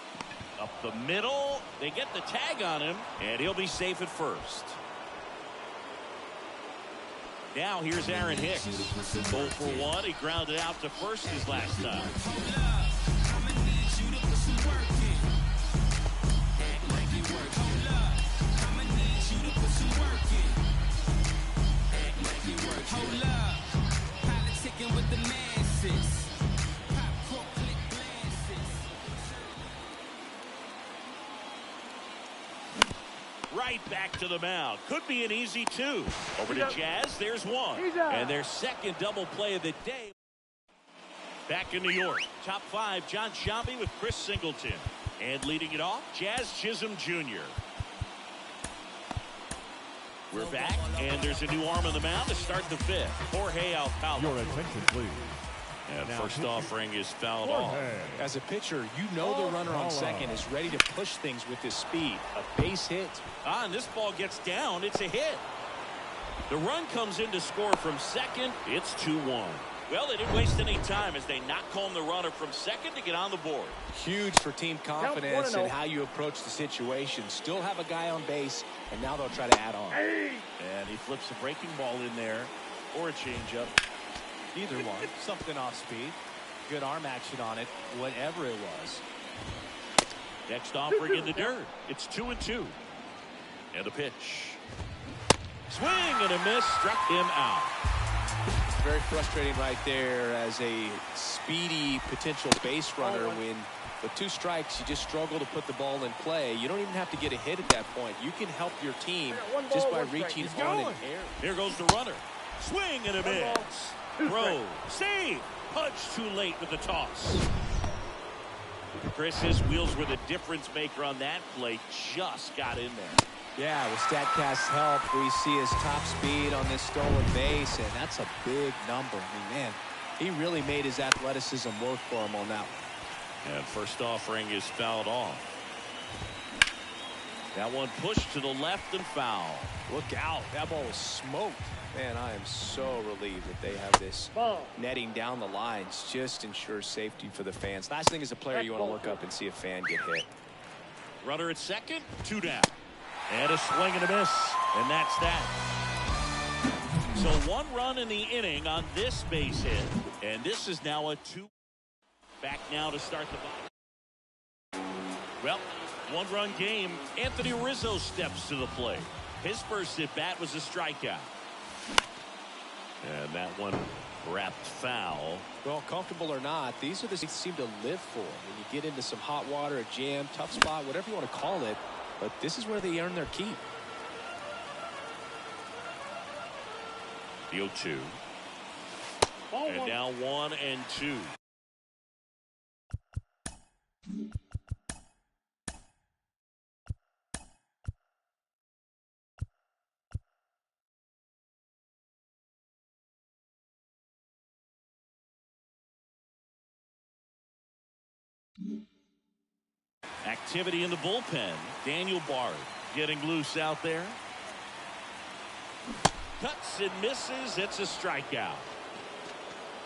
B: Up the middle. They get the tag on him, and he'll be safe at first. Now here's Aaron Hicks. 0 for 1. He grounded out to first his last time. Right back to the mound. Could be an easy 2. Over to Jazz. There's 1. And their second double play of the day. Back in New York. Top 5, John Sciambi with Chris Singleton. And leading it off, Jazz Chisholm Jr. We're back, and there's a new arm on the mound to start the 5th. Jorge Alcala.
G: Your attention, please.
B: And first offering is fouled off.
A: As a pitcher, you know the runner on second is ready to push things with his speed. A base hit.
B: And this ball gets down. It's a hit. The run comes in to score from second. It's 2-1. Well, they didn't waste any time as they knock home the runner from second to get on the board.
A: Huge for team confidence and how you approach the situation. Still have a guy on base, and now they'll try to add on.
B: And he flips a breaking ball in there, or a changeup.
A: Either one. Something off speed. Good arm action on it, whatever it was.
B: Next offering in the dirt. It's 2-2. And the pitch. Swing and a miss. Struck him out.
A: Very frustrating right there as a speedy potential base runner when with 2 strikes you just struggle to put the ball in play. You don't even have to get a hit at that point. You can help your team just by reaching on an air.
B: Here goes the runner. Swing and a miss. Throw. Save. Punch too late with the toss. Chris's wheels were the difference maker on that play. Just got in there.
A: Yeah, with StatCast's help, we see his top speed on this stolen base, and that's a big number. I mean, man, he really made his athleticism work for him on that one.
B: And first offering is fouled off. That one pushed to the left and foul.
A: Look out. That ball was smoked. Man, I am so relieved that they have this netting down the lines. Just ensures safety for the fans. Last thing as a player, you want to look up and see a fan get hit.
B: Runner at second, 2 down. And a swing and a miss. And that's that. So 1 run in the inning on this base hit. And this is now a 2. Back now to start the bottom. Well, 1-run game. Anthony Rizzo steps to the plate. His first at bat was a strikeout. And that one wrapped foul.
A: Well, comfortable or not, these are the things you seem to live for. When you get into some hot water, a jam, tough spot, whatever you want to call it. But this is where they earn their keep.
B: The 0-2. And now 1-2. Activity in the bullpen. Daniel Bard getting loose out there. Cuts and misses. It's a strikeout.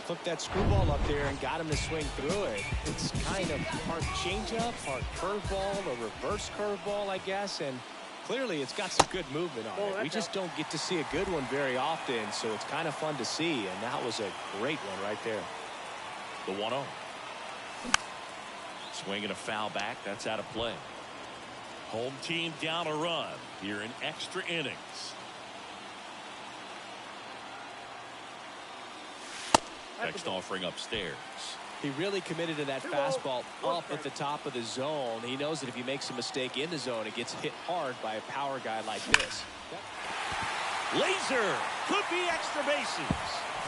A: Took that screwball up there and got him to swing through it. It's kind of part changeup, part curveball, a reverse curveball, I guess. And clearly it's got some good movement on it. We just don't get to see a good one very often, so it's kind of fun to see. And that was a great one right there.
B: The 1-0. Swinging a foul back. That's out of play. Home team down a run here in extra innings. Next offering upstairs.
A: He really committed to that fastball up at the top of the zone. He knows that if he makes a mistake in the zone, it gets hit hard by a power guy like this.
B: Laser could be extra bases.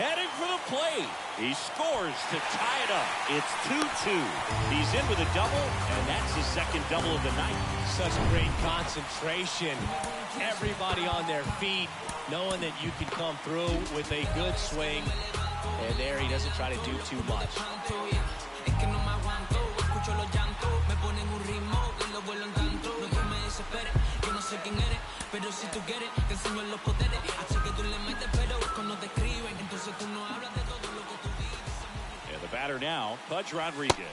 B: Heading for the plate. He scores to tie it up. It's 2-2. He's in with a double, and that's his second double of the night.
A: Such great concentration. Everybody on their feet, knowing that you can come through with a good swing. And there he doesn't try to do too much.
B: And the batter now, Pudge Rodriguez.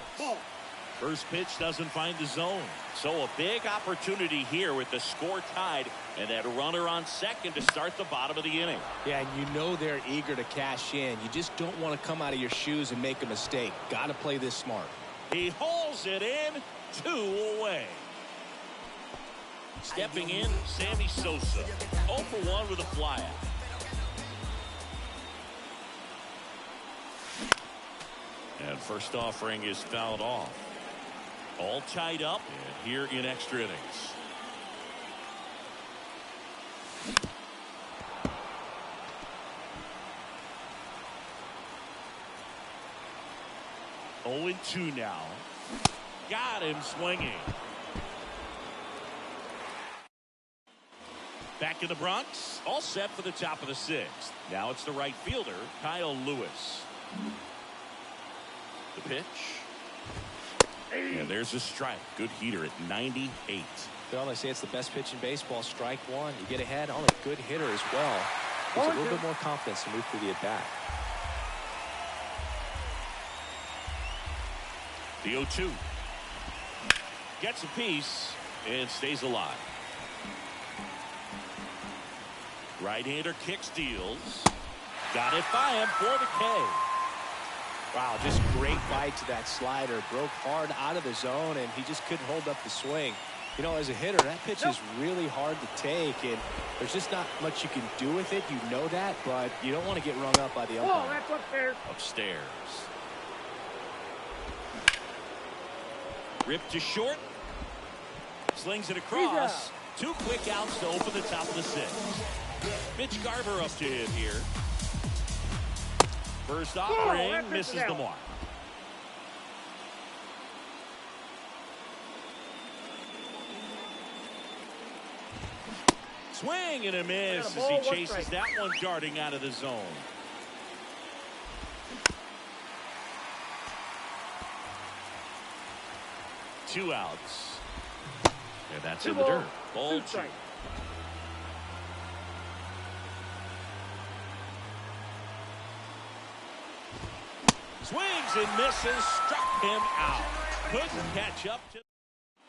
B: First pitch doesn't find the zone. So a big opportunity here with the score tied and that runner on second to start the bottom of the inning.
A: Yeah, and you know they're eager to cash in. You just don't want to come out of your shoes and make a mistake. Got to play this smart.
B: He hauls it in, 2 away. Stepping in, Sammy Sosa. 0 for 1 with a flyout. And first offering is fouled off. All tied up and here in extra innings. Oh, 2 now. Got him swinging. Back in the Bronx, all set for the top of the 6th. Now it's the right fielder, Kyle Lewis. The pitch. And there's a strike. Good heater at 98.
A: Well, they say it's the best pitch in baseball. Strike one. You get ahead on a good hitter as well. Gives a little bit more confidence to move through the at-bat.
B: The 0-2. Gets a piece and stays alive. Right-hander kick steals. Got it by him for the K.
A: Wow, just great bite to that slider. Broke hard out of the zone, and he just couldn't hold up the swing. You know, as a hitter, that pitch is really hard to take, and there's just not much you can do with it. You know that, but you don't want to get rung up by the umpire.
C: Oh, that's upstairs.
B: Upstairs. Ripped to short. Slings it across. 2 quick outs to open the top of the 6th. Mitch Garver up to hit here. First offering misses the mark. Swing and a miss as he chases that one darting out of the zone. Two outs. And that's in the dirt. Ball 2. Swings and misses, struck him out. Couldn't catch up to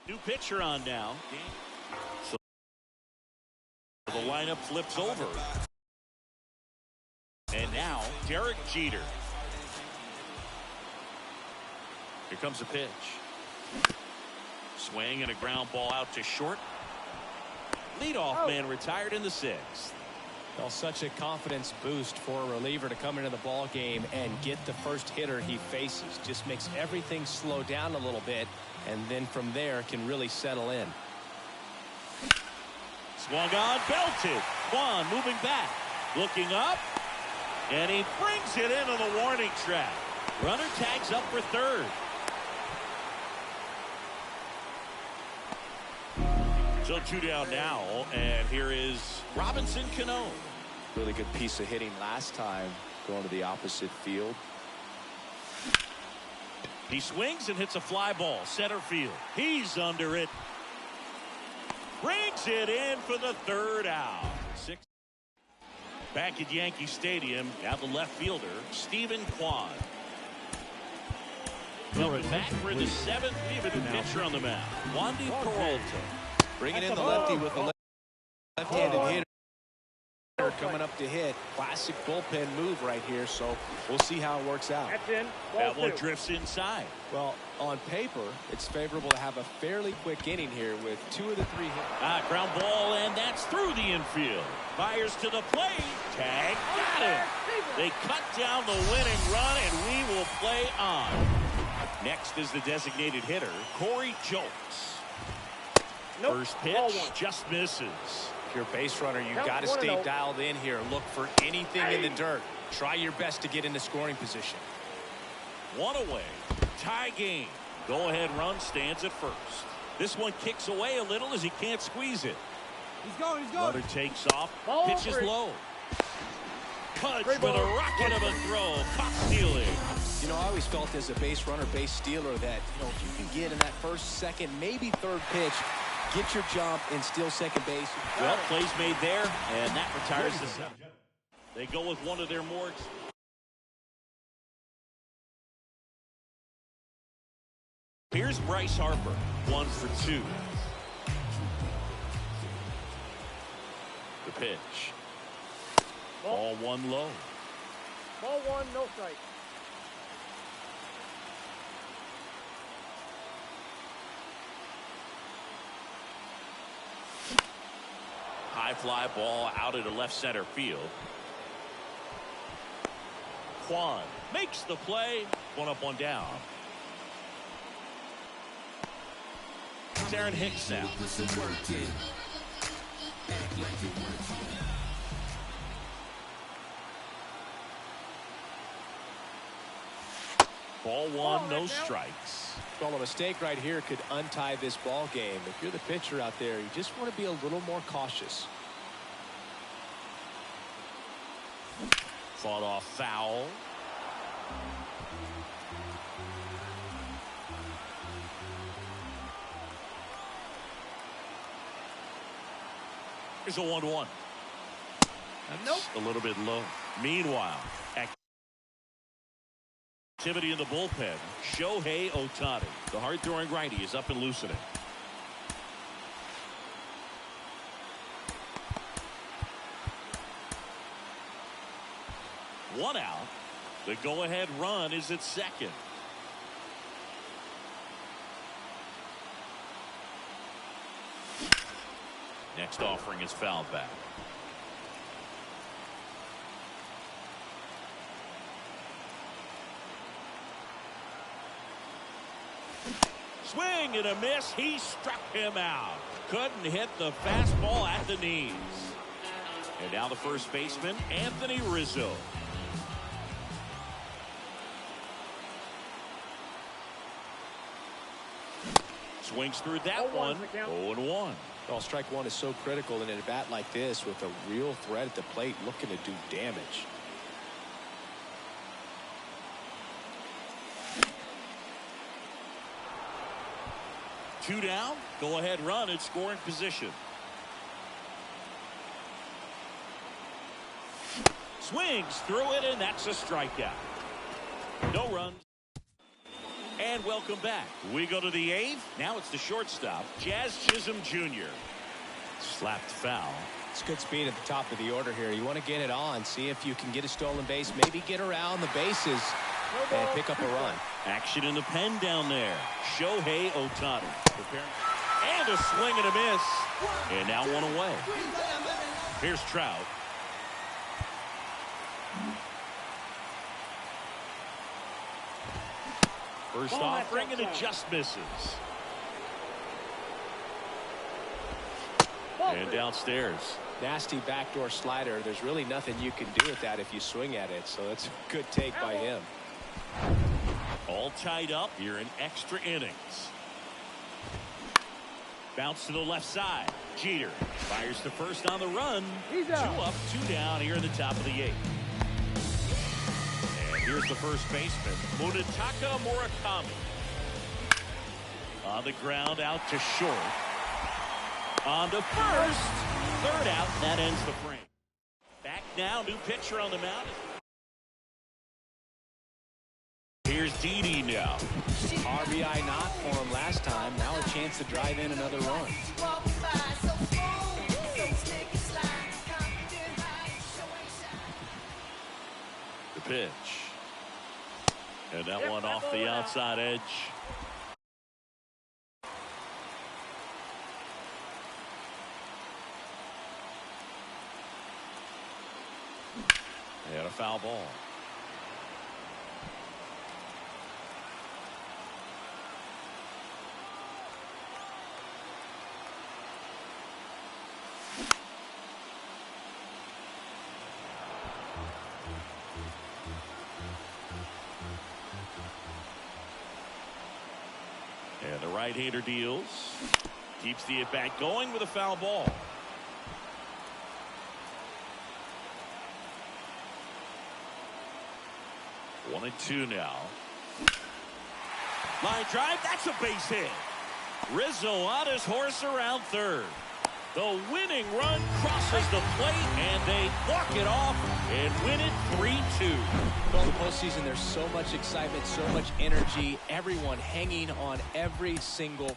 B: new pitcher on now. So the lineup flips over. And now Derek Jeter. Here comes a pitch. Swing and a ground ball out to short. Leadoff man retired in the 6th.
A: Well, such a confidence boost for a reliever to come into the ball game and get the first hitter he faces. Just makes everything slow down a little bit, and then from there can really settle in.
B: Swung on, belted. Kwan moving back, looking up, and he brings it in on the warning track. Runner tags up for third. So 2 down now, and here is Robinson Cano.
A: Really good piece of hitting last time, going to the opposite field.
B: He swings and hits a fly ball, center field. He's under it. Brings it in for the 3rd out. 6. Back at Yankee Stadium, now the left fielder, Stephen Kwan. Coming back for the 7th, we have a new pitcher on the mound, Wandy Peralta.
A: Bringing in the lefty with the left-handed hitter coming up to hit. Classic bullpen move right here, so we'll see how it works out.
C: That's in.
B: That one drifts inside.
A: Well, on paper, it's favorable to have a fairly quick inning here with 2 of the 3 hits.
B: Ground ball, and that's through the infield. Fires to the plate. Tag. Got him. They cut down the winning run, and we will play on. Next is the designated hitter, Corey Jolts.
C: Nope.
B: First pitch just misses.
A: If you're a base runner, you've got to stay dialed in here. Look for anything in the dirt. Try your best to get into scoring position.
B: One away. Tie game. Go-ahead run stands at first. This one kicks away a little as he can't squeeze it.
C: He's going.
B: Runner takes off.
C: Ball
B: Pitches
C: over.
B: low. Punch
C: Great
B: with a
C: ball.
B: rocket of a throw. Caught stealing.
A: You know, I always felt as a base runner, base stealer that, you know, if you can get in that first, second, maybe third pitch, get your jump and steal second base.
B: Well, plays made there, and that retires the seventh. They go with one of their more. Here's Bryce Harper, 1 for 2. The pitch. Ball one low.
C: Ball 1, no strike.
B: High fly ball out into left center field. Quan makes the play. One up, one down. It's Aaron Hicks now. Ball one, no strikes.
A: Well, a mistake right here could untie this ball game. If you're the pitcher out there, you just want to be a little more cautious.
B: Fought off foul. Here's a 1-1. That's a little bit low. Meanwhile, activity in the bullpen. Shohei Ohtani, the hard-throwing righty, is up and loosening. One out. The go-ahead run is at second. Next offering is fouled back. Swing and a miss. He struck him out. Couldn't hit the fastball at the knees. And now the first baseman, Anthony Rizzo. Swings through that one. 0-1.
A: Well, strike one is so critical in a bat like this with a real threat at the plate looking to do damage.
B: Two down. Go ahead run in scoring position. Swings through it, and that's a strikeout. No runs. And welcome back. We go to the eighth. Now it's the shortstop, Jazz Chisholm Jr. Slapped foul.
A: It's good speed at the top of the order here. You want to get it on, see if you can get a stolen base, maybe get around the bases and pick up a run.
B: Action in the pen down there. Shohei Ohtani. And a swing and a miss. And now one away. Here's Trout. First offering, and it just misses. And downstairs.
A: Nasty backdoor slider. There's really nothing you can do with that if you swing at it. So that's a good take by him.
B: All tied up here in extra innings. Bounce to the left side. Jeter fires to first on the run. Two up, two down here in the top of the eighth. Here's the first baseman, Munetaka Murakami. On the ground, out to short. On to first. Third out, that ends the frame. Back now, new pitcher on the mound. Here's Didi now.
A: RBI not for him last time. Now a chance to drive in another run.
B: The pitch. And that one off the outside edge. And a foul ball. And the right-hander deals. Keeps the at-bat going with a foul ball. 1-2 now. Line drive. That's a base hit. Rizzo on his horse around third. The winning run crosses the plate, and they walk it off and win it 3-2.
A: Well, the postseason, there's so much excitement, so much energy, everyone hanging on every single pitch.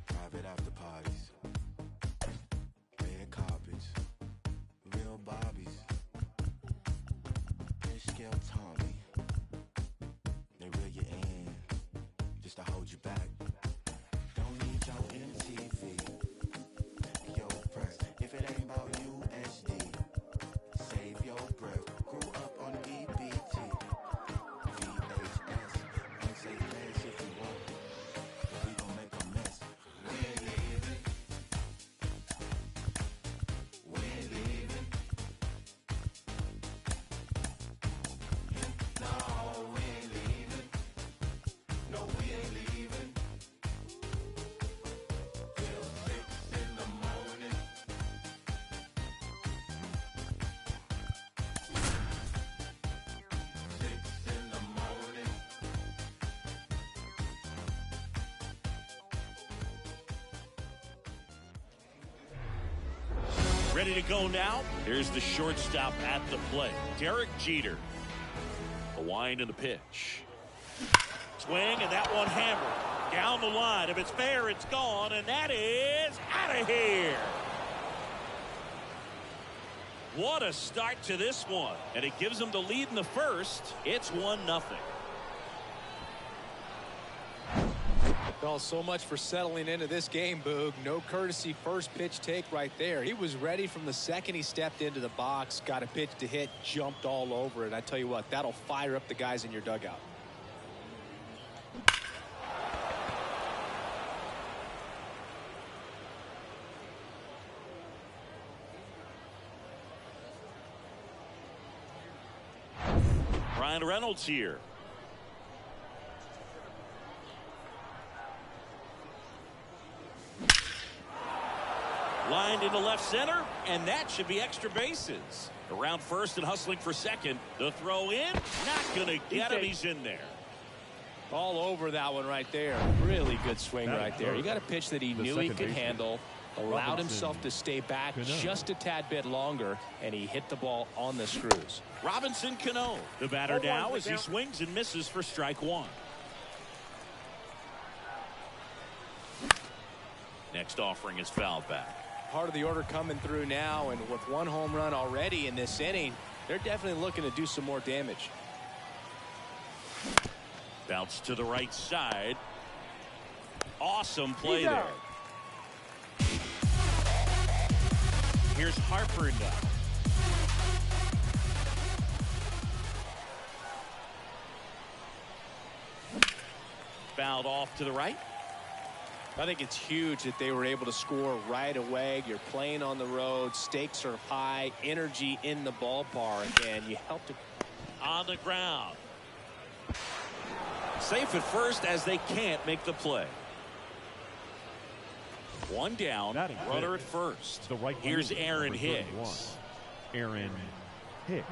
F: Private after parties, red carpets, real bobbies, fish scale Tommy. They reel you in just to hold you back. Don't need your MTV, your press. If it ain't about USD, save your breath. Grew up on EBT, VHS, unsafe fast if you want. We gon' make a mess.
B: Ready to go now. Here's the shortstop at the plate, Derek Jeter. A wind in the pitch. Swing, and that one hammered down the line. If it's fair, it's gone, and that is out of here. What a start to this one, and it gives them the lead in the first. It's 1-0.
A: Well, so much for settling into this game, Boog. No courtesy first pitch take right there. He was ready from the second he stepped into the box, got a pitch to hit, jumped all over it. I tell you what, that'll fire up the guys in your dugout.
B: Ryan Reynolds here. Lined into left center, and that should be extra bases. Around first and hustling for second. The throw in, not going to get him. He's in there.
A: All over that one right there. Really good swing right there. He got a pitch that he knew he could handle, allowed himself to stay back just a tad bit longer, and he hit the ball on the screws.
B: Robinson Cano, the batter now as he swings and misses for strike one. Next offering is fouled back.
A: Part of the order coming through now, and with one home run already in this inning, they're definitely looking to do some more damage.
B: Bounce to the right side. Awesome play there. Here's Harper now. Fouled off to the right.
A: I think it's huge that they were able to score right away. You're playing on the road. Stakes are high. Energy in the ballpark. And you help to...
B: On the ground. Safe at first as they can't make the play. One down. Runner at first.
G: The right.
B: Here's Aaron Hicks.
G: Aaron Hicks.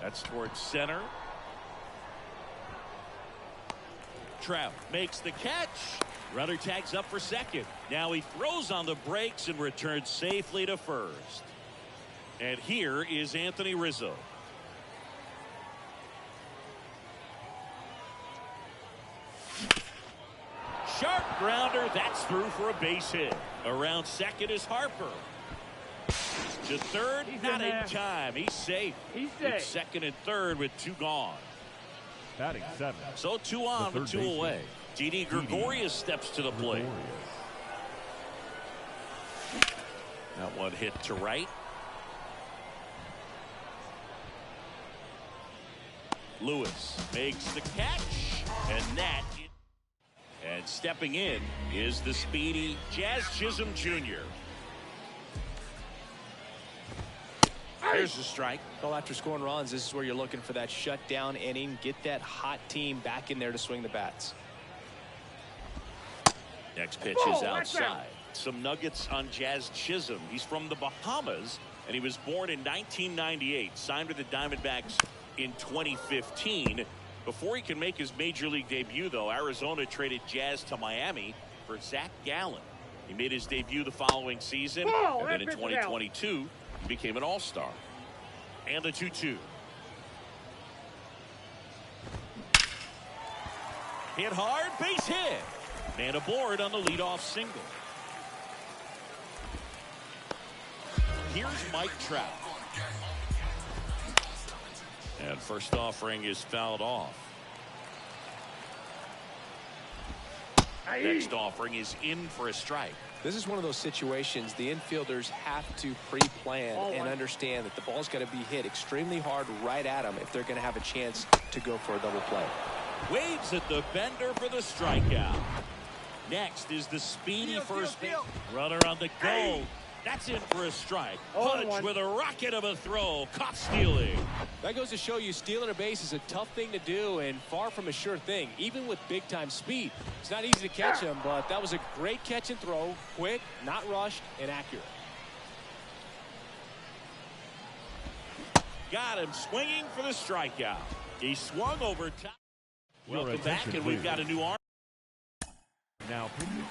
B: That's towards center. Trout makes the catch. Runner tags up for second. Now he throws on the brakes and returns safely to first. And here is Anthony Rizzo. Sharp grounder. That's through for a base hit. Around second is Harper. To third, not in time. He's safe.
C: He's safe.
B: It's second and third with two gone.
G: Batting 7.
B: So 2 on with 2 away. Didi Gregorius steps to the plate. That one hit to right. Lewis makes the catch, and that. And stepping in is the speedy Jazz Chisholm Jr. Here's the strike.
A: Well, after scoring runs, this is where you're looking for that shutdown inning. Get that hot team back in there to swing the bats.
B: Next pitch is outside. Some nuggets on Jazz Chisholm. He's from the Bahamas, and he was born in 1998. Signed with the Diamondbacks in 2015. Before he can make his major league debut, though, Arizona traded Jazz to Miami for Zach Gallen. He made his debut the following season, and then in 2022, he became an all-star. And the 2-2. Hit hard, base hit. Man aboard on the leadoff single. Here's Mike Trout. And first offering is fouled off. Next offering is in for a strike.
A: This is one of those situations the infielders have to pre-plan and understand that the ball's got to be hit extremely hard right at them if they're going to have a chance to go for a double play.
B: Waves at the bender for the strikeout. Next is the speedy first base. Runner on the go. That's in for a strike. Punch with a rocket of a throw. Caught stealing.
A: That goes to show you stealing a base is a tough thing to do and far from a sure thing, even with big-time speed. It's not easy to catch him, but that was a great catch and throw. Quick, not rushed, and accurate.
B: Got him swinging for the strikeout. He swung over top. Welcome back, and we've got a new arm.
G: Now pitching.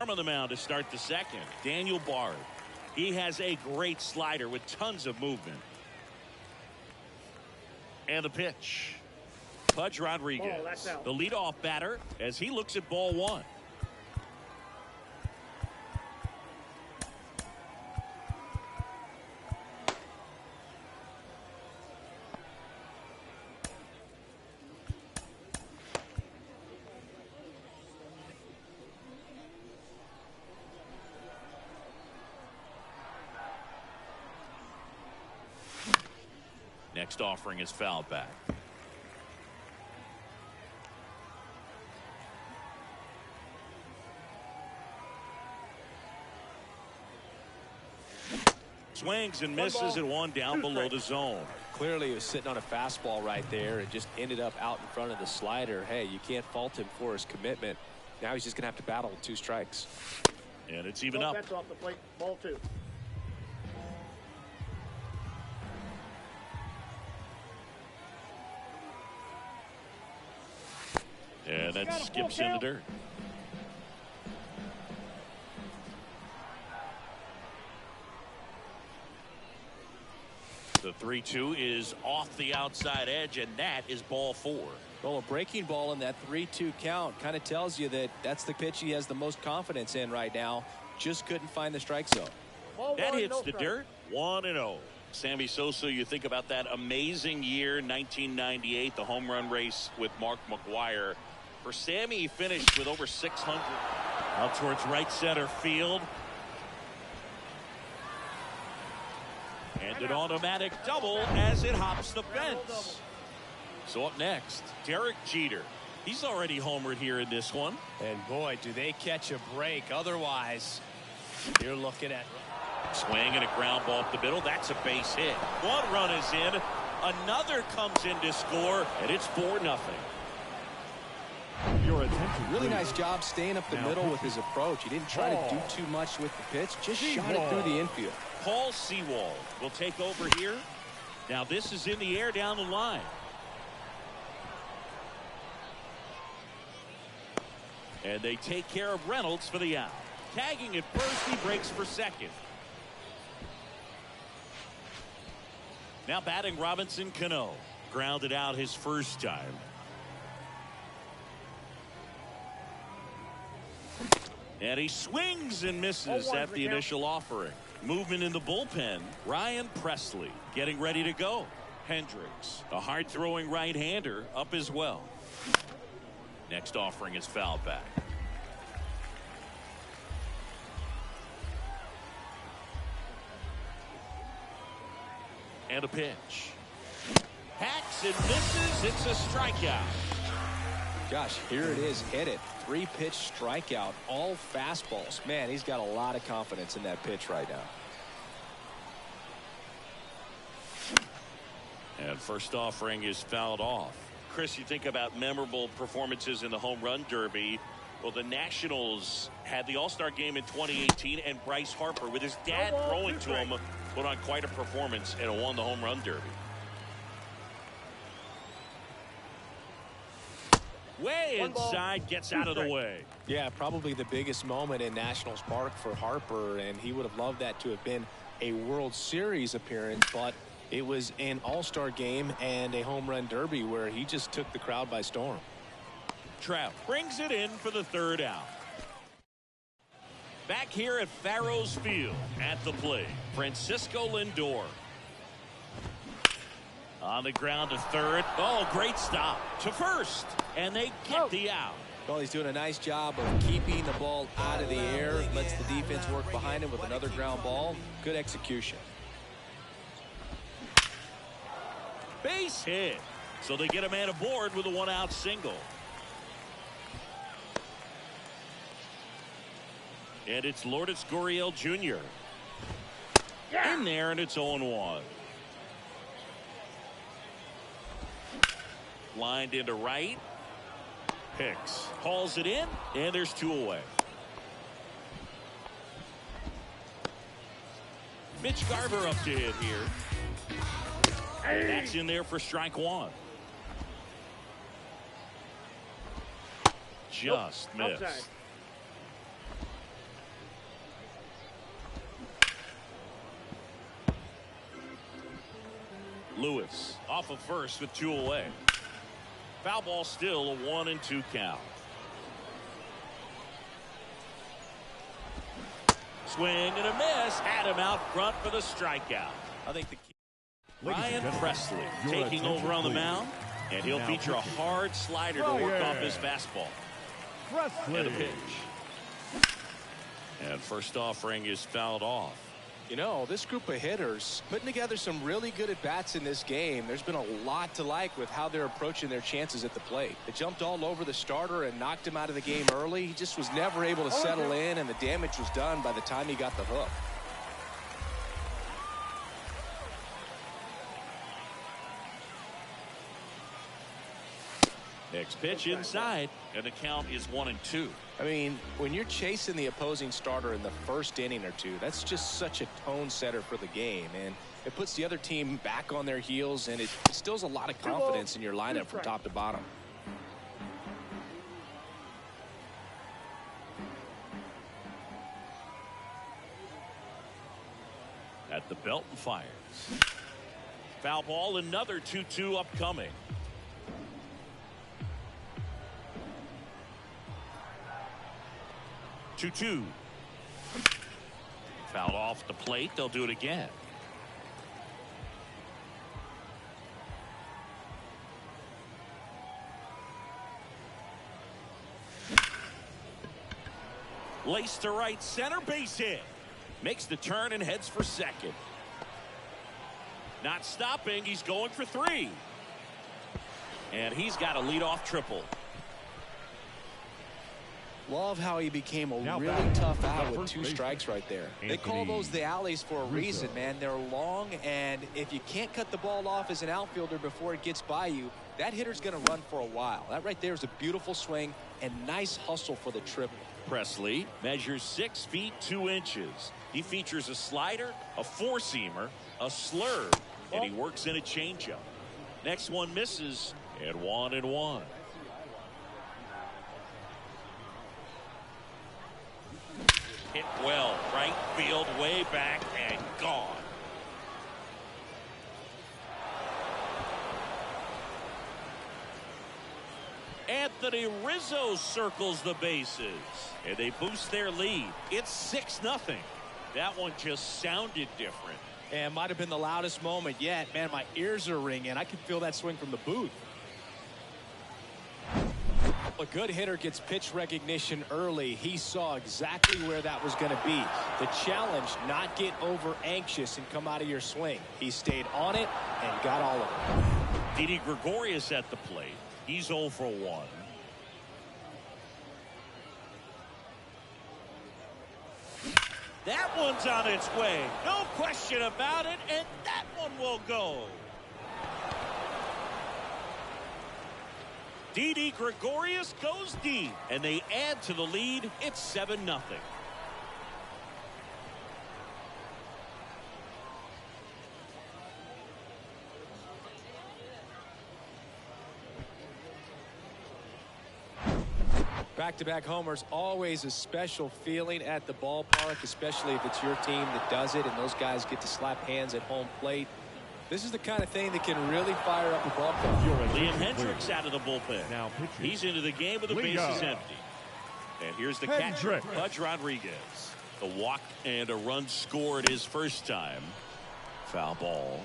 B: On the mound to start the second, Daniel Bard. He has a great slider with tons of movement. And the pitch. Pudge Rodriguez, the leadoff batter, as he looks at ball 1. Next offering is fouled back. Swings and misses at 1 down below the zone.
A: Clearly he was sitting on a fastball right there and just ended up out in front of the slider. Hey, you can't fault him for his commitment. Now he's just going to have to battle with 2 strikes.
B: And it's even up.
C: That's off the plate. Ball 2.
B: And that skips in the dirt. The 3-2 is off the outside edge, and that is ball 4.
A: Well, a breaking ball in that 3-2 count kind of tells you that that's the pitch he has the most confidence in right now. Just couldn't find the strike zone.
B: That hits the dirt. 1-0. Sammy Sosa, you think about that amazing year, 1998, the home run race with Mark McGwire. For Sammy, he finished with over 600. Out towards right center field. And an automatic double as it hops the fence. So up next, Derek Jeter. He's already homered here in this one.
A: And boy, do they catch a break. Otherwise, you're looking at
B: swing and a ground ball up the middle. That's a base hit. 1 run is in. Another comes in to score, and it's 4-0.
G: Your attention.
A: Really nice job staying up the middle with his approach. He didn't try to do too much with the pitch. Just shot it through the infield.
B: Paul Sewald will take over here. Now this is in the air down the line. And they take care of Reynolds for the out. Tagging at first, he breaks for second. Now batting Robinson Cano. Grounded out his first time. And he swings and misses at the initial offering. Movement in the bullpen. Ryan Presley getting ready to go. Hendricks, a hard-throwing right-hander, up as well. Next offering is fouled back. And a pitch. Hacks and misses. It's a strikeout.
A: Gosh, here it is. Hit it. 3-pitch strikeout. All fastballs. Man, he's got a lot of confidence in that pitch right now.
B: And first offering is fouled off. Chris, you think about memorable performances in the home run derby. Well, the Nationals had the All-Star game in 2018, and Bryce Harper, with his dad throwing to him, put on quite a performance and won the home run derby. Way inside, gets out of the way.
A: Yeah, probably the biggest moment in Nationals Park for Harper, and he would have loved that to have been a World Series appearance, but it was an All-Star game and a home run derby where he just took the crowd by storm.
B: Trout brings it in for the third out. Back here at Farrows Field at the plate, Francisco Lindor. On the ground to third. Oh, great stop to first. And they get the out.
A: Well, he's doing a nice job of keeping the ball out of the air. Lets the defense work behind him with another ground ball. Good execution.
B: Base hit. So they get a man aboard with a one-out single. And it's Lourdes Gurriel Jr. in there, and it's 0-1. Lined into right. Hicks hauls it in, and there's 2 away. Mitch Garver up to hit here. And that's in there for strike 1. Just missed.
C: Outside.
B: Lewis off of first with 2 away. Foul ball, still a 1-2 count. Swing and a miss. Had him out front for the strikeout. I think the Ryan Presley taking over on the mound, and he'll feature a hard slider to work off his fastball. And a pitch. And first offering is fouled off.
A: You know, this group of hitters putting together some really good at-bats in this game. There's been a lot to like with how they're approaching their chances at the plate. They jumped all over the starter and knocked him out of the game early. He just was never able to settle in, and the damage was done by the time he got the hook.
B: Next pitch inside, and the count is 1-2.
A: I mean, when you're chasing the opposing starter in the first inning or two, that's just such a tone setter for the game, and it puts the other team back on their heels, and it instills a lot of confidence in your lineup from top to bottom.
B: At the belt and fires. Foul ball, another 2-2 upcoming. Two. Fouled off the plate. They'll do it again. Lace to right center, base hit. Makes the turn and heads for second. Not stopping. He's going for 3. And he's got a leadoff triple.
A: Love how he became a really tough out with 2 strikes right there. They call those the alleys for a reason, man. They're long, and if you can't cut the ball off as an outfielder before it gets by you, that hitter's going to run for a while. That right there is a beautiful swing and nice hustle for the triple.
B: Presley measures 6 feet 2 inches. He features a slider, a 4-seamer, a slurve, And he works in a changeup. Next one misses, and 1-1. Hit well, right field, way back, and gone. Anthony Rizzo circles the bases, and they boost their lead. It's 6-0. That one just sounded different.
A: And might have been the loudest moment yet. Man, my ears are ringing. I can feel that swing from the booth. A good hitter gets pitch recognition early. He saw exactly where that was going to be. The challenge, not get over anxious and come out of your swing. He stayed on it and got all of it.
B: Didi Gregorius at the plate. He's 0 for 1. That one's on its way. No question about it, and that one will go. Didi Gregorius goes deep, and they add to the lead. It's 7-0.
A: Back-to-back homers, always a special feeling at the ballpark, especially if it's your team that does it and those guys get to slap hands at home plate. This is the kind of thing that can really fire up a ball club.
B: Liam Hendricks out of the bullpen.
G: Now
B: He's into the game with the bases empty. And here's the catcher, Pudge Rodriguez. A walk and a run scored his first time. Foul ball.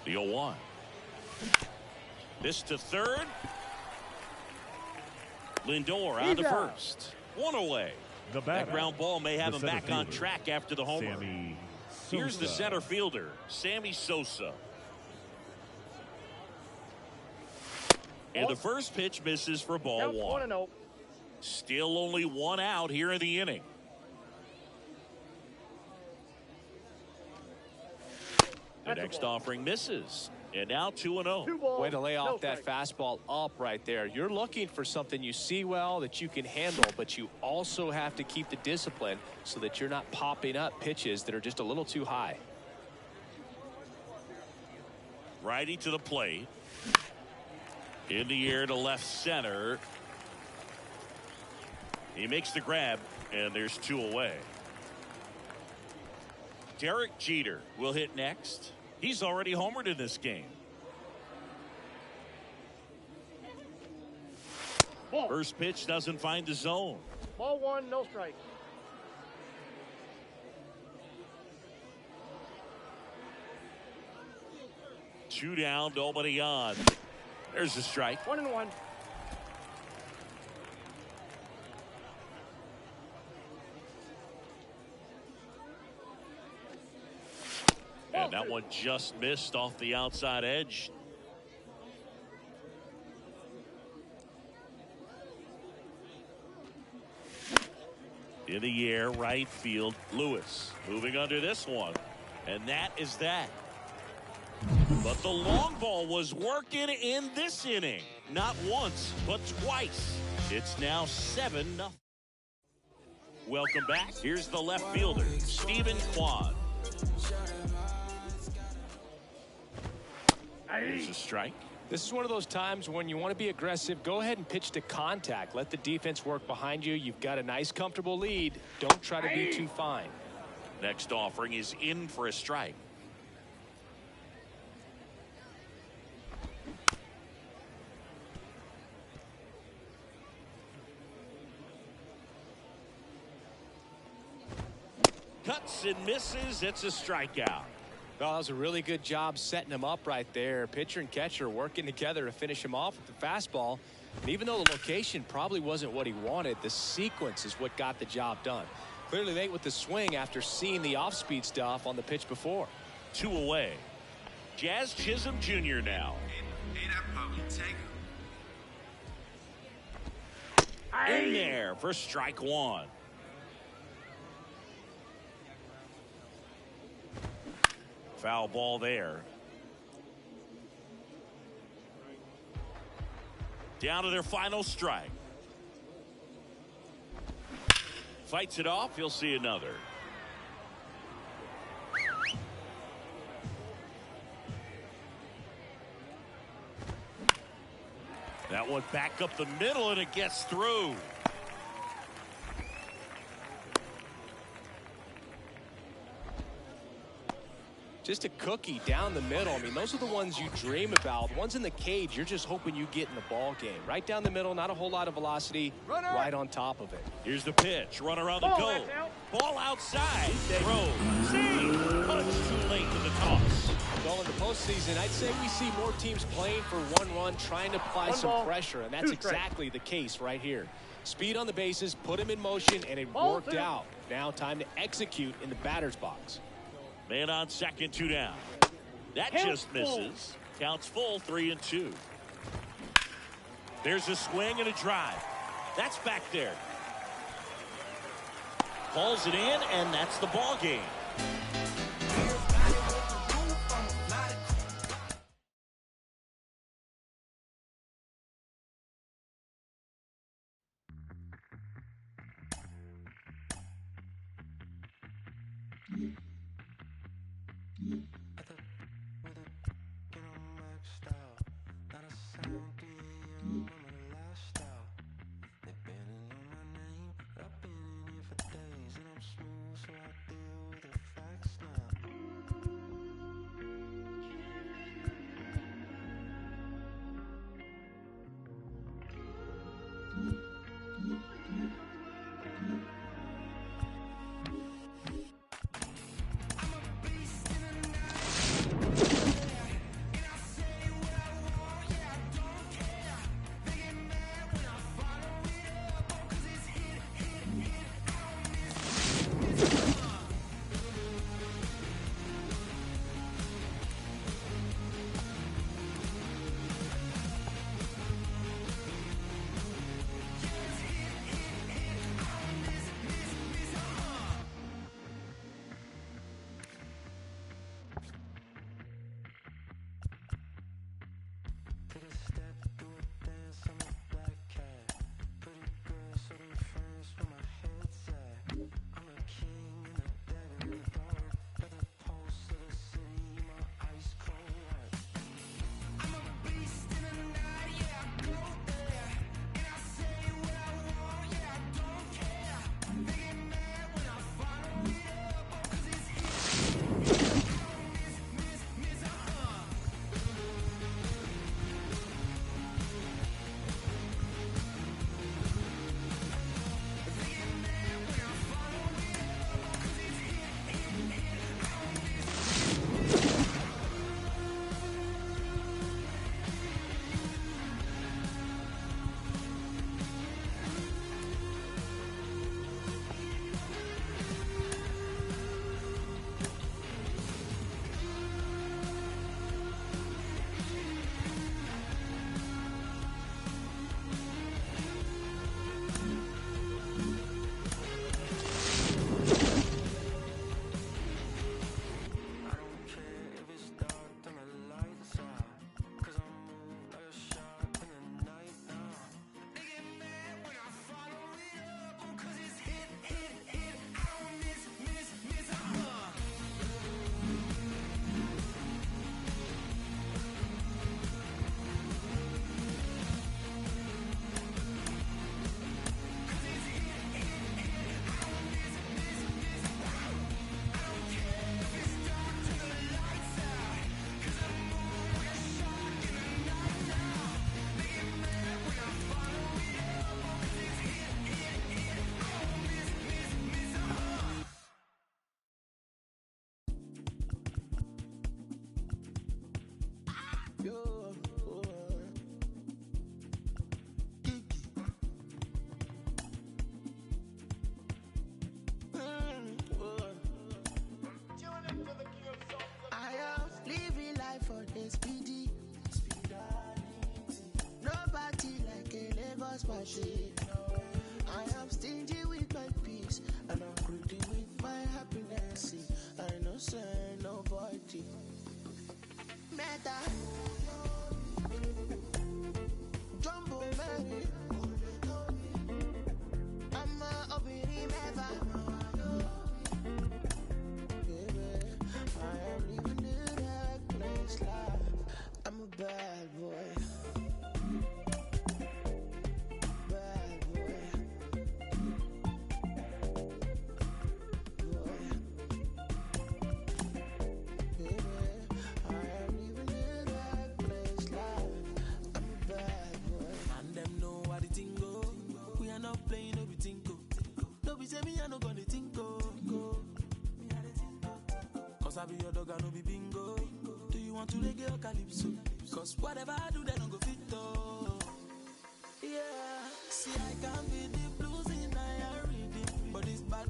B: The 0-1. This to third. Lindor on to first. One away. That ground ball may have him back on track after the homer. Here's the center fielder, Sammy Sosa. And the first pitch misses for ball 1. Still only 1 out here in the inning. The next offering misses. And now 2-0.
A: Way to lay off that fastball up right there. You're looking for something you see well that you can handle, but you also have to keep the discipline so that you're not popping up pitches that are just a little too high.
B: Righty to the plate. In the air to left center. He makes the grab, and there's 2 away. Derek Jeter will hit next. He's already homered in this game. First pitch doesn't find the zone.
C: Ball 1, no strike.
B: Two down, nobody on. There's the strike.
C: 1-1.
B: And that one just missed off the outside edge. In the air, right field, Lewis moving under this one. And that is that. But the long ball was working in this inning. Not once, but twice. It's now 7-0. Welcome back. Here's the left fielder, Stephen Kwan. There's a strike.
A: This is one of those times when you want to be aggressive. Go ahead and pitch to contact. Let the defense work behind you. You've got a nice, comfortable lead. Don't try to be too fine.
B: Next offering is in for a strike. Cuts and misses. It's a strikeout.
A: Well, that was a really good job setting him up right there. Pitcher and catcher working together to finish him off with the fastball. And even though the location probably wasn't what he wanted, the sequence is what got the job done. Clearly late with the swing after seeing the off-speed stuff on the pitch before.
B: 2 away. Jazz Chisholm Jr. now. In there for strike 1. Foul ball there. Down to their final strike. Fights it off. He'll see another. That one back up the middle, and it gets through.
A: Just a cookie down the middle. I mean, those are the ones you dream about. The ones in the cage, you're just hoping you get in the ball game. Right down the middle, not a whole lot of velocity, right on top of it.
B: Here's the pitch. Runner on the goal. Ball outside. Throw. See. Punch too late to the toss.
A: Well, in the postseason, I'd say we see more teams playing for one run, trying to apply some pressure, and that's exactly the case right here. Speed on the bases, put him in motion, and it worked out. Now time to execute in the batter's box.
B: Man on second, 2 down. That just misses. Counts full, 3-2. There's a swing and a drive. That's back there. Pulls it in, and that's the ball game.
E: I am stingy with my peace, and I'm greedy with my happiness. I know say nobody matter. Jumbo Mary, I'm a obiri never. Baby, I am living the reckless life. I'm a bad boy. Cause I be your dog, I no be bingo. Do you want to reggae or calypso? Cause whatever I do, they don't go fit though. Yeah, see I can be the blues in I reading, but it's bad.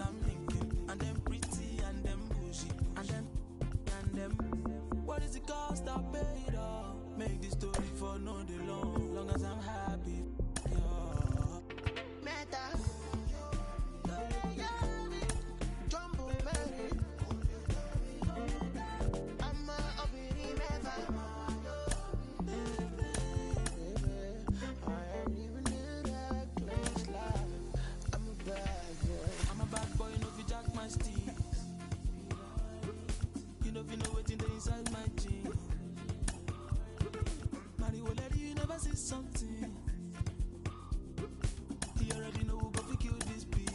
E: I'm thinking, and them pretty, and them bougie, and them. What is the cost? I pay it all. Make this story for no day long as I'm happy. Yeah. Meta. Jumbo Mary. I'm a obiri meva. I am even in that close life. I'm a bad boy. I'm a bad boy, no fi jack my sticks. You know fi know what's in the inside my jeans. Mario lady, you never see something. You already know who go fi kill this beat.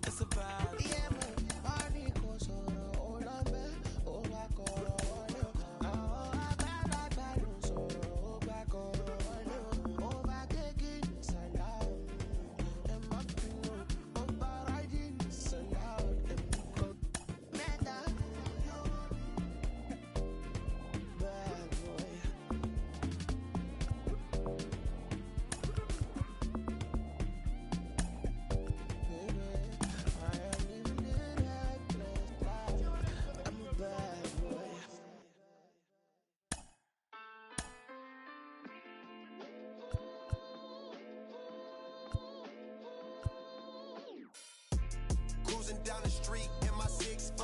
E: It's a vibe. Yeah, man. Party goes on, all I'm back, all back on.
F: Cruising down the street in my 6'4".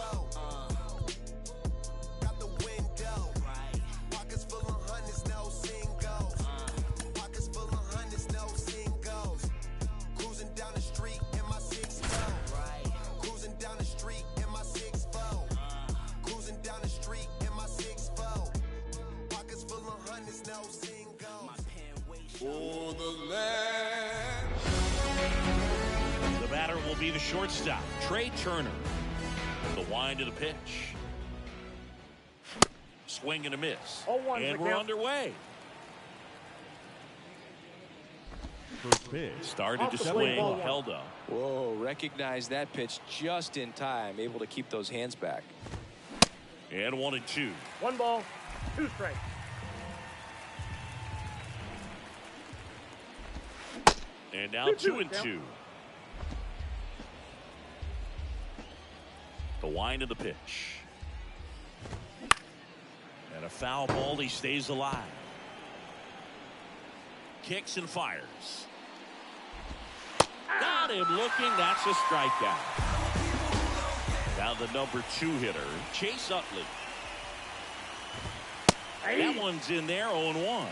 F: Got the window. Pockets full of hundreds, no singles. Pockets full of hundreds, no singles. Cruising down the street in my 6'4". Cruising down the street in my 6'4". Cruising down the street in my 6'4". Pockets full of hundreds, no singles. For the land.
B: The batter will be the shortstop, Trey Turner. The wind of the pitch. Swing and a miss.
C: 0-1,
B: and we're underway.
G: First pitch.
B: Started to
C: Off the
B: swing,
C: plate, ball one.
B: held up.
A: Whoa, recognize that pitch just in time, able to keep those hands back.
B: And 1-2.
C: 1 ball, 2 strikes.
B: And now 2-2. The wind of the pitch. And a foul ball. He stays alive. Kicks and fires. Got him looking. That's a strikeout. Now the number 2 hitter, Chase Utley. That one's in there, 0-1.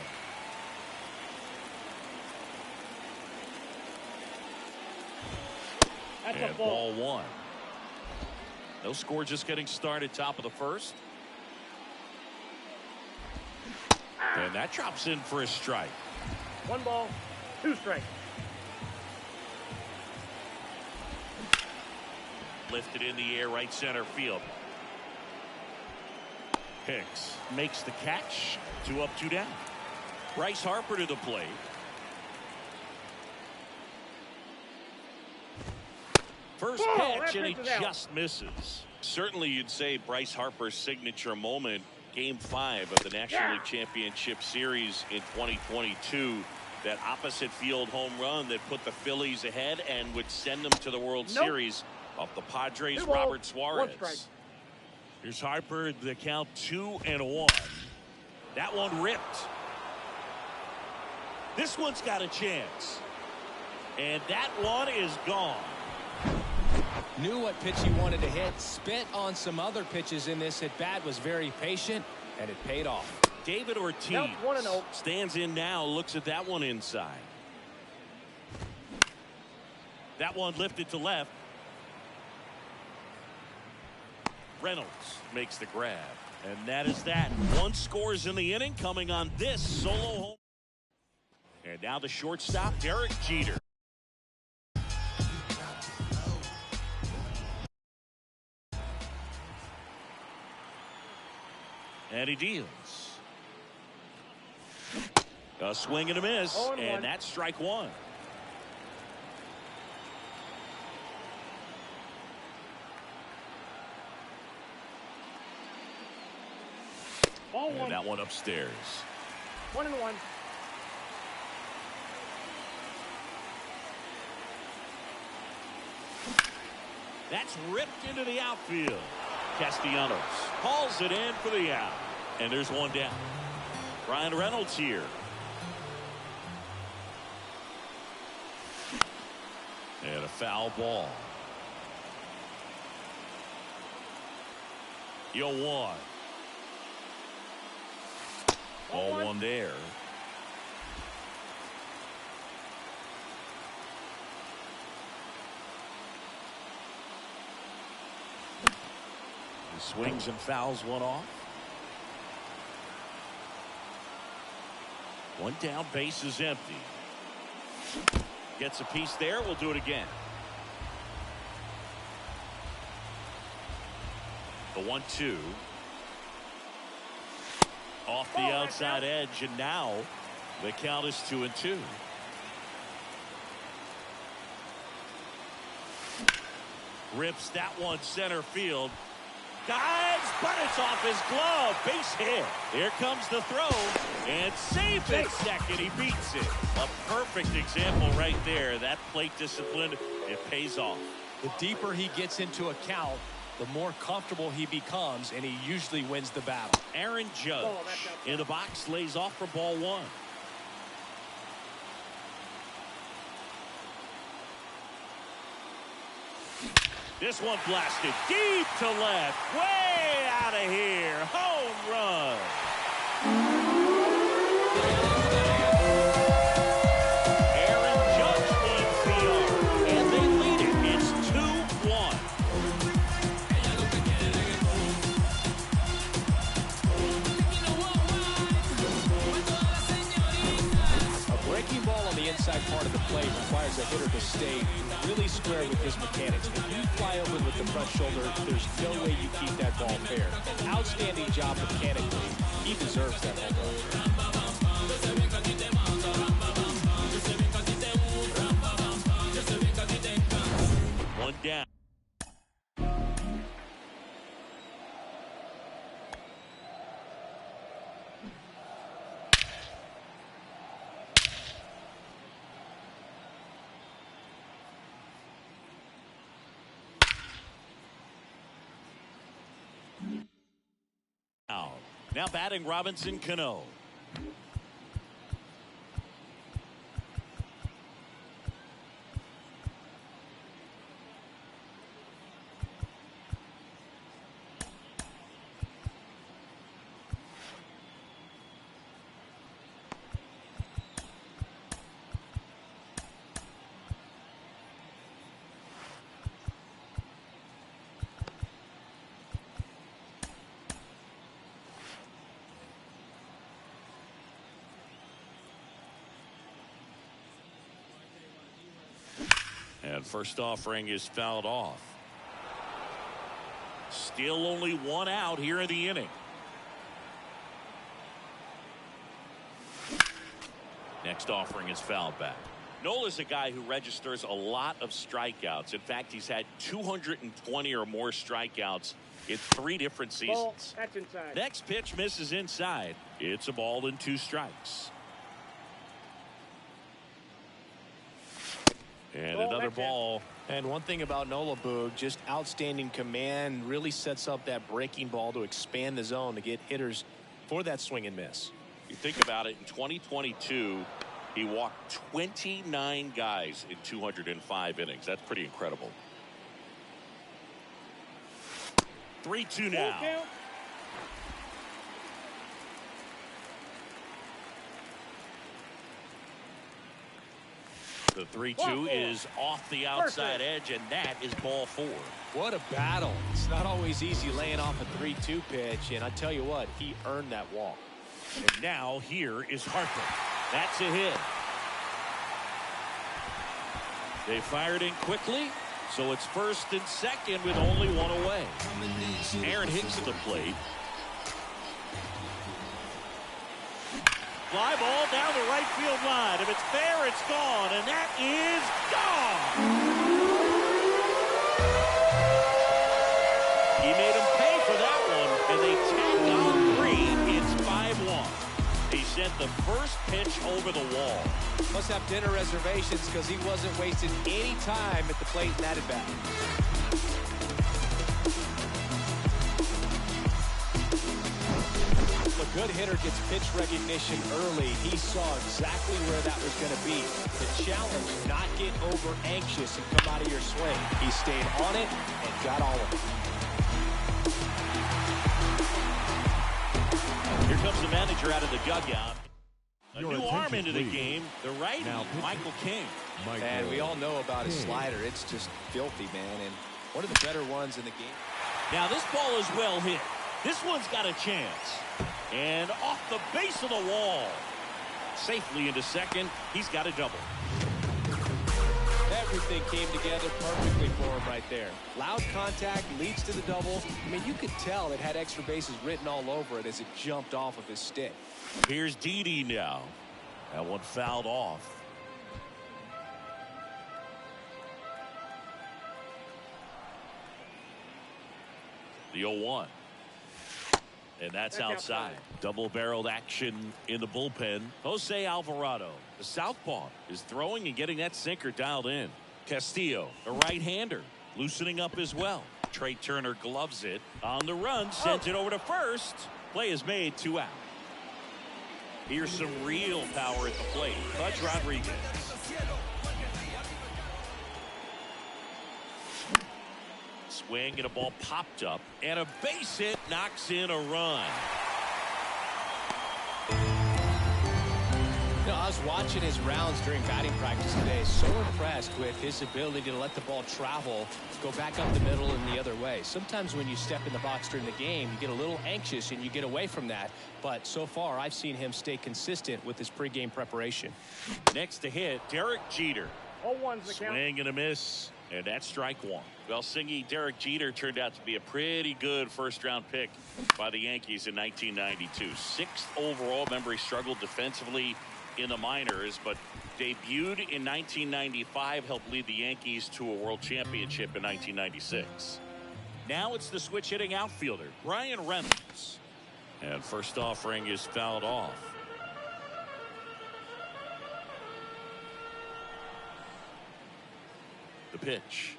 C: That's
B: And
C: a ball.
B: ball 1. No score, just getting started, top of the first. And that drops in for a strike.
C: 1 ball, 2 strikes.
B: Lifted in the air, right center field. Hicks makes the catch. 2 up, 2 down. Bryce Harper to the plate. First pitch, and he just misses. Certainly, you'd say Bryce Harper's signature moment, Game 5 of the National League Championship Series in 2022. That opposite field home run that put the Phillies ahead and would send them to the World Series off the Padres' Robert Suarez. Here's Harper, the count 2-1. That one ripped. This one's got a chance. And that one is gone.
A: Knew what pitch he wanted to hit. Spent on some other pitches in this at bat. Was very patient, and it paid off.
B: David Ortiz stands in now. Looks at that one inside. That one lifted to left. Reynolds makes the grab. And that is that. 1 scores in the inning coming on this solo home. And now the shortstop, Derek Jeter. And he deals. A swing and a miss. And that's strike 1.
C: Ball
B: And
C: one.
B: that one upstairs.
C: 1-1.
B: That's ripped into the outfield. Castellanos hauls it in for the out. And there's one down. Ryan Reynolds here. And a foul ball. 0-1. Ball one there. He swings and fouls one off. One down, base is empty. Gets a piece there. We'll do it again. The 1-2. Off the outside edge, and now the count is 2-2. Rips that one center field. Dives, but it's off his glove. Base hit. Here comes the throw, and safe at second. He beats it. A perfect example right there. That plate discipline, it pays off.
A: The deeper he gets into a count, the more comfortable he becomes, and he usually wins the battle.
B: Aaron Judge in the box, lays off for ball one. This one blasted deep to left, way out of here. Home run. Aaron Judge leads the arm, and they lead it. It's 2-1.
A: A breaking ball on the inside part of the plate requires a hitter to stay really square with his mechanics. If you fly open with the front shoulder, there's no way you keep that ball fair. An outstanding job mechanically. He deserves that home run.
B: One down. Now batting Robinson Cano. And first offering is fouled off. Still only one out here in the inning. Next offering is fouled back. Nola is a guy who registers a lot of strikeouts. In fact, he's had 220 or more strikeouts in 3 different seasons.
C: Ball, that's inside.
B: Next pitch misses inside. It's a ball and 2 strikes. And another ball.
A: And one thing about Nola Boog, just outstanding command, really sets up that breaking ball to expand the zone to get hitters for that swing and miss.
B: You think about it, in 2022, he walked 29 guys in 205 innings. That's pretty incredible. 3-2 now. The 3-2 is off the outside edge, and that is ball 4.
A: What a battle. It's not always easy laying off a 3-2 pitch, and I tell you what, he earned that walk.
B: And now here is Harper. That's a hit. They fired in quickly, so it's first and second with only one away. Aaron Hicks at the plate. Fly ball down the right field line. If it's fair, it's gone, and that is gone. He made him pay for that one, and they tack on 3. It's the first pitch over the wall.
A: Must have dinner reservations because he wasn't wasting any time at the plate in that at-bat. A good hitter gets pitch recognition early. He saw exactly where that was going to be. The challenge, not get over anxious and come out of your swing. He stayed on it and got all of it.
B: Here comes the manager out of the dugout. A new arm into the game, the righty, Michael King.
A: And we all know about his slider. It's just filthy, man, and one of the better ones in the game.
B: Now this ball is well hit. This one's got a chance. And off the base of the wall. Safely into second. He's got a double.
A: Everything came together perfectly for him right there. Loud contact leads to the double. I mean, you could tell it had extra bases written all over it as it jumped off of his stick.
B: Here's Didi now. That one fouled off. The 0-1. And that's outside. Double-barreled action in the bullpen. Jose Alvarado, the southpaw, is throwing and getting that sinker dialed in. Castillo, the right-hander, loosening up as well. Trey Turner gloves it. On the run, sends it over to first. Play is made, 2 out. Here's some real power at the plate. Pudge Rodriguez. Swing and a ball popped up. And a base hit knocks in a run.
A: You know, I was watching his rounds during batting practice today. So impressed with his ability to let the ball travel, go back up the middle and the other way. Sometimes when you step in the box during the game, you get a little anxious and you get away from that. But so far, I've seen him stay consistent with his pregame preparation.
B: Next to hit, Derek Jeter.
C: 0-1's the count.
B: Swing and a miss. And that's strike one. Well, Singy, Derek Jeter turned out to be a pretty good first-round pick by the Yankees in 1992. 6th overall. Remember, he struggled defensively in the minors, but debuted in 1995, helped lead the Yankees to a world championship in 1996. Now it's the switch-hitting outfielder, Brian Reynolds. And first offering is fouled off. The pitch.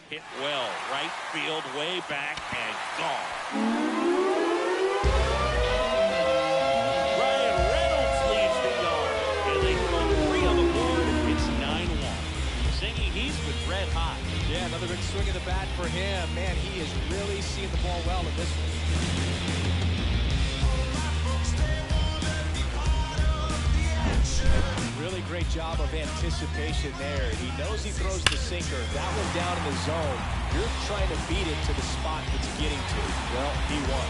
B: Hit well, right field, way back, and gone. Brian Reynolds leads the yard, and they throw 3 on the board. It's 9-1. Singing, he's been red hot.
A: Yeah, another big swing of the bat for him. Man, he is really seeing the ball well in this one. Really great job of anticipation there. He knows he throws the sinker. That one down in the zone. You're trying to beat it to the spot it's getting to. Well, he won.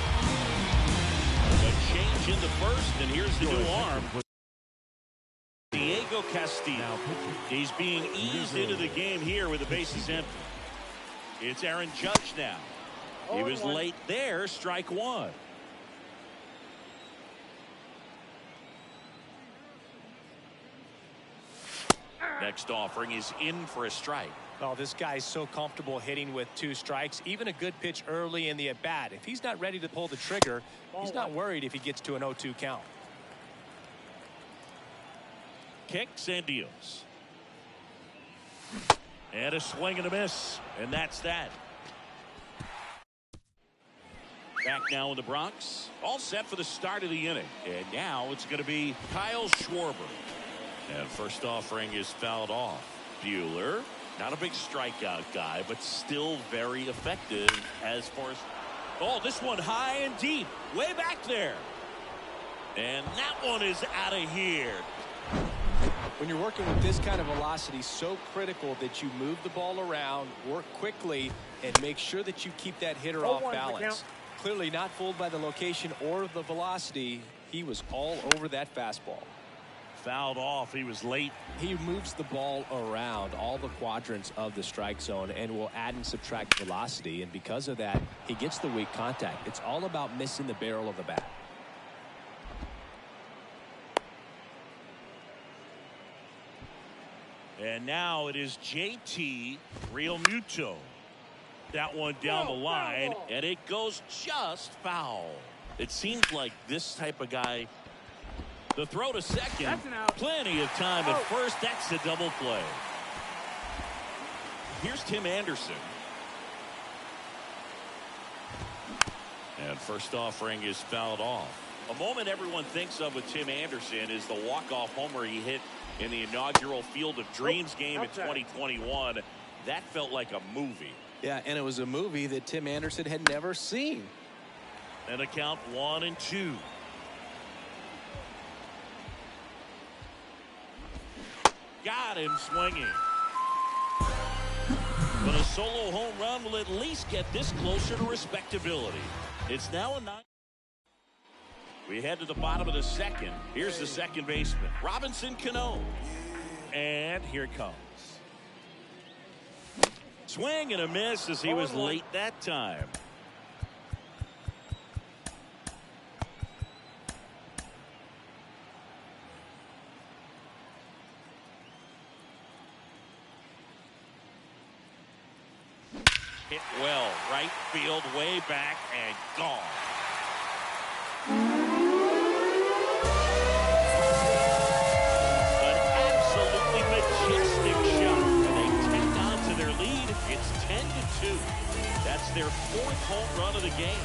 B: A change in the first, and here's the new arm. Diego Castillo. He's being eased into the game here with the bases empty. It's Aaron Judge now. He was late there, strike one. Next offering is in for a strike.
A: Oh, this guy's so comfortable hitting with 2 strikes. Even a good pitch early in the at-bat. If he's not ready to pull the trigger, he's not worried if he gets to an 0-2 count.
B: Kicks and deals. And a swing and a miss. And that's that. Back now in the Bronx. All set for the start of the inning. And now it's going to be Kyle Schwarber. And first offering is fouled off. Buehler, not a big strikeout guy, but still very effective as far as... Oh, this one high and deep. Way back there. And that one is out of here.
A: When you're working with this kind of velocity, so critical that you move the ball around, work quickly, and make sure that you keep that hitter off balance. Clearly not fooled by the location or the velocity. He was all over that fastball.
B: Fouled off. He was late.
A: He moves the ball around all the quadrants of the strike zone and will add and subtract velocity. And because of that, he gets the weak contact. It's all about missing the barrel of the bat.
B: And now it is JT Realmuto. That one down the line, and it goes just foul. It seems like this type of guy The throw to second.
C: That's an out.
B: Plenty of time at first. That's a double play. Here's Tim Anderson. And first offering is fouled off. A moment everyone thinks of with Tim Anderson is the walk-off homer he hit in the inaugural Field of Dreams game in 2021. That felt like a movie.
A: Yeah, and it was a movie that Tim Anderson had never seen.
B: And a count 1-2. Got him swinging. But a solo home run will at least get this closer to respectability. It's now a 9. We head to the bottom of the second. Here's the second baseman, Robinson Cano. And here it comes. Swing and a miss as he was late that time. Hit well, right field, way back, and gone. An absolutely majestic shot, and they tack on to their lead. It's 10-2. That's their 4th home run of the game.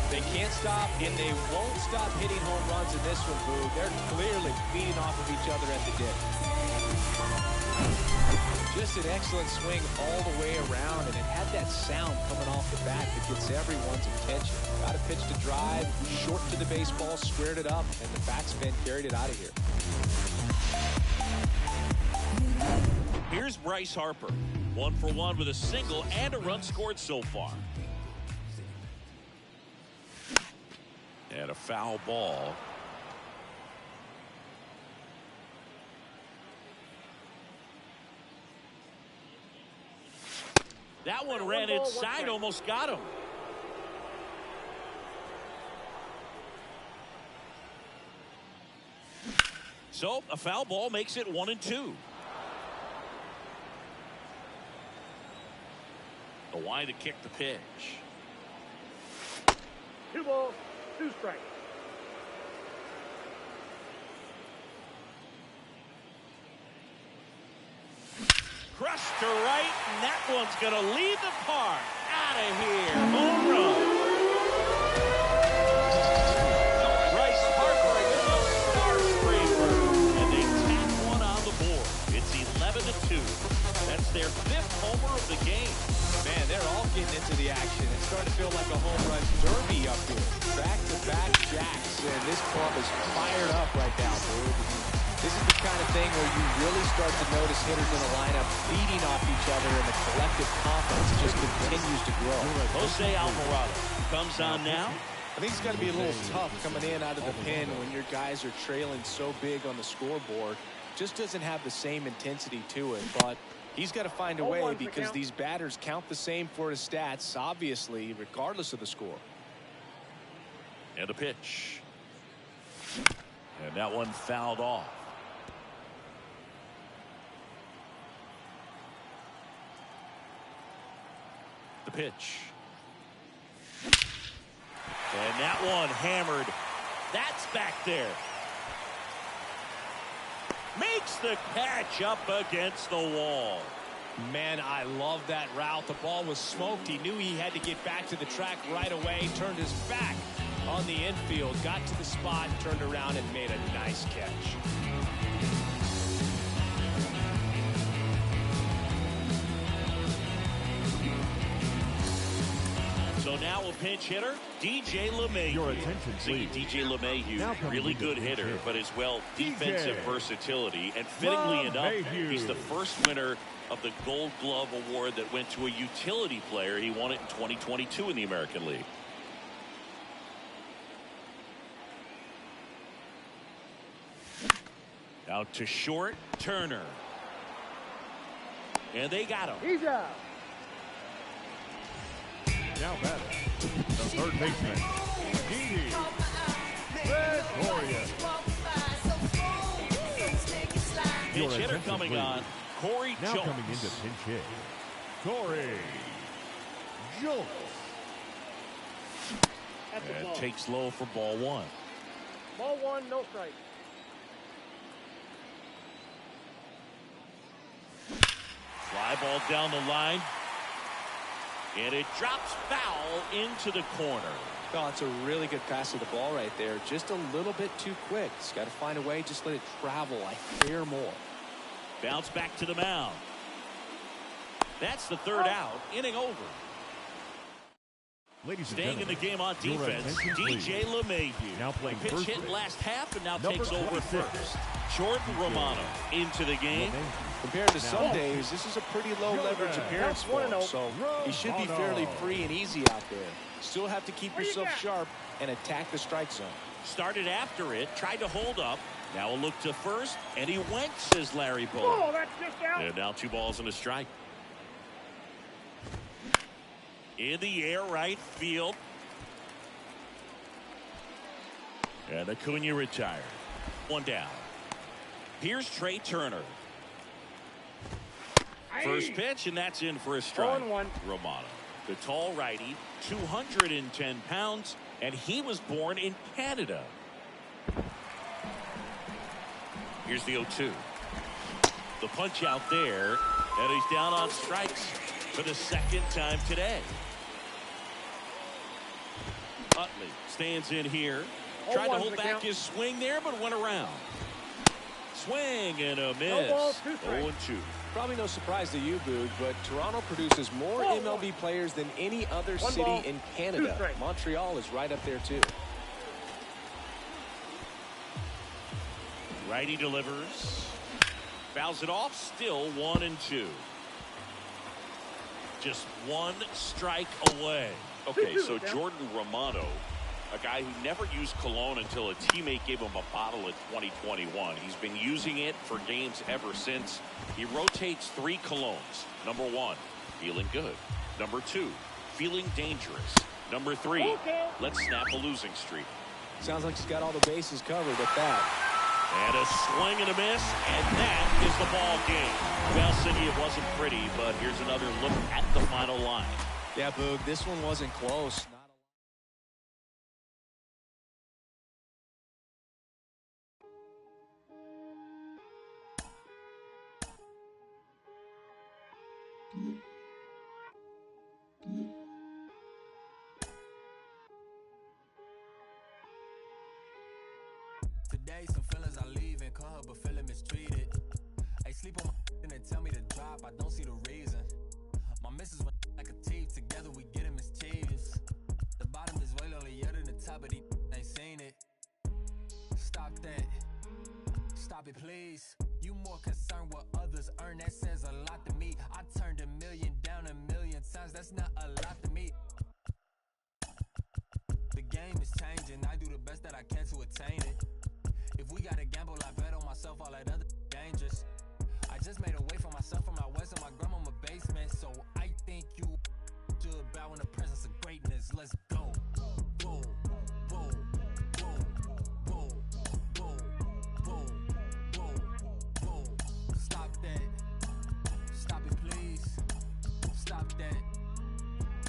A: They can't stop, and they won't stop hitting home runs in this one, Boo. They're clearly feeding off of each other at the dip. Just an excellent swing all the way around, and it had that sound coming off the bat that gets everyone's attention. Got a pitch to drive, short to the baseball, squared it up, and the batsman carried it out of here.
B: Here's Bryce Harper. 1 for 1 with a single and a run scored so far. And a foul ball. That one ran inside, almost got him. So a foul ball makes it 1-2. The wide to kick the pitch.
C: 2 balls, 2 strikes.
B: Crushed to right, and that one's going to leave the park. Out of here. Home run. Bryce Harper against the skyscraper. And they tack one on the board. It's 11-2. That's their 5th homer of the game.
A: Man, they're all getting into the action. It's starting to feel like a home run derby up here. Back-to-back jacks, and this club is fired up right now, dude. This is the kind of thing where you really start to notice hitters in a lineup feeding off each other, and the collective confidence just continues to grow.
B: Jose Alvarado comes on now.
A: I think it's got to be a little tough coming in out of the pen when your guys are trailing so big on the scoreboard. Just doesn't have the same intensity to it, but he's got to find a way because these batters count the same for his stats, obviously, regardless of the score.
B: And a pitch. And that one fouled off. The pitch. And that one hammered. That's back there. Makes the catch up against the wall.
A: Man, I love that route. The ball was smoked. He knew he had to get back to the track right away. Turned his back on the infield. Got to the spot, turned around, and made a nice catch.
B: So now a pinch hitter, DJ LeMahieu.
G: Your attention, please.
B: DJ LeMahieu, really good hitter, but as well defensive versatility. And fittingly enough, he's the first winner of the Gold Glove Award that went to a utility player. He won it in 2022 in the American League. Out to short, Turner. And they got him.
C: He's out.
G: Now batting, the third baseman, Didi Gregorius.
B: Pinch hitter coming on, Corey
G: Now
B: Jones.
G: coming into pinch hit, Corey Jones.
C: That's a
B: And
C: ball.
B: takes low for ball 1.
C: Ball 1, no strike.
B: Fly ball down the line. And it drops foul into the corner.
A: Oh, it's a really good pass of the ball right there. Just a little bit too quick. He's got to find a way. Just let it travel a hair more.
B: Bounce back to the mound. That's the third out. Inning over.
G: Ladies and
B: Staying in the game on
G: your
B: defense,
G: attention,
B: DJ
G: please.
B: LeMahieu.
G: Now playing
B: Pitch
G: first
B: hit
G: base.
B: last half and now
G: Number
B: takes over
G: 26.
B: first. Jordan Romano into the game.
A: Compared to some days, this is a pretty low leverage appearance for him, so he should be fairly free and easy out there. Still have to keep yourself sharp and attack the strike zone.
B: Started after it, tried to hold up. Now a look to first, and he went, says Larry Bull.
C: Oh, that's just out.
B: And now 2 balls and a strike. In the air, right field. And Acuna retired. 1 down. Here's Trey Turner. First pitch, and that's in for a strike.
C: 0-1.
B: Romano, the tall righty, 210 pounds, and he was born in Canada. Here's the 0-2. The punch out there, and he's down on strikes for the second time today. Utley stands in here. Tried to hold back his swing there, but went around. Swing and a miss. 0-2.
A: Probably no surprise to you, Boog, but Toronto produces more MLB players than any other city in Canada. Montreal is right up there, too.
B: Righty delivers. Fouls it off. Still 1-2. Just 1 strike away. Okay, so Jordan Romano, a guy who never used cologne until a teammate gave him a bottle in 2021. He's been using it for games ever since. He rotates 3 colognes. Number 1, feeling good. Number 2, feeling dangerous. Number 3, let's snap a losing streak.
A: Sounds like he's got all the bases covered at that.
B: And a swing and a miss, and that is the ball game. Well, Cindy, it wasn't pretty, but here's another look at the final line.
A: Yeah, Boog, this one wasn't close.
E: Today, some feelings I leave and call her, but feeling mistreated. I sleep on my and tell me to drop, I don't see the reason. My missus went like a teeth, together we get mischievous. The bottom is way lonelier than the top, but they ain't seen it. Stop that. Stop it, please. You more concerned what others earn, that says a lot to me. I turned $1 million down 1,000,000 times, that's not a lot to me. The game is changing, I do the best that I can to attain it. If we gotta gamble, I bet on myself, all that other dangerous. I just made a way for myself from my west and my grandmama basement, so I think you should bow in the presence of greatness. Let's go. Boom, boom, boom, boom, boom, boom, boom, boom. Stop that. Stop it, please. Stop that.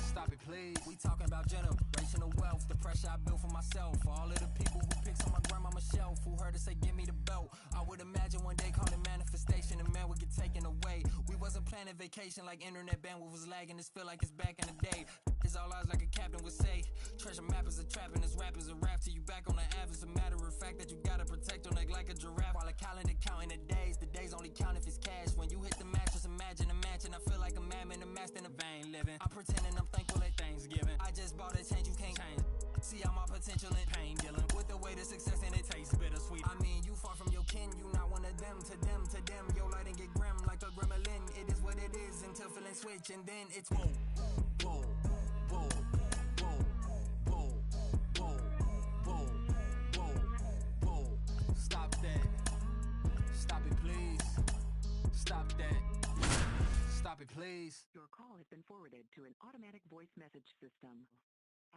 E: Stop it, please. We talking about generational wealth, the pressure I built for myself, for all of the people who picks on my grandmama shelf, who heard her say give me the belt. I would imagine one day call it manifestation and man would get taken away. We wasn't planning vacation like internet bandwidth was lagging. This feel like it's back in the day. It's all odds like a captain would say. Treasure map is a trap and this rap is a rap till you back on the app. It's a matter of fact that you gotta protect your neck like a giraffe while a calendar counting the days only count if it's cash. When you hit the match, just imagine a mansion. I feel like a madman amassed in a vain living. I'm pretending I'm thankful at Thanksgiving. I just bought a change you can't change. See all my potential in pain dealing with the way to success and it tastes bittersweet. I mean, you far from your kin, you not one of them. To them, your light and get grim like a gremlin. It is what it is until feeling switch, and then it's boom, boom, boom, boom, boom, boom, boom, boom, boom. Stop that. Stop it, please. Stop that. Stop it, please.
H: Your call has been forwarded to an automatic voice message system.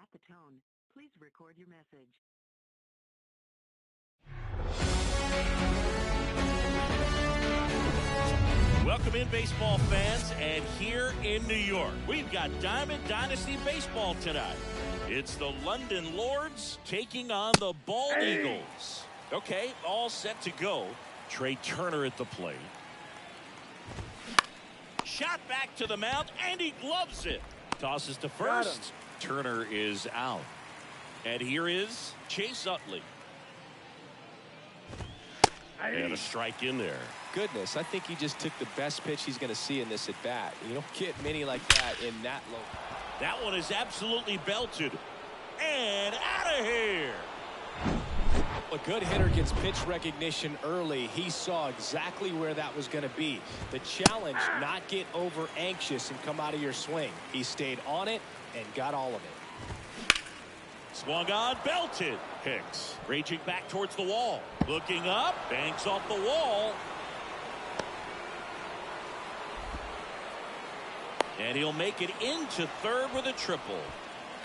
H: At the tone, please record your message.
B: Welcome in, baseball fans, and here in New York, we've got Diamond Dynasty Baseball tonight. It's the London Lords taking on the Bald Eagles. Okay, all set to go. Trey Turner at the plate. Shot back to the mound, and he gloves it. Tosses to first. Turner is out. And here is Chase Utley. And a strike in there.
A: Goodness, I think he just took the best pitch he's going to see in this at bat. You don't get many like that in that low.
B: That one is absolutely belted. And out of here.
A: A good hitter gets pitch recognition early. He saw exactly where that was going to be. The challenge, not get over anxious and come out of your swing. He stayed on it and got all of it.
B: Swung on, belted. Hicks raging back towards the wall. Looking up, banks off the wall. And he'll make it into third with a triple.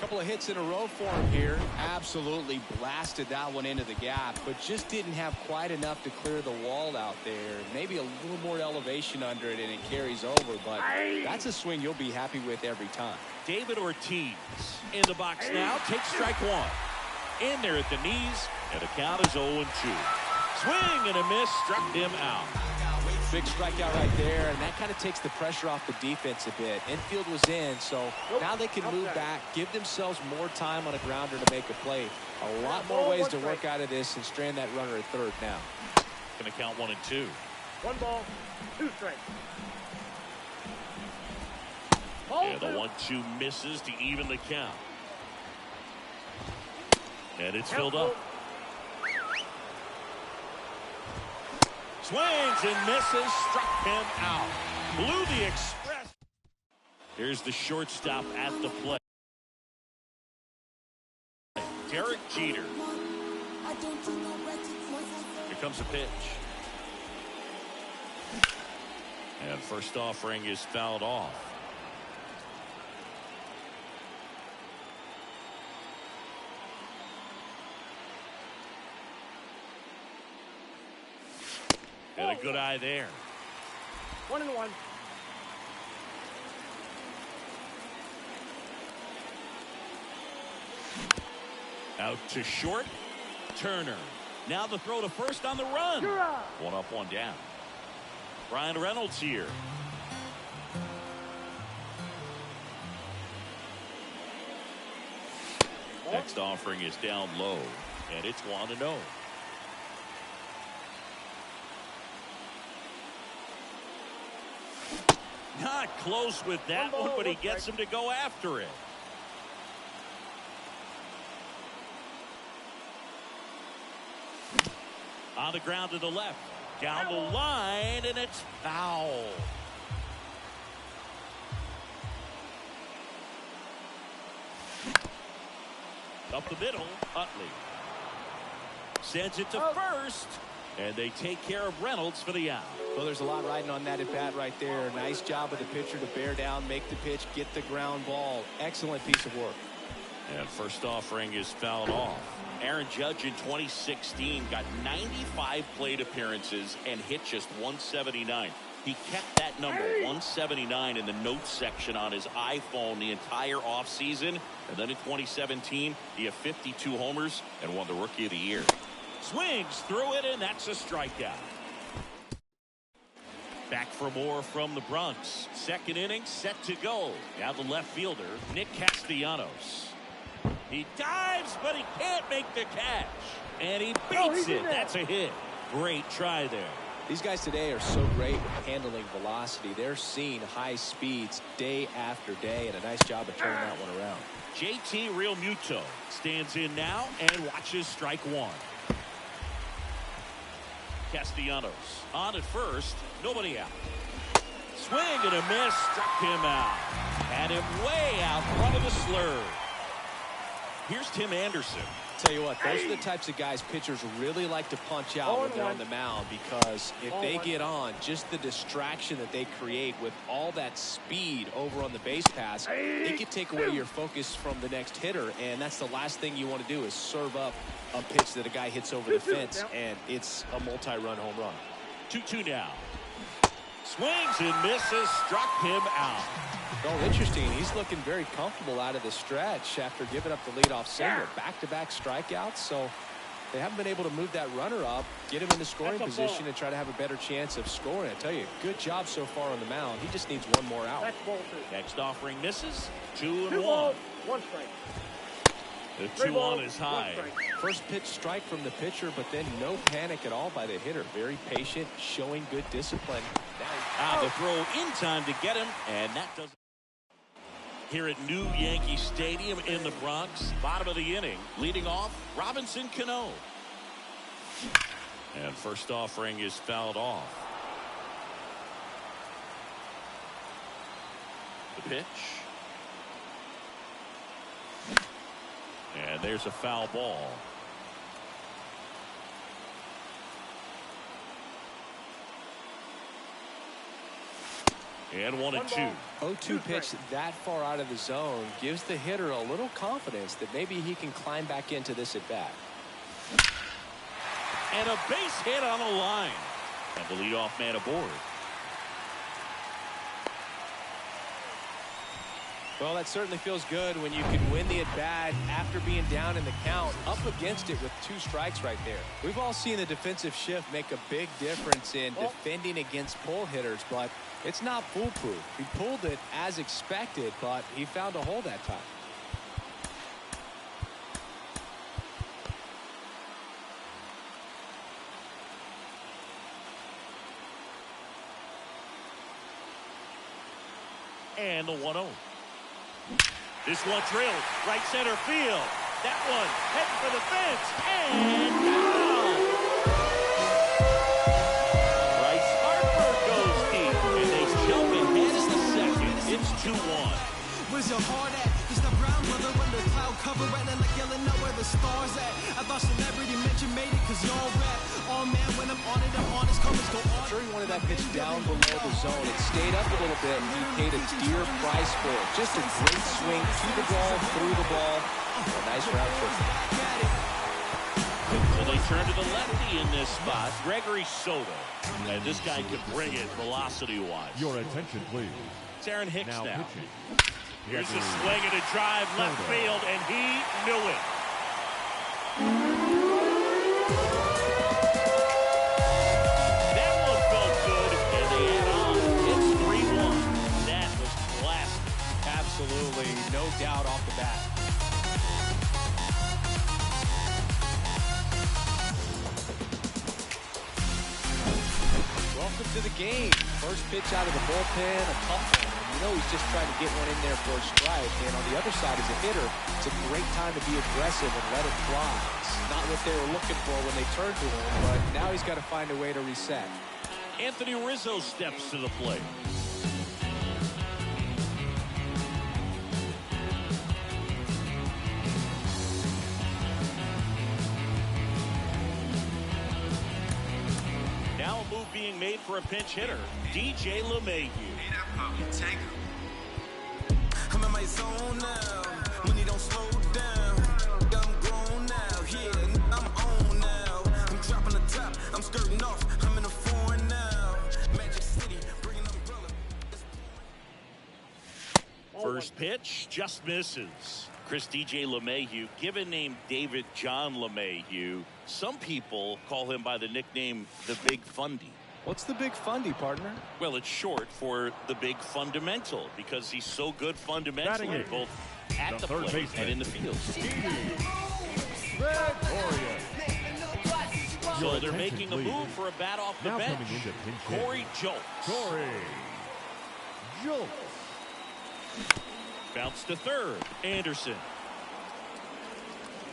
A: Couple of hits in a row for him here. Absolutely blasted that one into the gap, but just didn't have quite enough to clear the wall out there. Maybe a little more elevation under it and it carries over, but that's a swing you'll be happy with every time.
B: David Ortiz in the box now. Takes strike one. In there at the knees, and the count is 0-2. Swing and a miss, struck him out.
A: Big strikeout right there, and that kind of takes the pressure off the defense a bit. Infield was in, so now they can move back, give themselves more time on a grounder to make a play. A lot more ways to work out of this and strand that runner at third now.
B: Going to count 1-2.
C: 1 ball, 2 strikes.
B: And the 1-2 misses to even the count. And it's filled up. Swings and misses, struck him out. Blew the express. Here's the shortstop at the plate. Derek Jeter. Here comes a pitch. And first offering is fouled off. And a good eye there.
C: 1-1.
B: Out to short. Turner. Now the throw to first on the run. One up, one down. Brian Reynolds here. Next offering is down low. And it's 1-0. Not close with that one, but he gets him to go after it. On the ground to the left. Down the line, and it's foul. Up the middle, Utley. Sends it to first. And they take care of Reynolds for the out.
A: Well, there's a lot riding on that at bat right there. Nice job of the pitcher to bear down, make the pitch, get the ground ball. Excellent piece of work.
B: And first offering is fouled off. Aaron Judge in 2016 got 95 plate appearances and hit just 179. He kept that number 179 in the notes section on his iPhone the entire offseason. And then in 2017, he had 52 homers and won the Rookie of the Year. Swings through it, and that's a strikeout. Back for more from the Bronx. Second inning set to go. Now the left fielder, Nick Castellanos. He dives, but he can't make the catch. And he beats it. That's a hit. Great try there.
A: These guys today are so great with handling velocity. They're seeing high speeds day after day, and a nice job of turning that one around.
B: JT Realmuto stands in now and watches strike one. Castellanos on at first, nobody out. Swing and a miss, struck him out. Had him way out front of the slur. Here's Tim Anderson.
A: Tell you what, those are the types of guys pitchers really like to punch out when they're on the mound, because if they get on, just the distraction that they create with all that speed over on the base pass, it could take away your focus from the next hitter, and that's the last thing you want to do is serve up a pitch that a guy hits over the fence, and it's a multi-run home run.
B: 2-2 now. Swings and misses, struck him out.
A: Oh, interesting. He's looking very comfortable out of the stretch after giving up the leadoff single. Back-to-back strikeouts, so they haven't been able to move that runner up, get him into scoring position, and try to have a better chance of scoring. I tell you, good job so far on the mound. He just needs one more out.
C: That's ball 2.
B: Next offering misses. 2-1.
C: 2 balls, 1 strike.
B: The
C: 3
B: 2 on
C: balls,
B: is
C: 1
B: high.
C: strike.
A: First pitch strike from the pitcher, but then no panic at all by the hitter. Very patient, showing good discipline.
B: The throw in time to get him, and that does it. Here at New Yankee Stadium in the Bronx, bottom of the inning, leading off Robinson Cano. And first offering is fouled off. The pitch. And there's a foul ball. And 1-2.
A: 0-2 pitch that far out of the zone gives the hitter a little confidence that maybe he can climb back into this at bat.
B: And a base hit on the line. And the leadoff man aboard.
A: Well, that certainly feels good when you can win the at-bat after being down in the count, up against it with 2 strikes right there. We've all seen the defensive shift make a big difference in defending against pull hitters, but it's not foolproof. He pulled it as expected, but he found a hole that time.
B: And the 1-0. This one drilled right center field. That one heading for the fence and down. Bryce Harper goes deep, and they jump ahead in the second. It's 2-1.
E: Where's your heart at? It's the brown brother under cloud cover, right now like yelling out where the stars at. I thought celebrity mention made it cause y'all rap. Oh man, when I'm on it, I'm honest, comments go on.
A: I'm sure he wanted that pitch down below the zone. It stayed up a little bit, and he paid a dear price for it. Just a great swing to the ball, through the ball. A nice round trip.
B: So they turn to the lefty in this spot, Gregory Soto. And this guy can bring it velocity-wise.
G: Your attention, please.
B: It's Aaron Hicks now.
G: Pitching.
B: Here's a swing and a drive left field, and he knew it. That one felt good, and they add on. It's 3-1. That was classic.
A: Absolutely, no doubt off the bat. Welcome to the game. First pitch out of the bullpen, a tough one. You know he's just trying to get one in there for a strike. And on the other side, as a hitter, it's a great time to be aggressive and let it fly. It's not what they were looking for when they turned to him, but now he's got to find a way to reset.
B: Anthony Rizzo steps to the plate. Now a move being made for a pinch hitter, DJ LeMahieu.
E: I'm in my zone now. Money don't slow down. I'm grown now. Yeah, I'm on now. I'm dropping the top. I'm skirting off. I'm in a foreign now. Magic City, bringing umbrella.
B: First pitch just misses. Chris DJ LeMahieu, given name David John LeMahieu. Some people call him by the nickname the Big Fundy.
A: What's the Big Fundy, partner?
B: Well, it's short for the Big Fundamental because he's so good fundamentally, both at the plate and in the field. So they're making a move for a bat off the bench. Corey Jolts. Bounce to third. Anderson.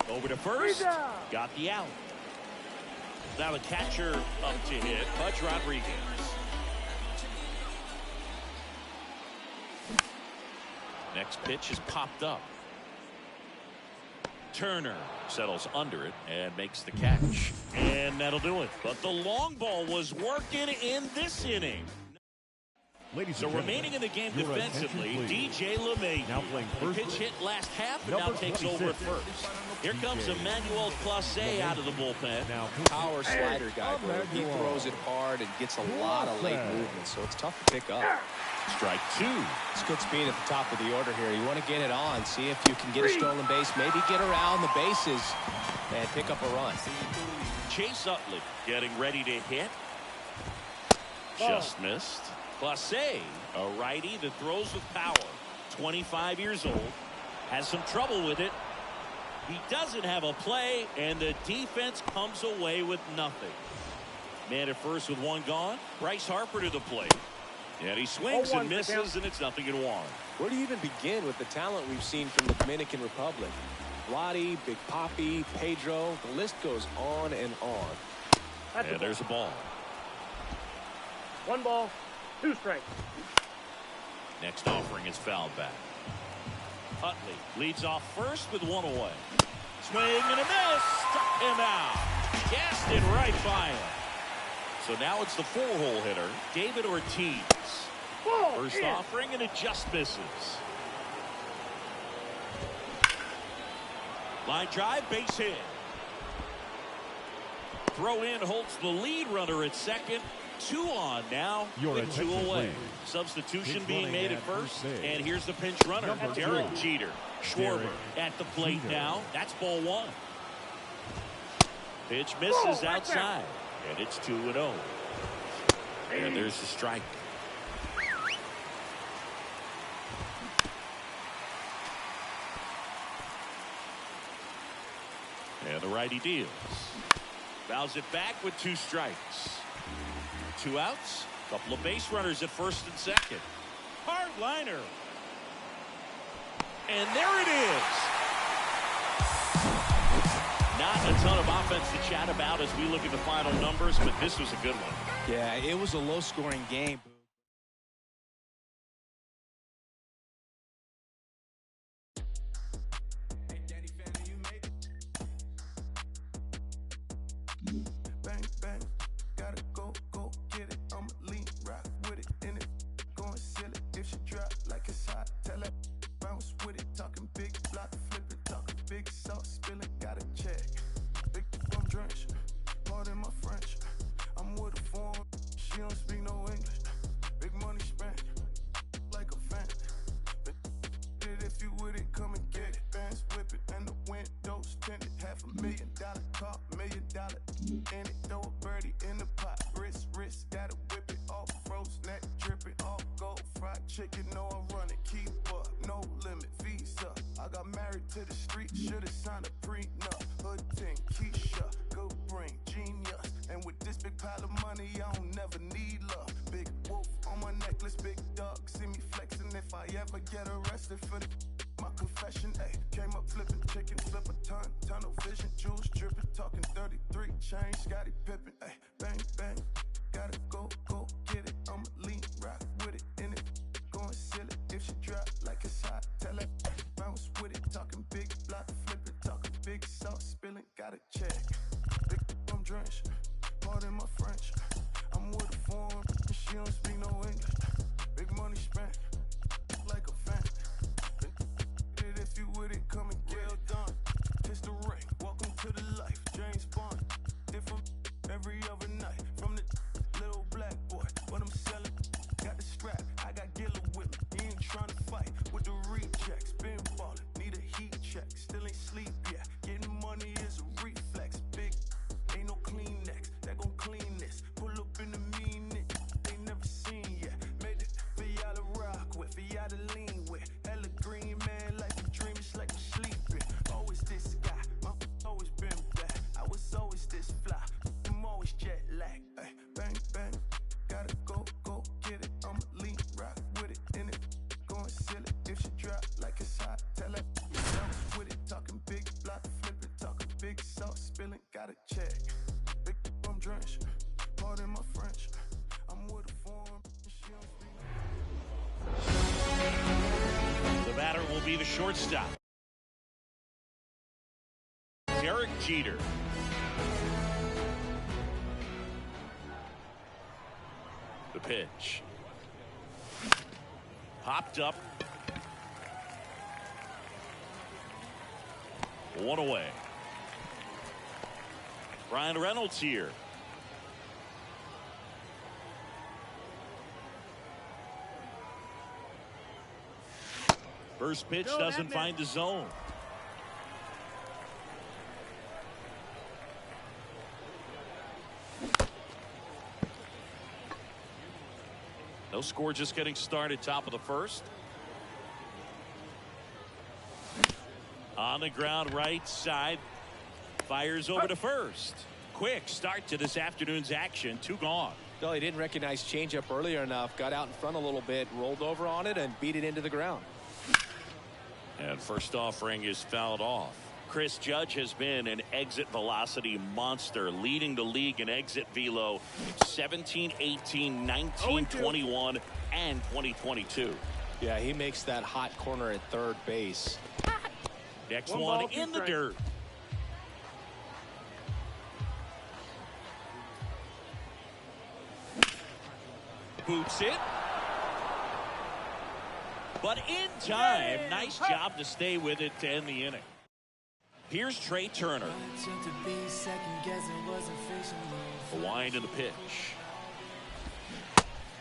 B: Over to first. Got the out. Now the catcher up to hit, Pudge Rodriguez. Next pitch is popped up. Turner settles under it and makes the catch. And that'll do it. But the long ball was working in this inning. So remaining in the game defensively, DJ LeMahieu.
G: Now playing first.
B: Pitch hit last half and now takes over at first. Here comes Emmanuel Clase out of the bullpen.
G: Now
A: Power slider guy, bro. He throws it hard and gets a lot of late movement, so it's tough to pick up.
B: Strike two.
A: It's good speed at the top of the order here. You want to get it on, see if you can get a stolen base, maybe get around the bases and pick up a run.
B: Chase Utley getting ready to hit. Just missed. Clase, a righty that throws with power. 25 years old. Has some trouble with it. He doesn't have a play, and the defense comes away with nothing. Man at first with one gone. Bryce Harper to the plate. And he swings and misses, and it's 0-1.
A: Where do you even begin with the talent we've seen from the Dominican Republic? Vladdy, Big Papi, Pedro, the list goes on and on.
B: And there's a ball.
C: 1 ball, 2 strikes.
B: Next offering is fouled back. Utley leads off first with 1 away. Swing and a miss. Struck him out. Cast it right by him. So now it's the 4-hole hitter, David Ortiz. First offering, and it just misses. Line drive, base hit. Throw in holds the lead runner at second. 2 on now with 2 away. Substitution being made at first, and here's the pinch runner, Derek Jeter. Schwarber at the plate now. That's ball 1. Pitch misses outside, and it's 2-0. And there's the strike. And the righty deals. Fouls it back with 2 strikes. 2 outs. Couple of base runners at first and second. Hard liner. And there it is. Not a ton of offense to chat about as we look at the final numbers, but this was a good one.
A: Yeah, it was a low-scoring game.
F: Bang, bang, gotta go, go get it. I'ma lean, rock with it, in it. Going silly, if she drop like it's hot, tell her bounce with it. Talking big block, flip it, talking big sauce, spilling, gotta check. Big I'm drenched, pardon my French. I'm with a form, she don't speak no English. Big money spent, like a fan. If you with it, come and get it. Bands whip it, and the windows tinted. $500,000 car, $1 million in it. Throw a birdie in the pot. Wrist, gotta whip it off. Froze neck dripping, all gold. Fried chicken, know I run it. Keep up, no limit. Visa. I got married to the street, should've signed a prenup. Hood thing, Keisha, good brain, genius. And with this big pile of money, I don't never need love. Big wolf on my necklace, big dog. See me flexing if I ever get arrested for my confession. Ayy, came up flipping chicken, flip a ton, tunnel vision, jewels dripping, talking 33 chain, Scotty Pippen. Ayy, bang, bang, gotta go, go get it. I'ma lean, rock with it, in it. Going silly if she drop like it's hot. Tell her bounce with it, talking big block, flipping, talking big sauce, spilling, gotta check. Big I'm drenched, pardon my French. I'm with a form, and she don't speak no English. Big money spent, like a fan. If you with it, come and get it done. Kiss the ring, welcome to the life. James Bond, different every other night. From the little black boy, what I'm selling. Got the strap, I got Gilla with me. He ain't trying to fight with the rejects. Been ballin', need a heat check. Still ain't sleep yet. Getting money is a reflex. Big, ain't no Kleenex. That gon' clean this. Pull up in the mean it. They never seen yet. Made it for y'all to rock with, for y'all to lean with. Hella green man, like a dream, it's like I'm sleeping. Always this guy, my always been black. I was always this fly. I'm always jet lag. Ay, bang, bang, gotta go, go get it. I'ma lean, rock with it, in it. Going silly if she drop like it's hot. Tell her bounce with it, talking big block, flipping, talking big sauce, spilling, gotta check. Big I'm drenched, pardon my French. I'm with a form, she don't speak.
B: The batter will be the shortstop, Derek Jeter. The pitch. Popped up. 1 away. Brian Reynolds here. First pitch doesn't find the zone. No score, just getting started, top of the first. On the ground, right side. Fires over to first. Quick start to this afternoon's action. 2 gone.
A: No, he didn't recognize changeup earlier enough. Got out in front a little bit, rolled over on it, and beat it into the ground.
B: And first offering is fouled off. Chris Judge has been an exit velocity monster, leading the league in exit velo 17, 18, 19, 21, and 2022.
A: Yeah, he makes that hot corner at third base.
B: Next one in the dirt. Boots it. But in time, nice job to stay with it to end the inning. Here's Trey Turner. A wind in the pitch.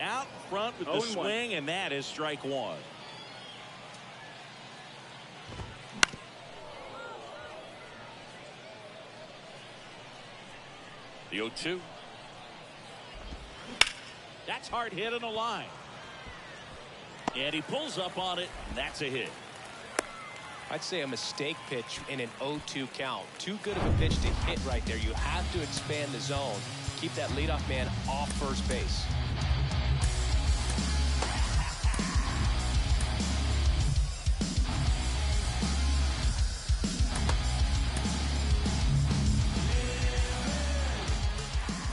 B: Out front with the swing, and that is strike 1. The 0-2. That's hard hit on the line. And he pulls up on it, and that's a hit.
A: I'd say a mistake pitch in an 0-2 count. Too good of a pitch to hit right there. You have to expand the zone. Keep that leadoff man off first base.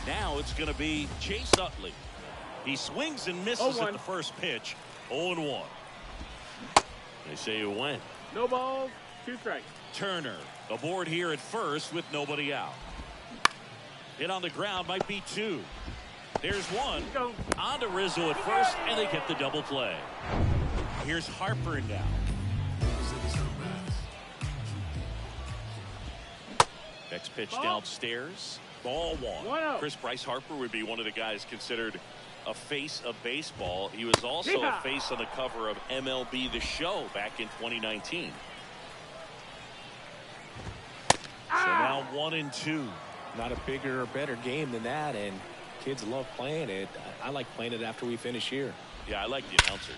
B: Now it's going to be Chase Utley. He swings and misses at the first pitch. 0-1. They say you win.
C: No balls, 2 strikes.
B: Turner aboard here at first with nobody out. Hit on the ground might be 2. There's 1. On to Rizzo at first, and they get the double play. Here's Harper now. Next pitch downstairs. Ball 1. Chris Bryce Harper would be one of the guys considered a face of baseball. He was also a face on the cover of MLB The Show back in 2019. So now 1-2.
A: Not a bigger or better game than that, and kids love playing it. I like playing it after we finish here.
B: Yeah, I like the announcers.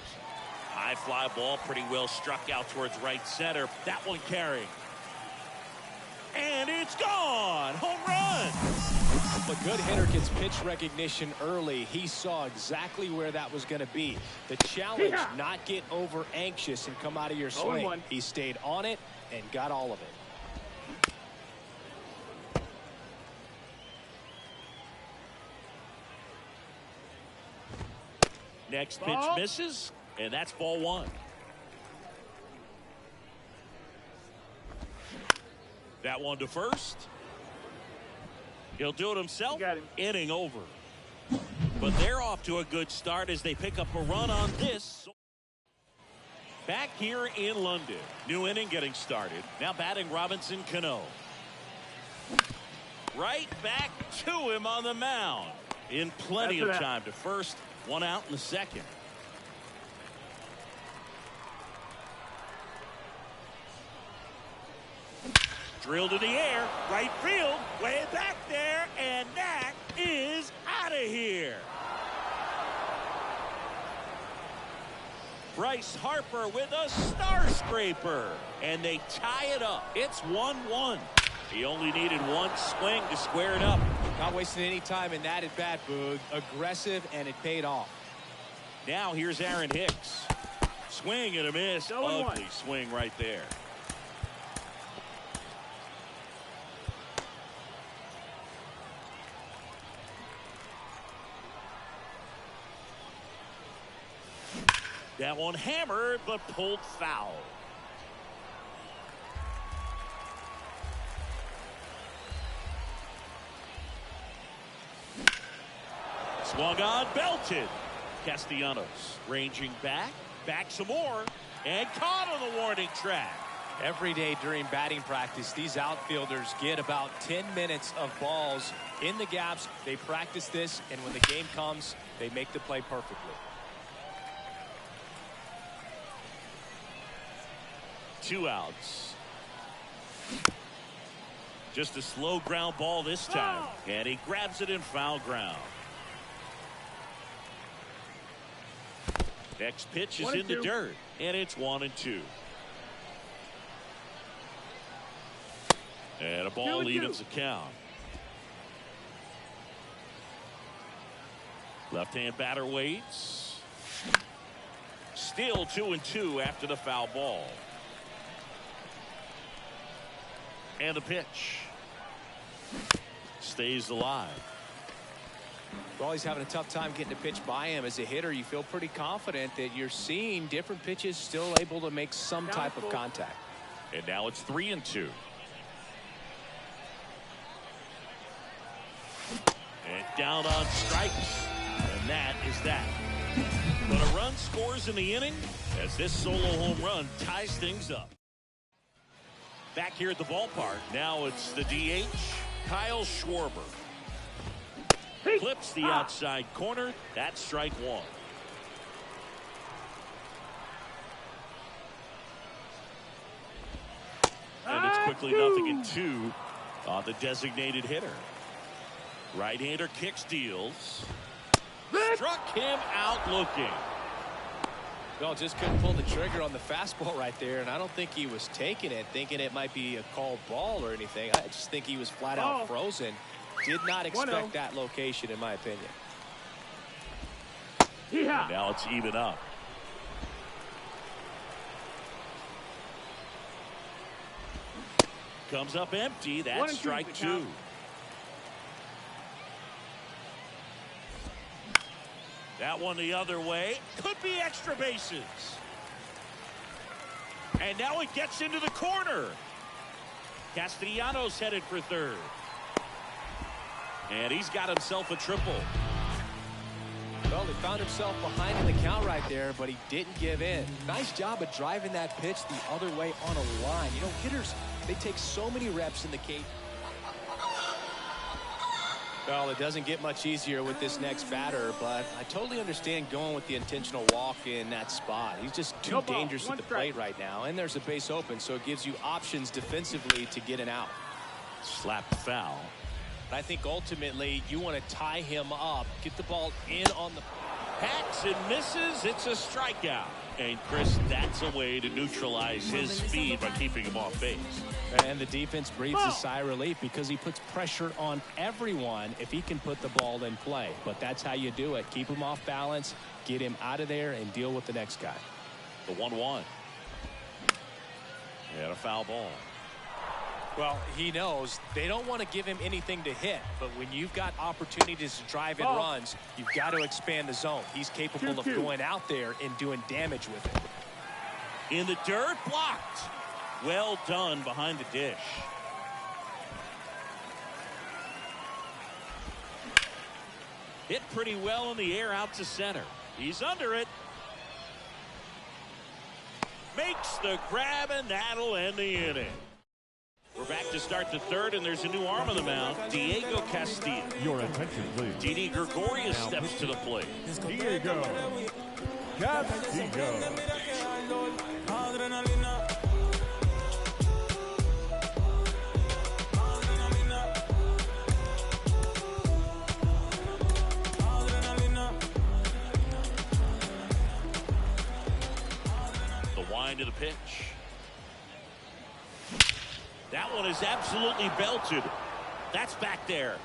B: High fly ball, pretty well struck out towards right center. That one carrying. And it's gone. Home run.
A: A good hitter gets pitch recognition early. He saw exactly where that was going to be. The challenge, not get over anxious and come out of your swing. He stayed on it and got all of it.
B: Next pitch misses, and that's ball 1. That one to first. He'll do it himself. Inning over. But they're off to a good start as they pick up a run on this. Back here in London. New inning getting started. Now batting Robinson Cano. Right back to him on the mound. In plenty of time to first. 1 out in the second. Drilled to the air, right field, way back there, and that is out of here. Bryce Harper with a star scraper, and they tie it up. It's 1-1. He only needed 1 swing to square it up.
A: Not wasting any time in that at bat, Boog. Aggressive, and it paid off.
B: Now here's Aaron Hicks. Swing and a miss. Ugly swing right there. That one hammered, but pulled foul. Swung on, belted. Castellanos ranging back some more, and caught on the warning track.
A: Every day during batting practice, these outfielders get about 10 minutes of balls in the gaps. They practice this, and when the game comes, they make the play perfectly.
B: 2 outs. Just a slow ground ball this time. And he grabs it in foul ground. Next pitch is in the dirt. And it's 1-2. And a ball evens the count. Left-hand batter waits. Still 2-2 after the foul ball. And the pitch. Stays alive.
A: Well, he's having a tough time getting a pitch by him. As a hitter, you feel pretty confident that you're seeing different pitches still able to make some type of contact.
B: And now it's 3-2. And down on strikes. And that is that. But a run scores in the inning as this solo home run ties things up. Back here at the ballpark, now it's the DH, Kyle Schwarber. Clips the outside corner. That's strike 1. And it's quickly 0-2 on the designated hitter. Right-hander kicks, deals. Struck him out looking.
A: Well, just couldn't pull the trigger on the fastball right there, and I don't think he was taking it, thinking it might be a called ball or anything. I just think he was flat out frozen. Did not expect that location, in my opinion.
B: And now it's even up. Comes up empty. That's strike 2. That one the other way. Could be extra bases. And now it gets into the corner. Castellanos headed for third. And he's got himself a triple.
A: Well, he found himself behind in the count right there, but he didn't give in. Nice job of driving that pitch the other way on a line. You know, hitters, they take so many reps in the cage. Well, it doesn't get much easier with this next batter, but I totally understand going with the intentional walk in that spot. He's just too dangerous at the plate right now, and there's a base open, so it gives you options defensively to get an out.
B: Slap foul.
A: I think ultimately you want to tie him up, get the ball in on the
B: hacks and misses. It's a strikeout. And Chris, that's a way to neutralize his speed by keeping him off base.
I: And the defense breathes a sigh of relief because he puts pressure on everyone if he can put the ball in play. But that's how you do it. Keep him off balance, get him out of there, and deal with the next guy.
B: The 1-1. And a foul ball.
A: Well, he knows they don't want to give him anything to hit, but when you've got opportunities to drive in runs, you've got to expand the zone. He's capable of going out there and doing damage with it.
B: In the dirt, blocked. Well done behind the dish. Hit pretty well in the air out to center. He's under it. Makes the grab, and that'll end the inning. We're back to start the third, and there's a new arm on the mound, Diego Castillo.
G: Your attention, please.
B: Didi Gregorius steps to the plate.
G: Diego Castillo.
B: The wind of the pitch. That one is absolutely belted. That's back there.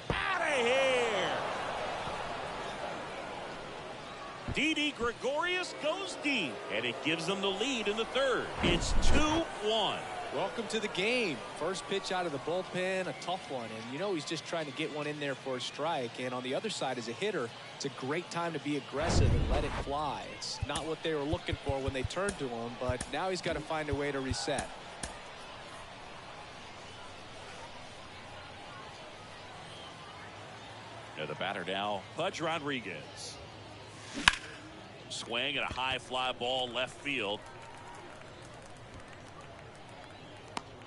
B: Out of here. Didi Gregorius goes deep, and it gives them the lead in the third. It's 2-1.
A: Welcome to the game. First pitch out of the bullpen, a tough one. And you know he's just trying to get one in there for a strike. And on the other side, as a hitter, it's a great time to be aggressive and let it fly. It's not what they were looking for when they turned to him, but now he's got to find a way to reset.
B: The batter now, Pudge Rodriguez. Swing at a high fly ball left field.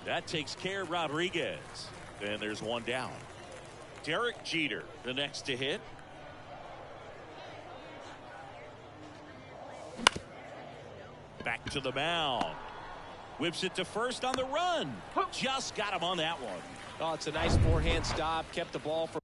B: That takes care of Rodriguez. And there's one down. Derek Jeter, the next to hit. Back to the mound. Whips it to first on the run. Just got him on that one.
A: Oh, it's a nice forehand stop. Kept the ball from.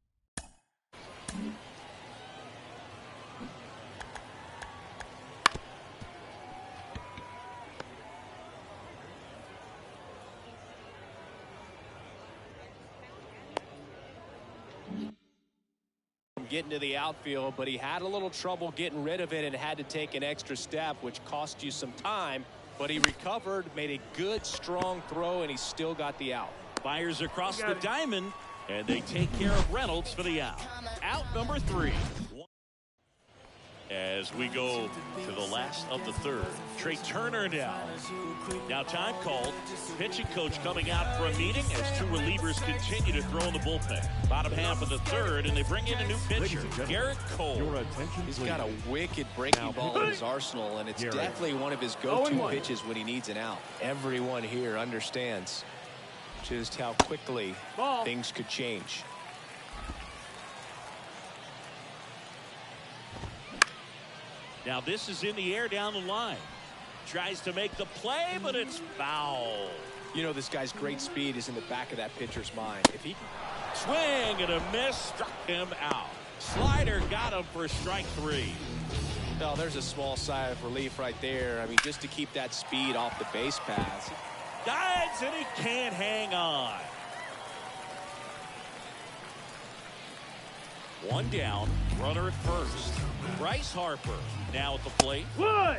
A: Getting to the outfield, but he had a little trouble getting rid of it and had to take an extra step, which cost you some time, but he recovered, made a good strong throw, and he still got the out.
B: Fires across the diamond, and they take care of Reynolds for the out. Out number 3. As we go to the last of the third, Trey Turner down. Now time called. Pitching coach coming out for a meeting as 2 relievers continue to throw in the bullpen. Bottom half of the third, and they bring in a new pitcher, Garrett Cole.
G: Your attention,
A: He's
G: please.
A: got a wicked breaking ball in his arsenal, and it's definitely one of his go-to pitches when he needs an out. Everyone here understands just how quickly things could change.
B: Now this is in the air down the line. Tries to make the play, but it's foul.
A: You know, this guy's great speed is in the back of that pitcher's mind. If he
B: Swing and a miss, struck him out. Slider got him for strike 3.
A: well, there's a small sigh of relief right there. I mean, just to keep that speed off the base paths.
B: Dives, and he can't hang on. 1 down, runner at first. Bryce Harper now at the plate.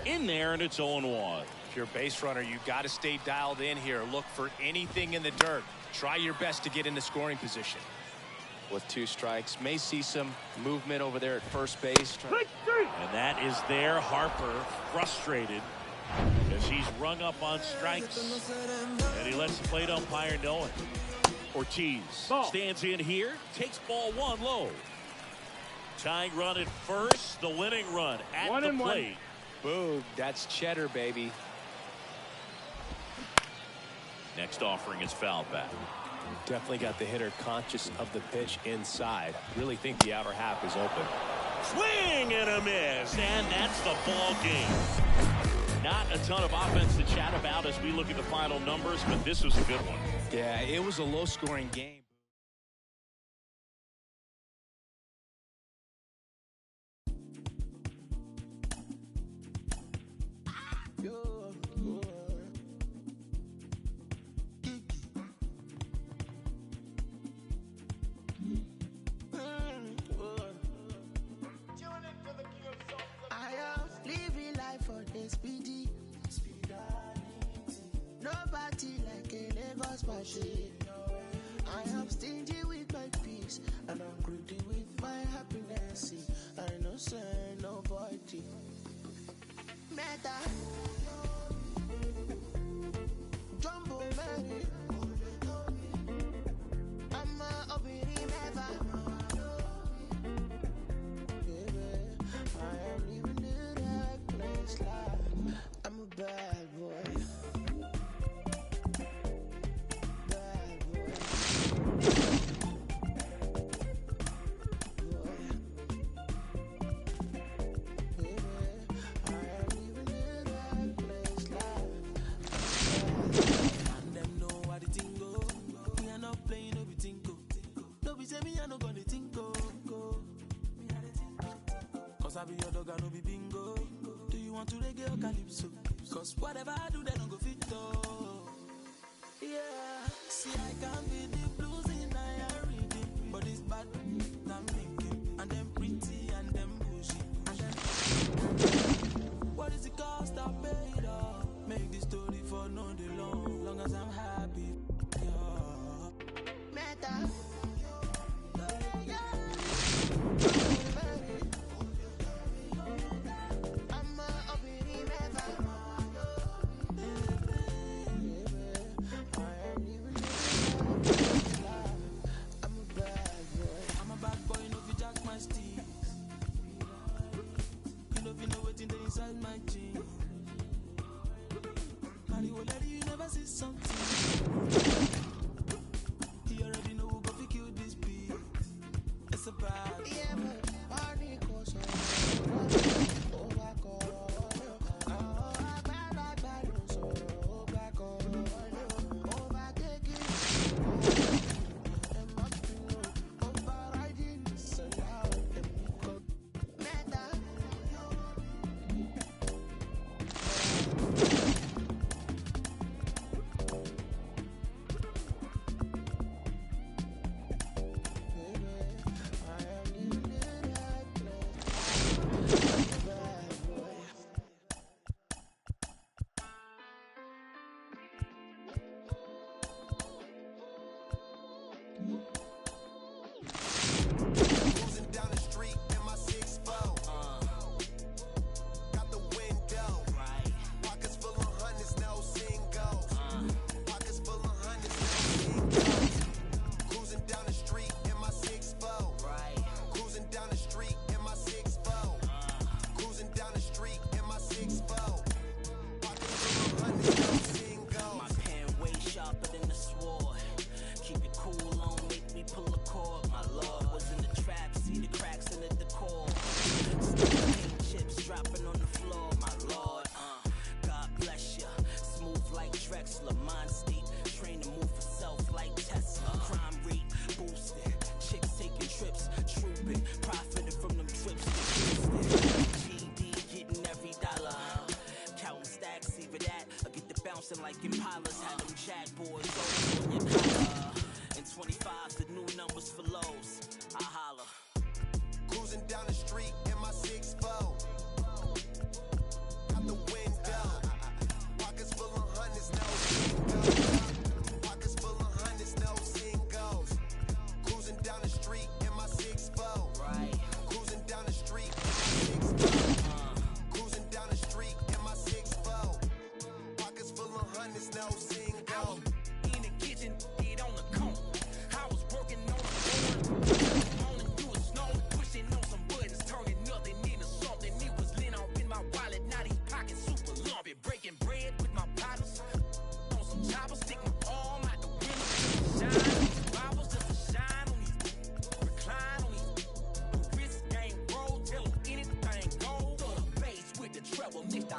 B: In there, and it's 0-1.
A: If you're a base runner, you got to stay dialed in here. Look for anything in the dirt. Try your best to get into scoring position. With 2 strikes, may see some movement over there at first base.
B: And that is there. Harper frustrated as he's rung up on strikes, and he lets the plate umpire know it. Ortiz stands in here, takes ball 1 low. Tying run at first, the winning run at the plate.
A: Boom, that's cheddar, baby.
B: Next offering is fouled back.
A: Definitely got the hitter conscious of the pitch inside. Really think the outer half is open.
B: Swing and a miss, and that's the ball game. Not a ton of offense to chat about as we look at the final numbers, but this was a good one.
A: Yeah, it was a low-scoring game.
E: Nobody like a Lagos machine. I am stingy with my peace, and I'm greedy with my happiness. I know say nobody. Meta Jumbo Mary, I'm a obiri never. Baby, I am living the right place life. I'm a bad boy. I be your dog, I no be bingo. Do you want to reggae or calypso? Cause whatever I do, they don't go fit though. Yeah, see I can be the blues in I reading, but it's bad, I'm thinking. And them pretty and them bushy. And them what is the cost I paid off? Make this story for no day long as I'm happy. Yeah. Meta. Inside my jeans, Mario, you never see something. You already know who go fi kill this beat. It's a bad.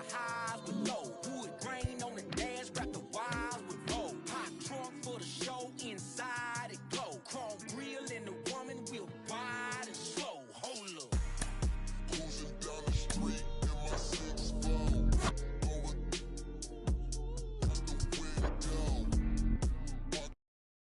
E: high.